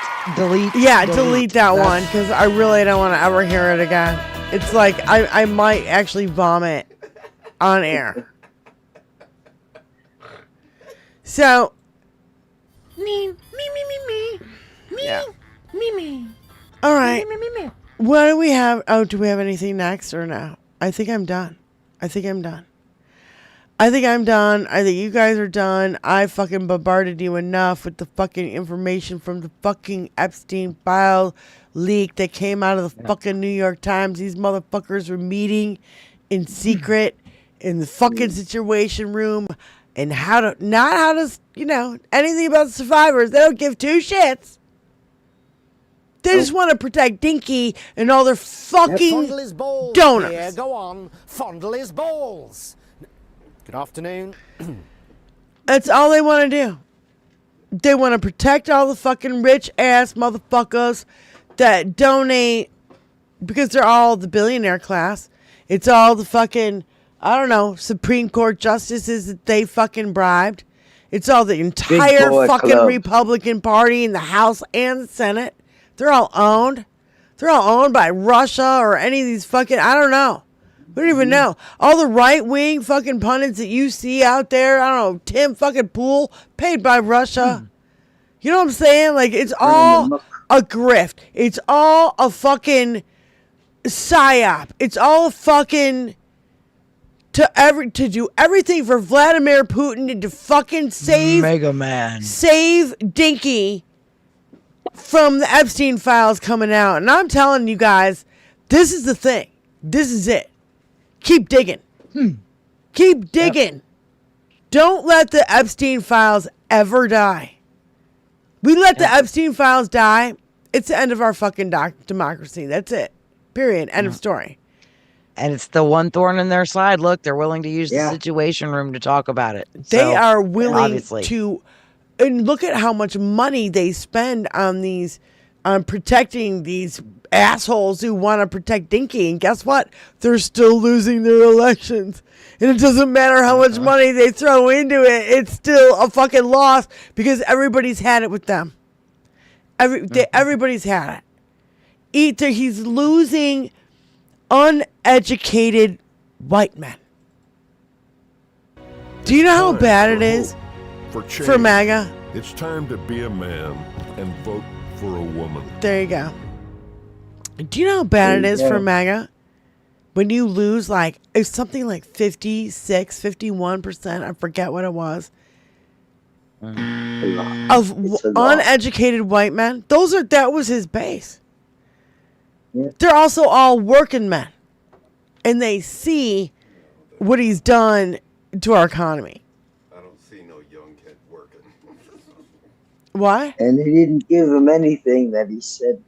Yeah, delete that one, because I really don't want to ever hear it again. It's like, I might actually vomit on air. So, me. Yeah. Me. All right. What do we have? Oh, do we have anything next or no? I think I'm done. I think I'm done. I think you guys are done. I fucking bombarded you enough with the fucking information from the fucking Epstein file leak that came out of the fucking New York Times. These motherfuckers were meeting in secret in the fucking situation room, and anything about survivors. They don't give two shits. They just want to protect Dinky and all their fucking Fondle his balls. donors. Yeah, go on. Fondle his balls. Good afternoon. That's all they want to do. They want to protect all the fucking rich ass motherfuckers that donate, because they're all the billionaire class. It's all the fucking, Supreme Court justices that they fucking bribed. It's all the entire fucking club. Republican Party in the House and the Senate. They're all owned. They're all owned by Russia or any of these fucking, I don't know. We don't even know. All the right-wing fucking pundits that you see out there, I don't know, Tim fucking Pool, paid by Russia. You know what I'm saying? Like, it's all a grift. It's all a fucking psyop. It's all a fucking to do everything for Vladimir Putin and to fucking save Mega Man. Save Dinky from the Epstein files coming out. And I'm telling you guys, this is the thing. This is it. Keep digging. Keep digging. Yep. Don't let the Epstein files ever die. We let the Epstein files die, it's the end of our fucking democracy. That's it. Period. End of story. And it's the one thorn in their side. Look, they're willing to use the situation room to talk about it. They are willing to, and look at how much money they spend on protecting these assholes who want to protect Dinky. And guess what? They're still losing their elections. And it doesn't matter how much money they throw into it. It's still a fucking loss because everybody's had it with them. Everybody's had it. He's losing uneducated white men. Do you know how bad it is for MAGA? It's time to be a man and vote for a woman. There you go. Do you know how bad it is for MAGA? When you lose it's something like 56, 51%, I forget what it was, of uneducated white men. That was his base. Yeah. They're also all working men. And they see what he's done to our economy. I don't see no young kid working. Why? And he didn't give him anything that he said.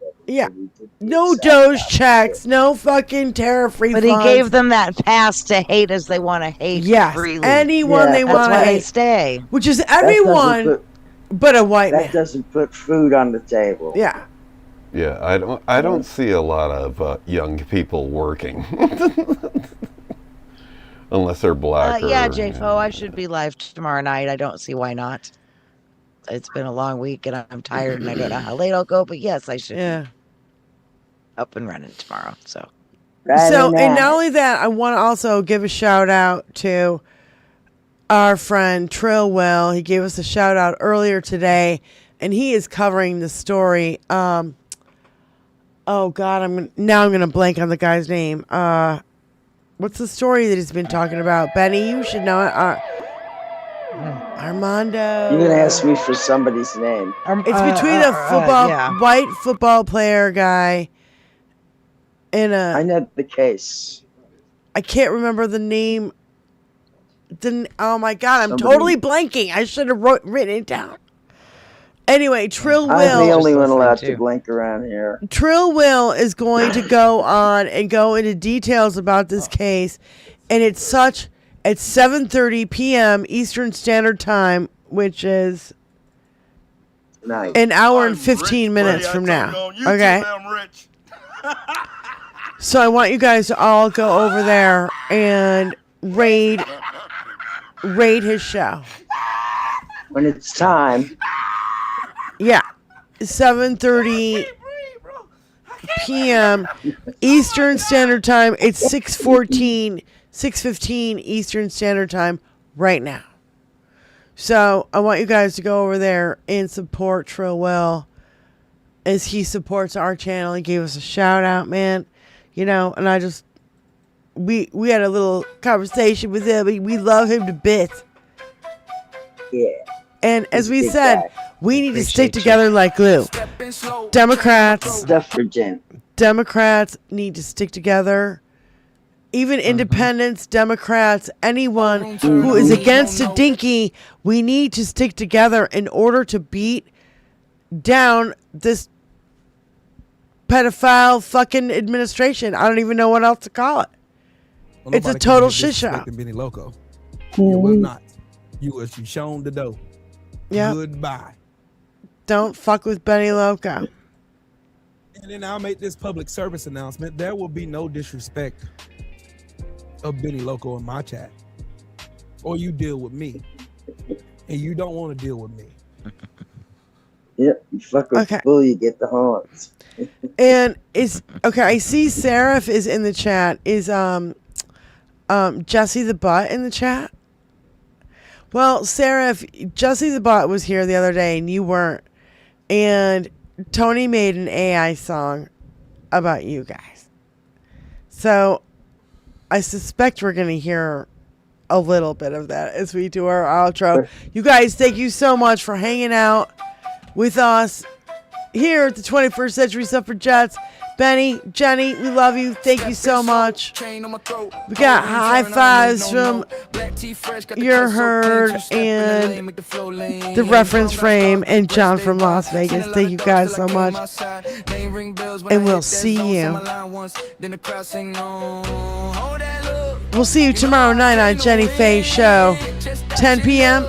No Doge checks, no fucking tariff-free funds. But he gave them that pass to hate as they want to hate. Yes, freely. anyone they want to hate. They stay. Which is everyone but a white man. That doesn't put food on the table. Yeah. Yeah, I don't see a lot of young people working. Unless they're black. Yeah, JFO, I should be live tomorrow night. I don't see why not. It's been a long week and I'm tired and I don't know how late I'll go, but yes, I should be up and running tomorrow. And not only that, I want to also give a shout out to our friend Trill Will. He gave us a shout out earlier today and he is covering the story. Oh God, I'm going to blank on the guy's name. What's the story that he's been talking about? Benny, you should know it. Armando. You're gonna ask me for somebody's name. It's between a white football player guy and a. I know the case. I can't remember the name. Oh my God, I'm totally blanking. I should have written it down. Anyway, Trill Will. I'm the only one allowed to blank around here. Trill Will is going to go on and go into details about this case, and it's at 7:30 p.m. Eastern Standard Time, which is an hour and 15 minutes from now. Okay. So I want you guys to all go over there and raid his show. When it's time. Yeah. 7:30 p.m. Eastern Standard Time. It's 6:15 Eastern Standard Time right now. So I want you guys to go over there and support Trill Will as he supports our channel. He gave us a shout out, man. You know, and I just we had a little conversation with him. We love him to bits. Yeah. And as we Big said, guy. we need to stick Appreciate you. together like glue. Democrats need to stick together. Even independents, Democrats, anyone who is against a dinky, we need to stick together in order to beat down this pedophile fucking administration. I don't even know what else to call it. Well, It's a nobody total can be shit show. disrespecting Benny Loco. You will not. You will be shown the door. Yeah. Goodbye. Don't fuck with Benny Loco. And then I'll make this public service announcement. There will be no disrespect of Benny Loco in my chat. Or you deal with me. And you don't want to deal with me. Yep, you fuck with the bull, you get the horns. And it's okay. I see Seraph is in the chat. Is Jesse the Butt in the chat? Well, Seraph, Jesse the Butt was here the other day and you weren't. And Tony made an AI song about you guys. So I suspect we're going to hear a little bit of that as we do our outro. You guys, thank you so much for hanging out with us here at the 21st Century Suffragettes. Benny, Jenny, we love you. Thank you so much. We got high fives from Your Herd and the Reference Frame and John from Las Vegas. Thank you guys so much. And we'll see you. We'll see you tomorrow night on Jenny Faye's show. 10 p.m.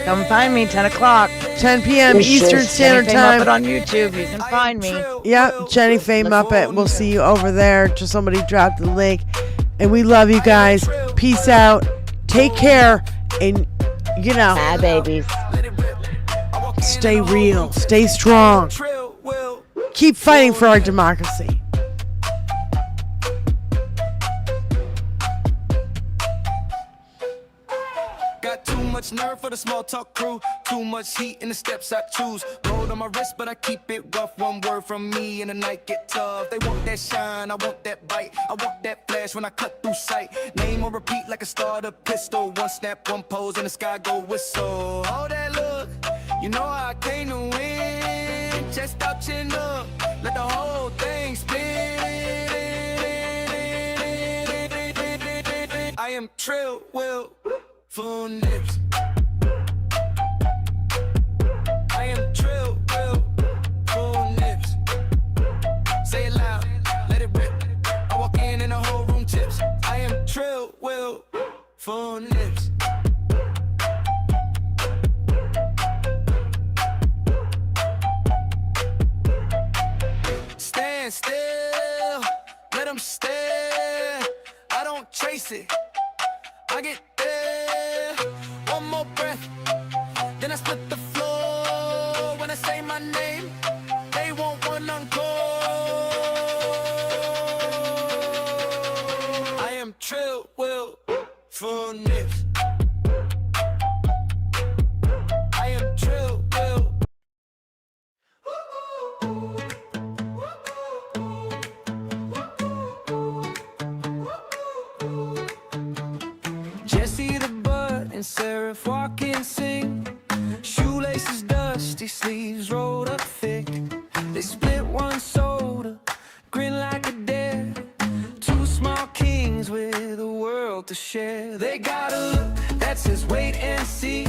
Come find me, 10 o'clock. 10 p.m. Eastern Standard Jenny Faye Time. Muppet on YouTube. You can find me. Yep, Jenny Faye Muppet. We'll see you over there. Just somebody dropped the link. And we love you guys. Peace out. Take care. And, you know. Bye, babies. Stay real. Stay strong. Keep fighting for our democracy. Too much nerve for the small talk crew. Too much heat in the steps I choose. Gold on my wrist, but I keep it rough. One word from me and the night get tough. They want that shine, I want that bite. I want that flash when I cut through sight. Name on repeat like a starter pistol. One snap, one pose, and the sky go whistle. All that look, you know I came to win. Chest out, chin up, let the whole thing spin. I am Trill Will. Full nips. I am Trill Will. Full nips. Say it loud, let it rip. I walk in and the whole room tips. I am Trill Will. Full nips. Stand still, let them stare. I don't chase it, I get there. One more breath, then I split the floor. When I say my name, they want one encore. I am Trill Will, full nips. I am Trill Will. Jesse the Butt and Seraph walk and sing. Shoelaces dusty, sleeves rolled up thick. They split one soda, grin like a dare. Two small kings with a world to share. They got a look that says wait and see.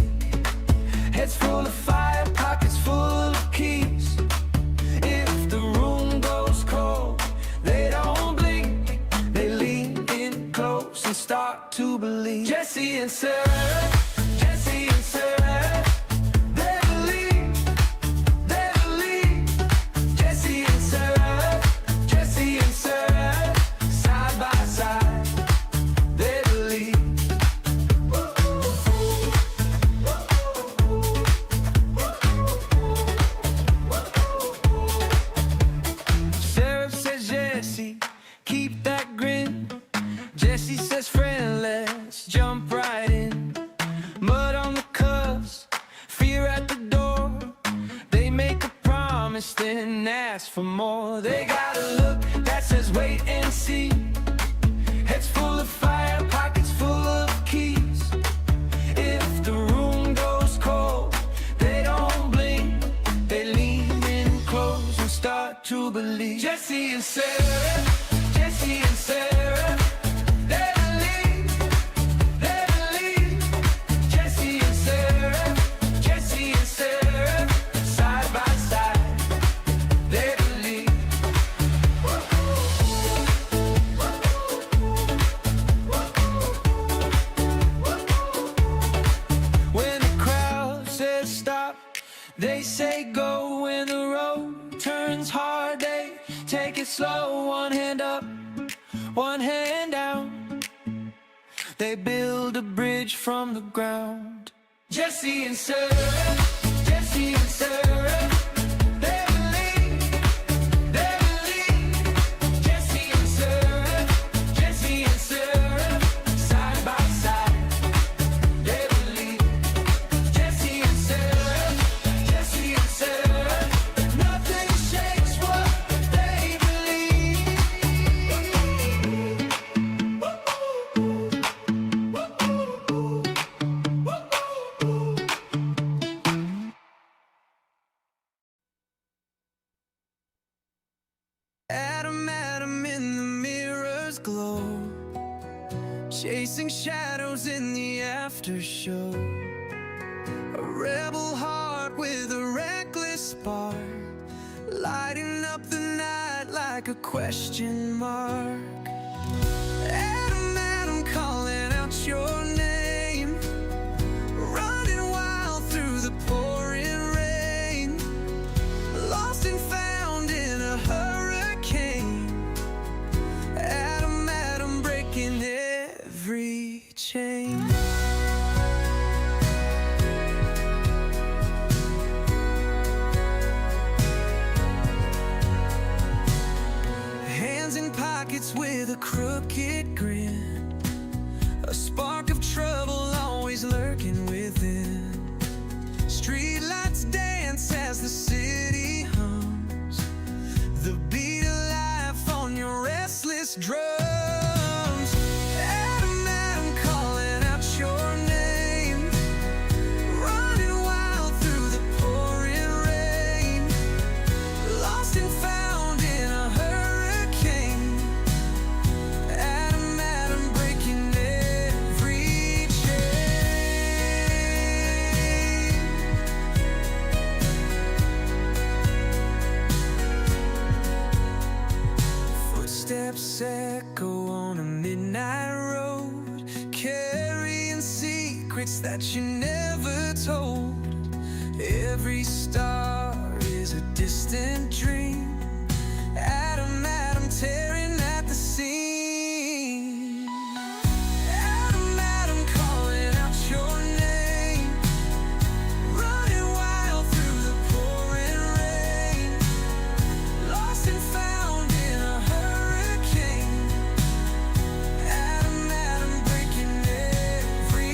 Heads full of fire, pockets full of keys. If the room goes cold, they don't blink. They lean in close and start to believe. Jesse and Sarah, Jesse and Sarah, they believe, they believe. Jesse and Sarah, Jesse and Sarah, side by side, they believe. Sarah says Jesse, keep that grin. Jesse says friend, let's jump right in. They say go when the road turns hard. They take it slow, one hand up, one hand down. They build a bridge from the ground. Jesse and Sarah, Jesse and Sarah. They believe, Jesse and Sarah, Jesse and Sarah, side by side. They believe, Jesse and Sarah, Jesse and Sarah. Nothing shakes what they believe. Adam, Adam in the mirror's glow, chasing shadows in the after show. A rebel heart with a reckless spark, lighting up the night like a question mark. Adam, Adam calling out your name, running wild through the pouring rain, lost and found in a hurricane. Adam, Adam breaking every chain. Hands in pockets with a crooked grin, a spark of trouble always lurking within. Streetlights dance as the city hums, the beat of life on your restless drums. Adam, Adam calling out your name, running wild through the pouring rain, lost and found in a hurricane. Adam, Adam breaking every chain. Footsteps echo on a midnight road, carrying secrets that you never told. Every star is a distant dream. Adam, Adam tearing at the seam. Adam, Adam calling out your name, running wild through the pouring rain, lost and found in a hurricane. Adam, Adam breaking every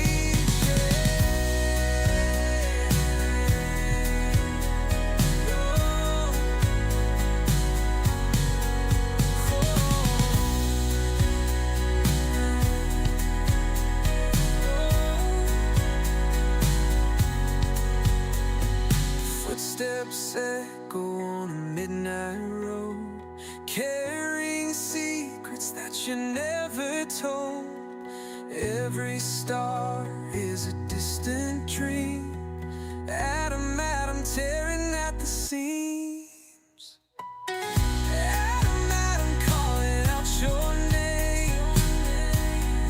Footsteps echo on a midnight road, carrying secrets that you never told. Every star is a distant dream. Adam, Adam tearing at the seams. Adam, Adam calling out your name,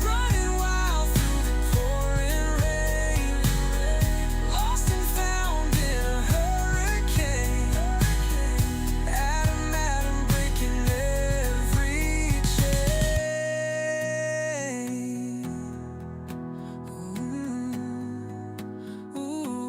running wild through the pouring rain, lost and found in a hurricane. Adam, Adam breaking every chain. Ooh, ooh.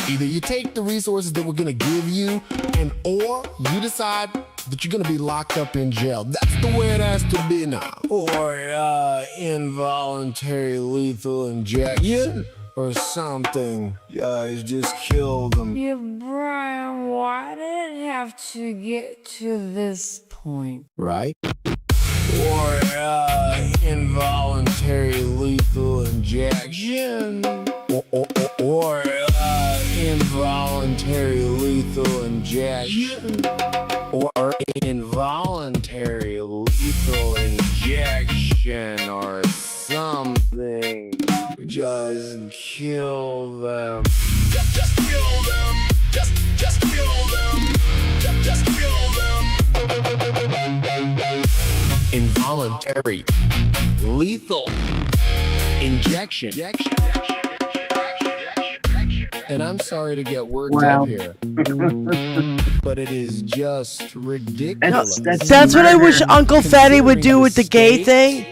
Either you take the resources that we're gonna give you, or you decide that you're gonna be locked up in jail. That's the way it has to be now. Or involuntary lethal injection or something. Guys, just kill them. Yeah, Brian, why did it have to get to this point? Right? Or involuntary lethal injection. Or involuntary lethal injection. Or involuntary lethal injection or something. Just kill them. Just kill them. Just kill them. Just kill them. Involuntary lethal injection. And I'm sorry to get worked up here, but it is just ridiculous. That's what I wish Uncle Fatty would do with the gay thing.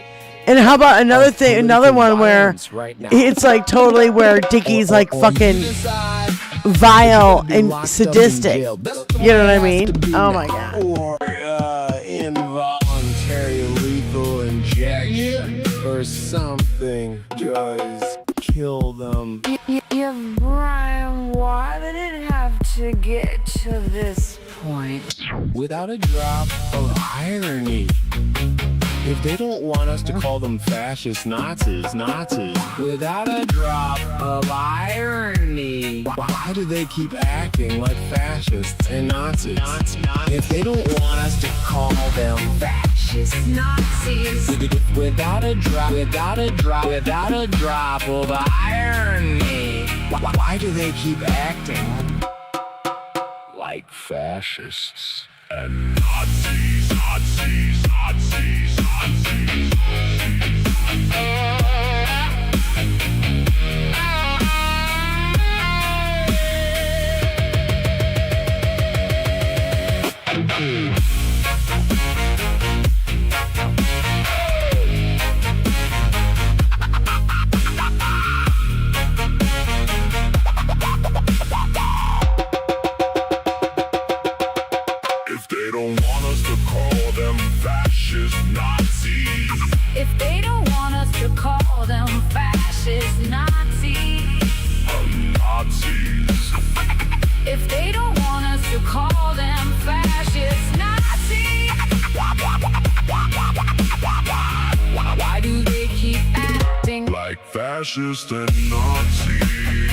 And how about another one where it's like totally where Dinkie's like fucking vile and sadistic. You know what I mean? Oh my god. Or involuntary lethal injection or something. Just kill them. Yeah, Brian, why did it have to get to this point? Without a drop of irony. If they don't want us to call them fascist Nazis, without a drop of irony, why do they keep acting like fascists and Nazis? If they don't want us to call them fascist Nazis, without a drop of irony, why do they keep acting like fascists and Nazis, Nazis, Nazis, Nazis? If they don't want us to call them fascist Nazis. If they don't want us to call them fascist Nazis. Nazis. If they don't want us to call them fascist Nazis. Why do they keep acting like fascists and Nazis?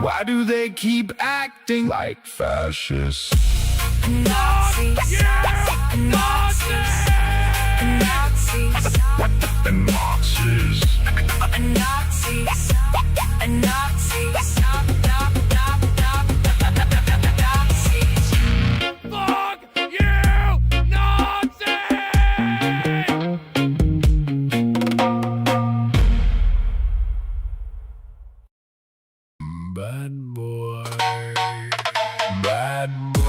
Why do they keep acting like fascists? Nazis? Nazis? Nazis? And Nazis. Nazis? Nazis? Fuck you, Nazi! Bad boy, bad boy,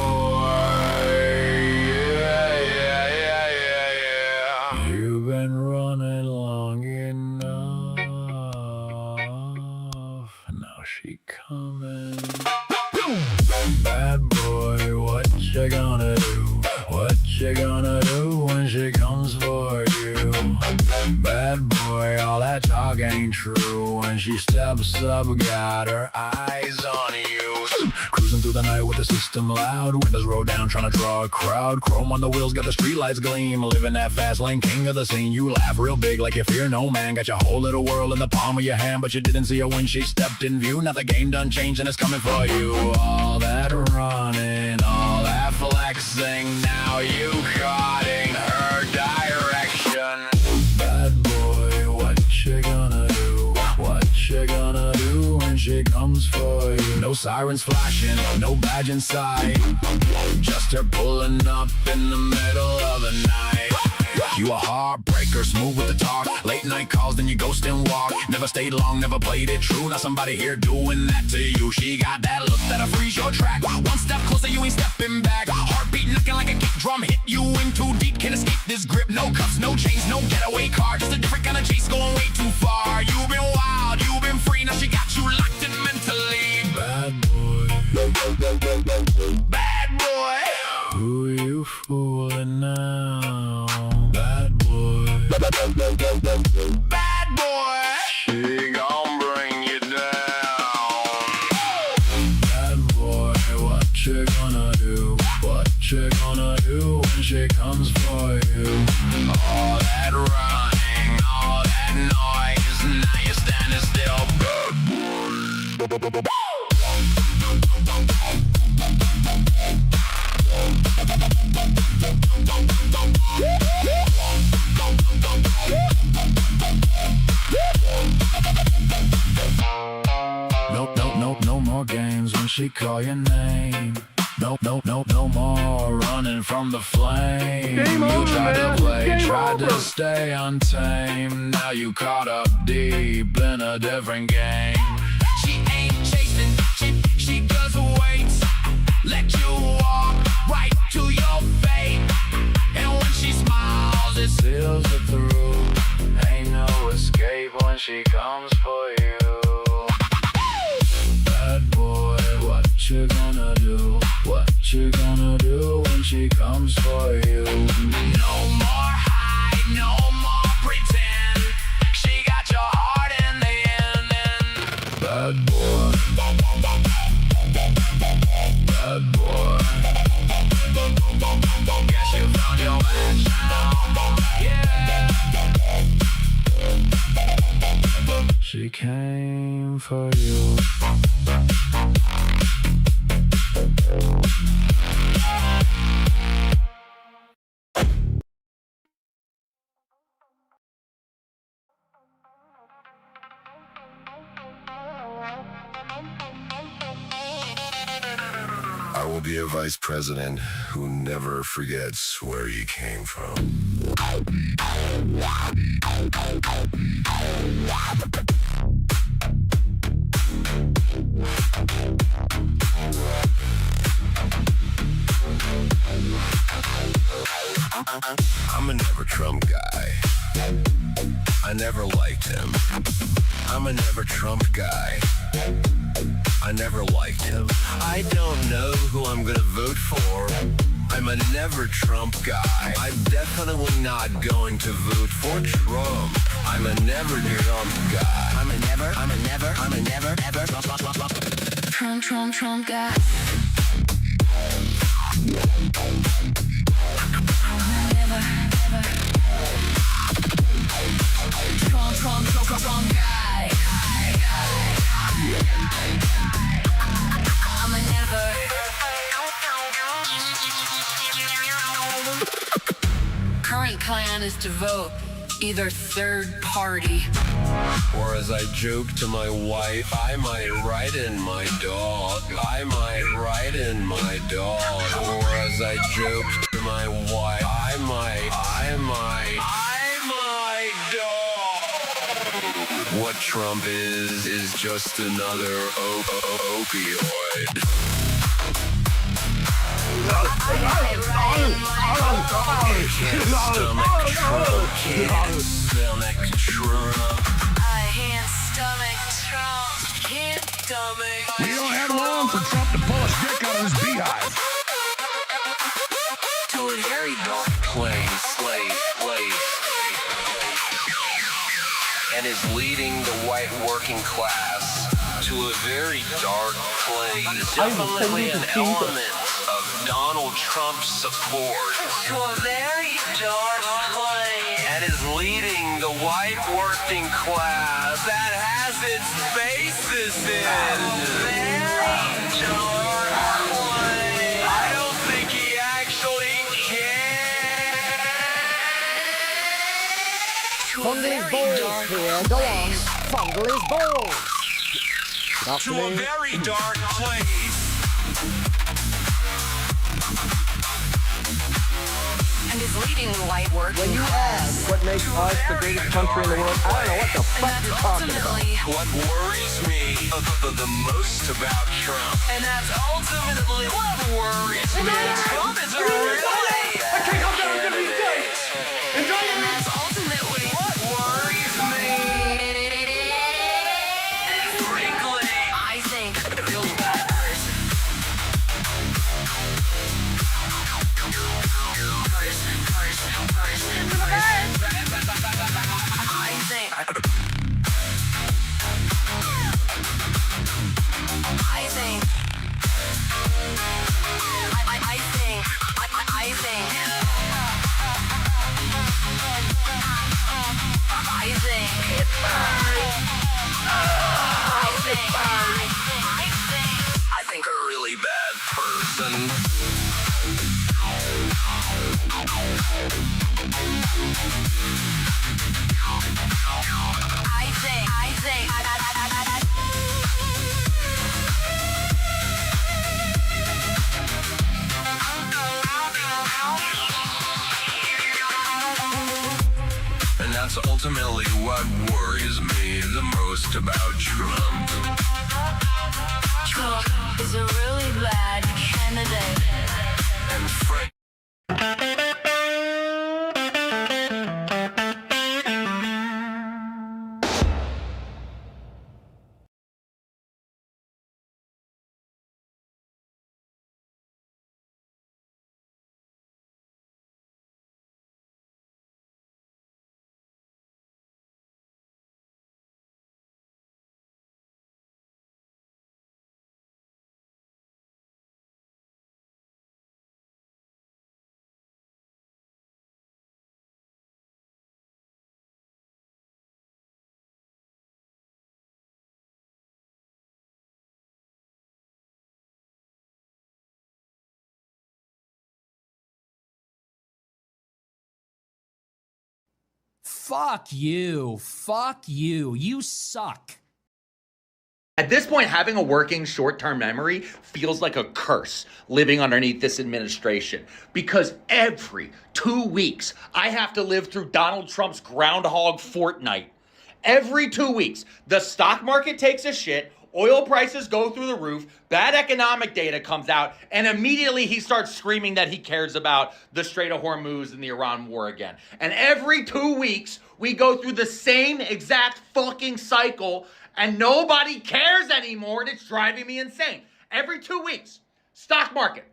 yeah. You've been running long enough. Now she coming. Bad boy, what you gonna do? What you gonna do when she comes for you? Bad boy, all that talk ain't true. When she steps up, got her eyes on you. Cruising through the night with the system loud, windows rolled down, trying to draw a crowd. Chrome on the wheels, got the streetlights gleam. Living that fast lane, king of the scene. You laugh real big like you fear no man. Got your whole little world in the palm of your hand, but you didn't see her when she stepped in view. Now the game done changed and it's coming for you. All that running, all that flexing, now you caught in her direction. Bad boy, what you gonna do? she comes for you. No sirens flashing, no badge in sight. Just her pulling up in the middle of the night. You a heartbreaker, smooth with the talk. Late night calls, then you ghost and walk. Never stayed long, never played it true. Now somebody here doing that to you. She got that look that'll freeze your track. One step closer, you ain't stepping back. Heartbeat knocking like a kick drum. Hit you in too deep, can't escape this grip. No cuffs, no chains, no getaway car. Just a different kind of chase, going way too far. You've been wild, you've been free. Now she got you locked in mentally. Bad boy. Bad boy. Who you fooling now? Bad boy. Bad boy. She gon' bring you down. Bad boy, what you gonna do? What you gonna do when she comes for you? All that running, all that noise. Now you're standing still. Bad boy. No more games when she call your name. No more running from the flame. Game You over, tried man. to play, Game tried over. to stay untamed. Now you caught up deep in a different game. She ain't chasing, she just waits. Let you walk right to your fate. And when she smiles, it seals it through. Ain't no escape when she comes for you. Bad boy, what you gonna do? What you gonna do when she comes for you? No more hide, no more pretend. She got your heart in the end. And bad boy. Bad boy. Guess you found your match now. Yeah. She came for you. I will be a vice president who never forgets where he came from. I'm a never Trump guy. I never liked him. I'm a never Trump guy. I never liked him. I don't know who I'm gonna vote for. I'm a never Trump guy. I'm definitely not going to vote for Trump. I'm a never Trump guy. I'm a never ever Trump guy. Trump guy. I'm a never. Current plan is to vote either third party. Or as I joke to my wife, I might ride in my dog. I might ride in my dog. Or as I joke to my wife, I might dog. What Trump is just another opioid. Can't stomach Trump. I can't stomach Trump. Can't stomach. We don't have long for Trump to pull his dick out of his beehive. To a very dark Place. And is leading the white working class to a very dark place. Definitely an element of Donald Trump's support. to a very dark place. And is leading the white working class that has its basis in Very dark place. I don't think he actually cares. Fondle his balls here. Go on. Fondle his balls. to a very dark place. And is leading the light work. When you ask what makes us the greatest country in the world, I don't know what the fuck you're talking about. What worries me the most about Trump. And that's ultimately what worries me. Trump is a really... I can't come down, I'm gonna be dead. Enjoy it. And that's ultimately what worries me. Frankly, I think Bill's bad person. I think a really bad person. And that's ultimately what worries me the most about Trump. Trump is a really bad candidate. And Frank. Fuck you. Fuck you. You suck. At this point, having a working short-term memory feels like a curse living underneath this administration, because every 2 weeks, I have to live through Donald Trump's groundhog fortnight. Every 2 weeks, the stock market takes a shit, oil prices go through the roof, bad economic data comes out, and immediately he starts screaming that he cares about the Strait of Hormuz and the Iran war again. And every 2 weeks, we go through the same exact fucking cycle, and nobody cares anymore, and it's driving me insane. Every 2 weeks, stock market.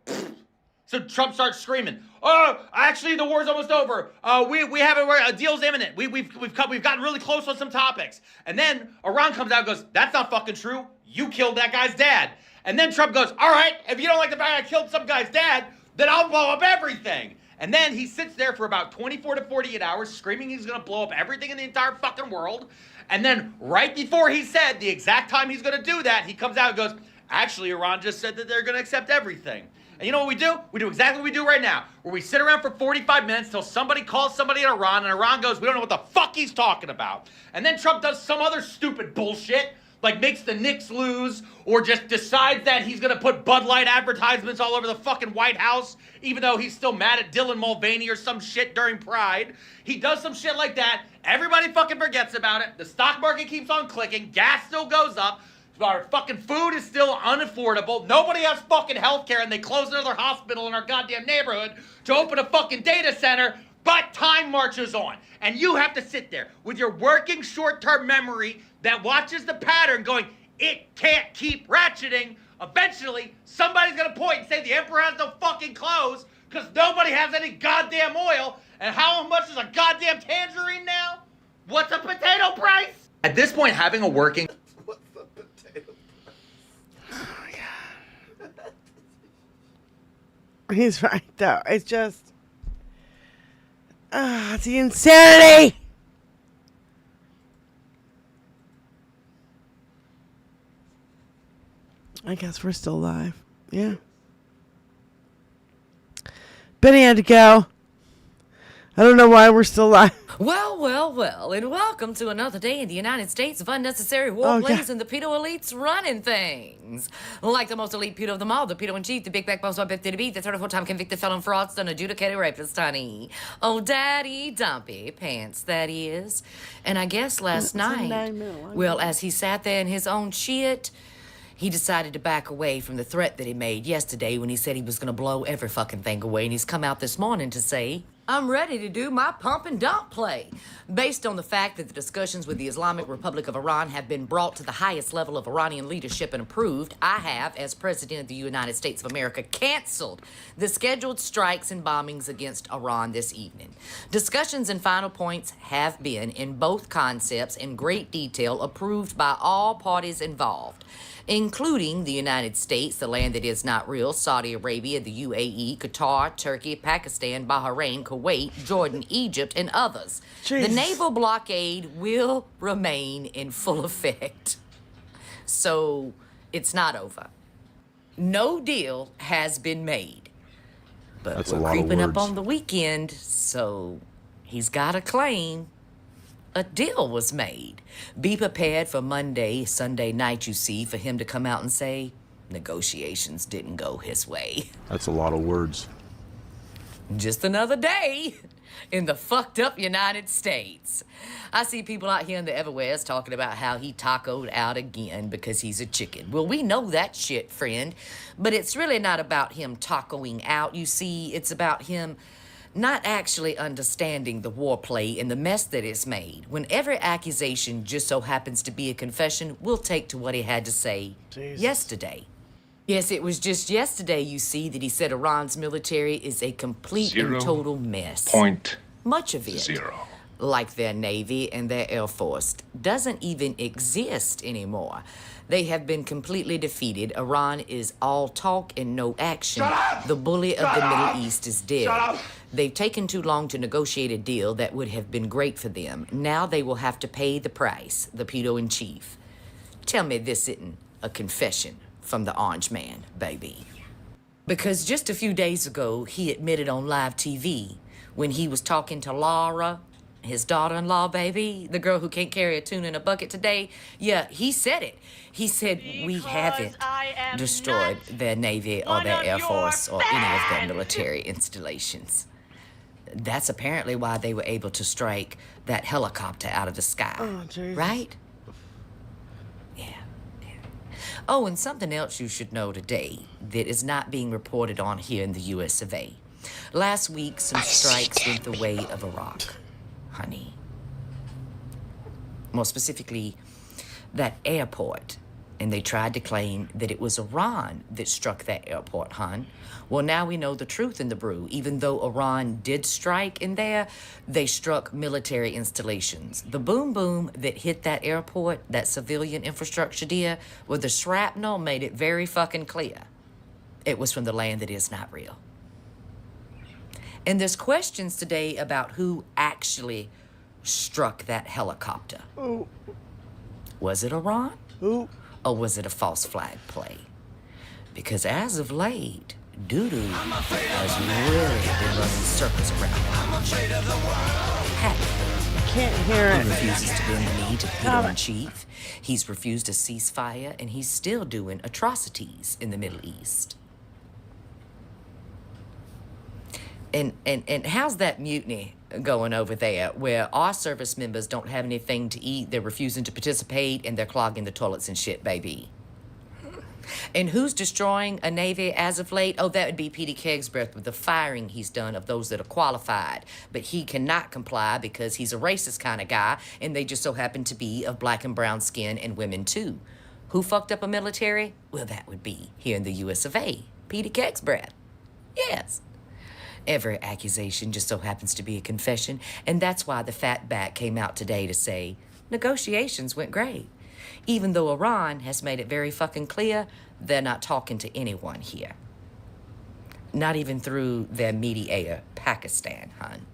So Trump starts screaming, "Oh, actually, the war's almost over. We have a deal's imminent. We've gotten really close on some topics." And then Iran comes out and goes, "That's not fucking true. You killed that guy's dad." And then Trump goes, "All right, if you don't like the fact I killed some guy's dad, then I'll blow up everything." And then he sits there for about 24 to 48 hours screaming he's gonna blow up everything in the entire fucking world. And then right before he said the exact time he's gonna do that, he comes out and goes, "Actually, Iran just said that they're gonna accept everything." And you know what we do? We do exactly what we do right now, where we sit around for 45 minutes till somebody calls somebody in Iran, and Iran goes, "We don't know what the fuck he's talking about." And then Trump does some other stupid bullshit, like makes the Knicks lose, or just decides that he's gonna put Bud Light advertisements all over the fucking White House, even though he's still mad at Dylan Mulvaney or some shit during Pride. He does some shit like that. Everybody fucking forgets about it. The stock market keeps on clicking. Gas still goes up. Our fucking food is still unaffordable. Nobody has fucking healthcare, and they close another hospital in our goddamn neighborhood to open a fucking data center. But time marches on, and you have to sit there with your working short-term memory that watches the pattern going, it can't keep ratcheting. Eventually, somebody's gonna point and say the emperor has no fucking clothes because nobody has any goddamn oil. And how much is a goddamn tangerine now? What's a potato price? At this point, having a working... He's right, though. It's just... it's the insanity! I guess we're still alive. Yeah. Benny had to go. I don't know why we're still live. Well, well, well, and welcome to another day in the United States of unnecessary war plays and the pedo elites running things. Like the most elite pedo of them all, the pedo-in-chief, the big back boss, the 34-time convicted felon fraudster, adjudicated rapist, honey. Oh, daddy dumpy pants, that is. And I guess last night, well, as he sat there in his own shit, he decided to back away from the threat that he made yesterday when he said he was going to blow every fucking thing away. And he's come out this morning to say, I'm ready to do my pump and dump play. Based on the fact that the discussions with the Islamic Republic of Iran have been brought to the highest level of Iranian leadership and approved, I have, as President of the United States of America, canceled the scheduled strikes and bombings against Iran this evening. Discussions and final points have been, in both concepts, in great detail, approved by all parties involved, including the United States, the land that is not real, Saudi Arabia, the UAE, Qatar, Turkey, Pakistan, Bahrain, Kuwait, Jordan, Egypt, and others. Jesus. The naval blockade will remain in full effect. So it's not over. No deal has been made. But That's a we're lot of creeping up words. on the weekend, so he's got a claim. A deal was made. Be prepared for Monday, Sunday night, you see, for him to come out and say, negotiations didn't go his way. That's a lot of words. Just another day in the fucked up United States. I see people out here in the everywheres talking about how he tacoed out again because he's a chicken. Well, we know that shit, friend. But it's really not about him tacoing out. You see, it's about him not actually understanding the war play and the mess that it's made. When every accusation just so happens to be a confession, we'll take to what he had to say yesterday. Yes, it was just yesterday, you see, that he said Iran's military is a complete and total mess. Much of it, like their Navy and their Air Force, doesn't even exist anymore. They have been completely defeated. Iran is all talk and no action. The bully of the Middle East is dead. They've taken too long to negotiate a deal that would have been great for them. Now they will have to pay the price, the pedo-in-chief. Tell me this isn't a confession from the Orange Man, baby. Because just a few days ago, he admitted on live TV when he was talking to Laura, his daughter-in-law, baby, the girl who can't carry a tune in a bucket today. Yeah, he said it. He said, we haven't destroyed their Navy or their Air Force or any of their military installations. That's apparently why they were able to strike that helicopter out of the sky. Oh, Jesus. Right? Yeah. Oh, and something else you should know today that is not being reported on here in the US of A. Last week, some strikes went the way of Iraq, honey. More specifically, that airport. And they tried to claim that it was Iran that struck that airport, hon. Well, now we know the truth in the brew. Even though Iran did strike in there, they struck military installations. The boom boom that hit that airport, that civilian infrastructure dear, with the shrapnel made it very fucking clear. It was from the land that is not real. And there's questions today about who actually struck that helicopter. Oh. Was it Iran? Oh. Or was it a false flag play? Because as of late, doo-doo has really been running circles around it. Can't hear it. He refuses to bend the knee to the pedo-in-chief. He's refused a ceasefire, and he's still doing atrocities in the Middle East. And how's that mutiny going over there, where our service members don't have anything to eat, they're refusing to participate, and they're clogging the toilets and shit, baby? And who's destroying a Navy as of late? Oh, that would be Petey Kegsbreath with the firing he's done of those that are qualified. But he cannot comply because he's a racist kind of guy, and they just so happen to be of black and brown skin and women too. Who fucked up a military? Well, that would be here in the US of A. Petey Kegsbreath. Yes. Every accusation just so happens to be a confession, and that's why the fat back came out today to say negotiations went great. Even though Iran has made it very fucking clear they're not talking to anyone here. Not even through their mediator, Pakistan, hun.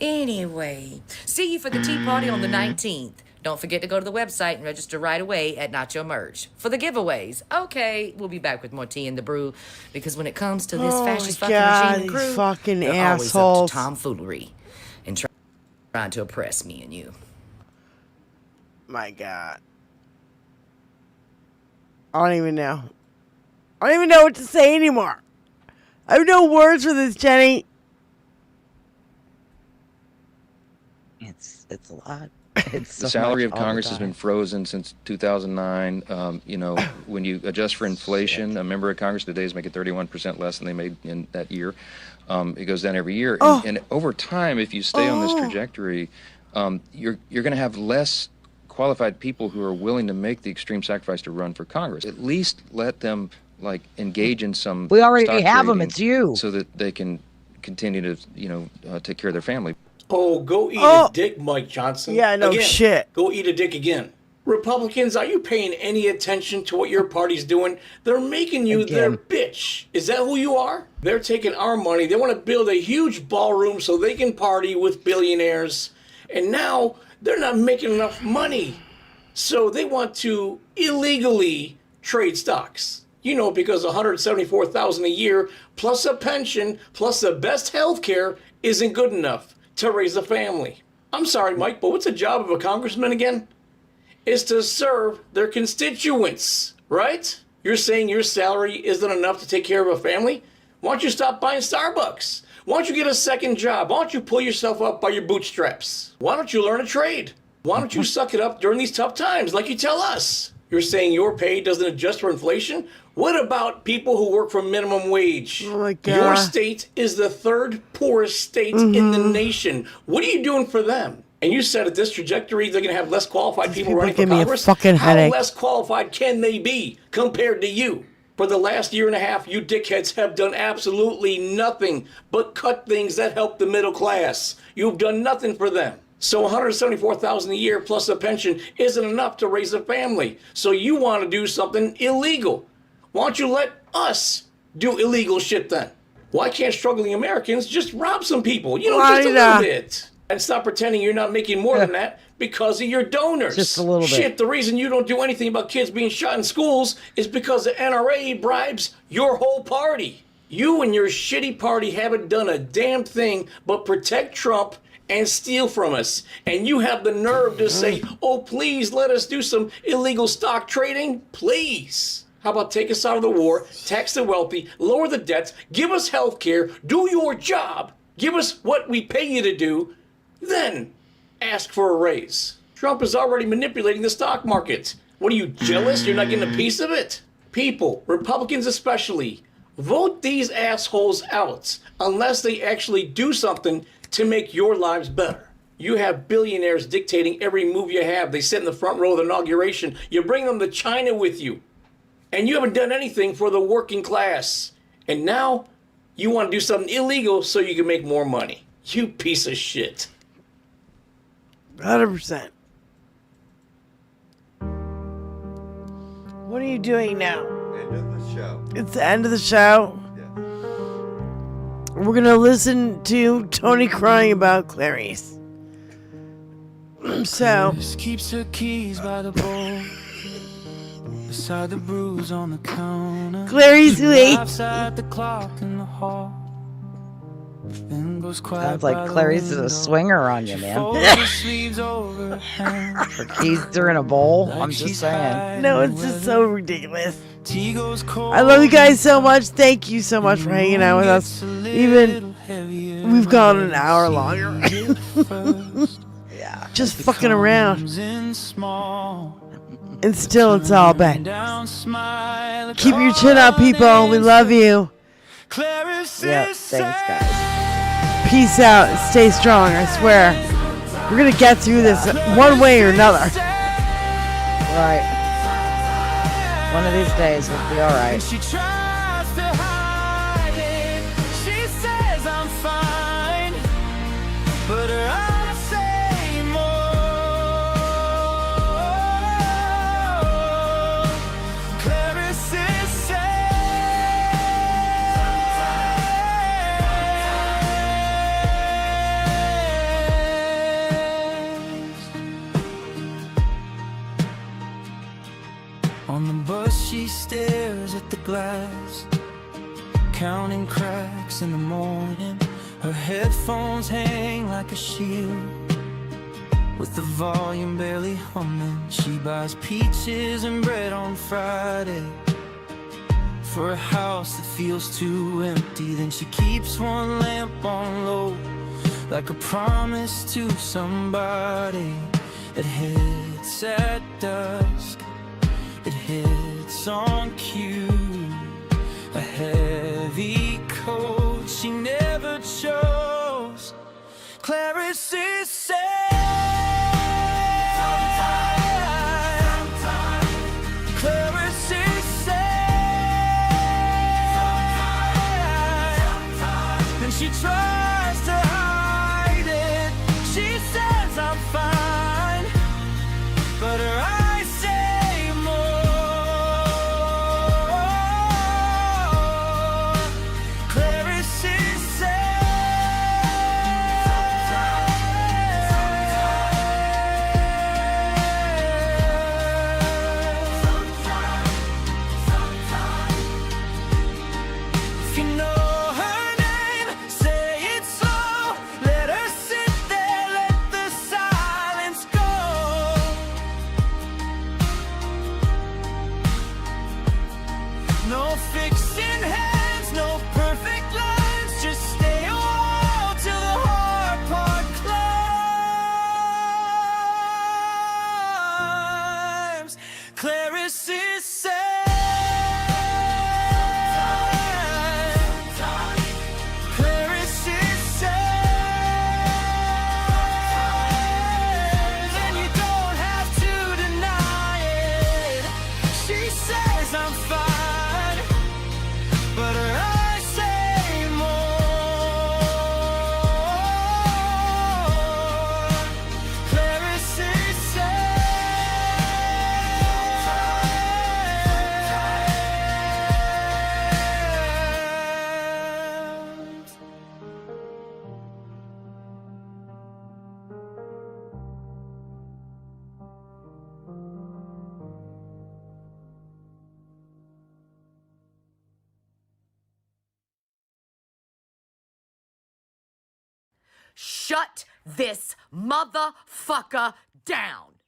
Anyway, see you for the tea party on the 19th. Don't forget to go to the website and register right away at Not Your Merch for the giveaways. Okay, we'll be back with more tea in the brew because when it comes to this fascist fucking regime and crew, these fucking they're assholes. always up to tomfoolery and trying to oppress me and you. My God. I don't even know. I don't even know what to say anymore. I have no words for this, Jenny. It's a lot. It's The so salary much of all the Congress has time. been frozen since 2009. You know, when you adjust for inflation, a member of Congress today is making 31% less than they made in that year. It goes down every year. And over time, if you stay on this trajectory, you're going to have less qualified people who are willing to make the extreme sacrifice to run for Congress. At least let them like engage in some. We already stock have them. trading It's you. so that they can continue to take care of their family. Oh, go eat a dick, Mike Johnson. Yeah, no Again, shit. Go eat a dick again. Republicans, are you paying any attention to what your party's doing? They're making you their bitch. Is that who you are? They're taking our money. They want to build a huge ballroom so they can party with billionaires. And now they're not making enough money. So they want to illegally trade stocks. You know, because $174,000 a year plus a pension plus the best health care isn't good enough to raise a family. I'm sorry, Mike, but what's the job of a congressman again? Is to serve their constituents, right? You're saying your salary isn't enough to take care of a family? Why don't you stop buying Starbucks? Why don't you get a second job? Why don't you pull yourself up by your bootstraps? Why don't you learn a trade? Why don't you suck it up during these tough times like you tell us? You're saying your pay doesn't adjust for inflation? What about people who work for minimum wage? Oh my God. Your state is the third poorest state in the nation. What are you doing for them? And you said at this trajectory, they're going to have less qualified people running for give me a Congress? fucking How headache. less qualified can they be compared to you? For the last year and a half, you dickheads have done absolutely nothing but cut things that help the middle class. You've done nothing for them. So $174,000 a year plus a pension isn't enough to raise a family. So you want to do something illegal. Why don't you let us do illegal shit then? Why can't struggling Americans just rob some people? You know, just a little bit. And stop pretending you're not making more than that because of your donors. Just a little bit. Shit, the reason you don't do anything about kids being shot in schools is because the NRA bribes your whole party. You and your shitty party haven't done a damn thing but protect Trump and steal from us. And you have the nerve to say, oh, please let us do some illegal stock trading, please. How about take us out of the war, tax the wealthy, lower the debts, give us health care, do your job, give us what we pay you to do, then ask for a raise. Trump is already manipulating the stock market. What are you, jealous? You're not getting a piece of it? People, Republicans especially, vote these assholes out unless they actually do something to make your lives better. You have billionaires dictating every move you have. They sit in the front row of the inauguration. You bring them to China with you. And you haven't done anything for the working class. And now you want to do something illegal so you can make more money. You piece of shit. 100%. What are you doing now? End of the show. It's the end of the show. We're gonna listen to Tony crying about Clarice. So Clarice keeps her keys by the bowl, beside the bruise on the counter. Clarice, wait. Outside the clock in the hall. Then goes quiet. Sounds like Clarice is a swinger on you, man. Her keys are in a bowl. I'm just saying. no, it's just so ridiculous. I love you guys so much. Thank you so much for hanging out with us. Even we've gone an hour longer. Yeah. Just fucking around. And still it's all bad. Keep your chin up, people. We love you. Yeah, thanks, guys. Peace out and stay strong, I swear. We're gonna get through this one way or another. Right. One of these days we'll be alright. She tries to hide it. She says I'm fine, but her eyes say more. Clarice is sad. On the bus she stares at the glass, counting cracks in the morning. Her headphones hang like a shield, with the volume barely humming. She buys peaches and bread on Friday for a house that feels too empty. Then she keeps one lamp on low, like a promise to somebody. It hits at dusk, it hits on cue, a heavy coat she never chose. Clarice is sad. Clarice is sad. And she tries to hide it. She says I'm fine, but her eyes say more. Clarice is if you know her name, say it slow. Let her sit there, let the silence go. No fixing hands, no perfect lines. Just stay a while till the hard part climbs. Clarice is sad. Clarice is sad, and you don't have to deny it. She says I'm fine, but her eyes say more. Clarice is sad. Shut this motherfucker down.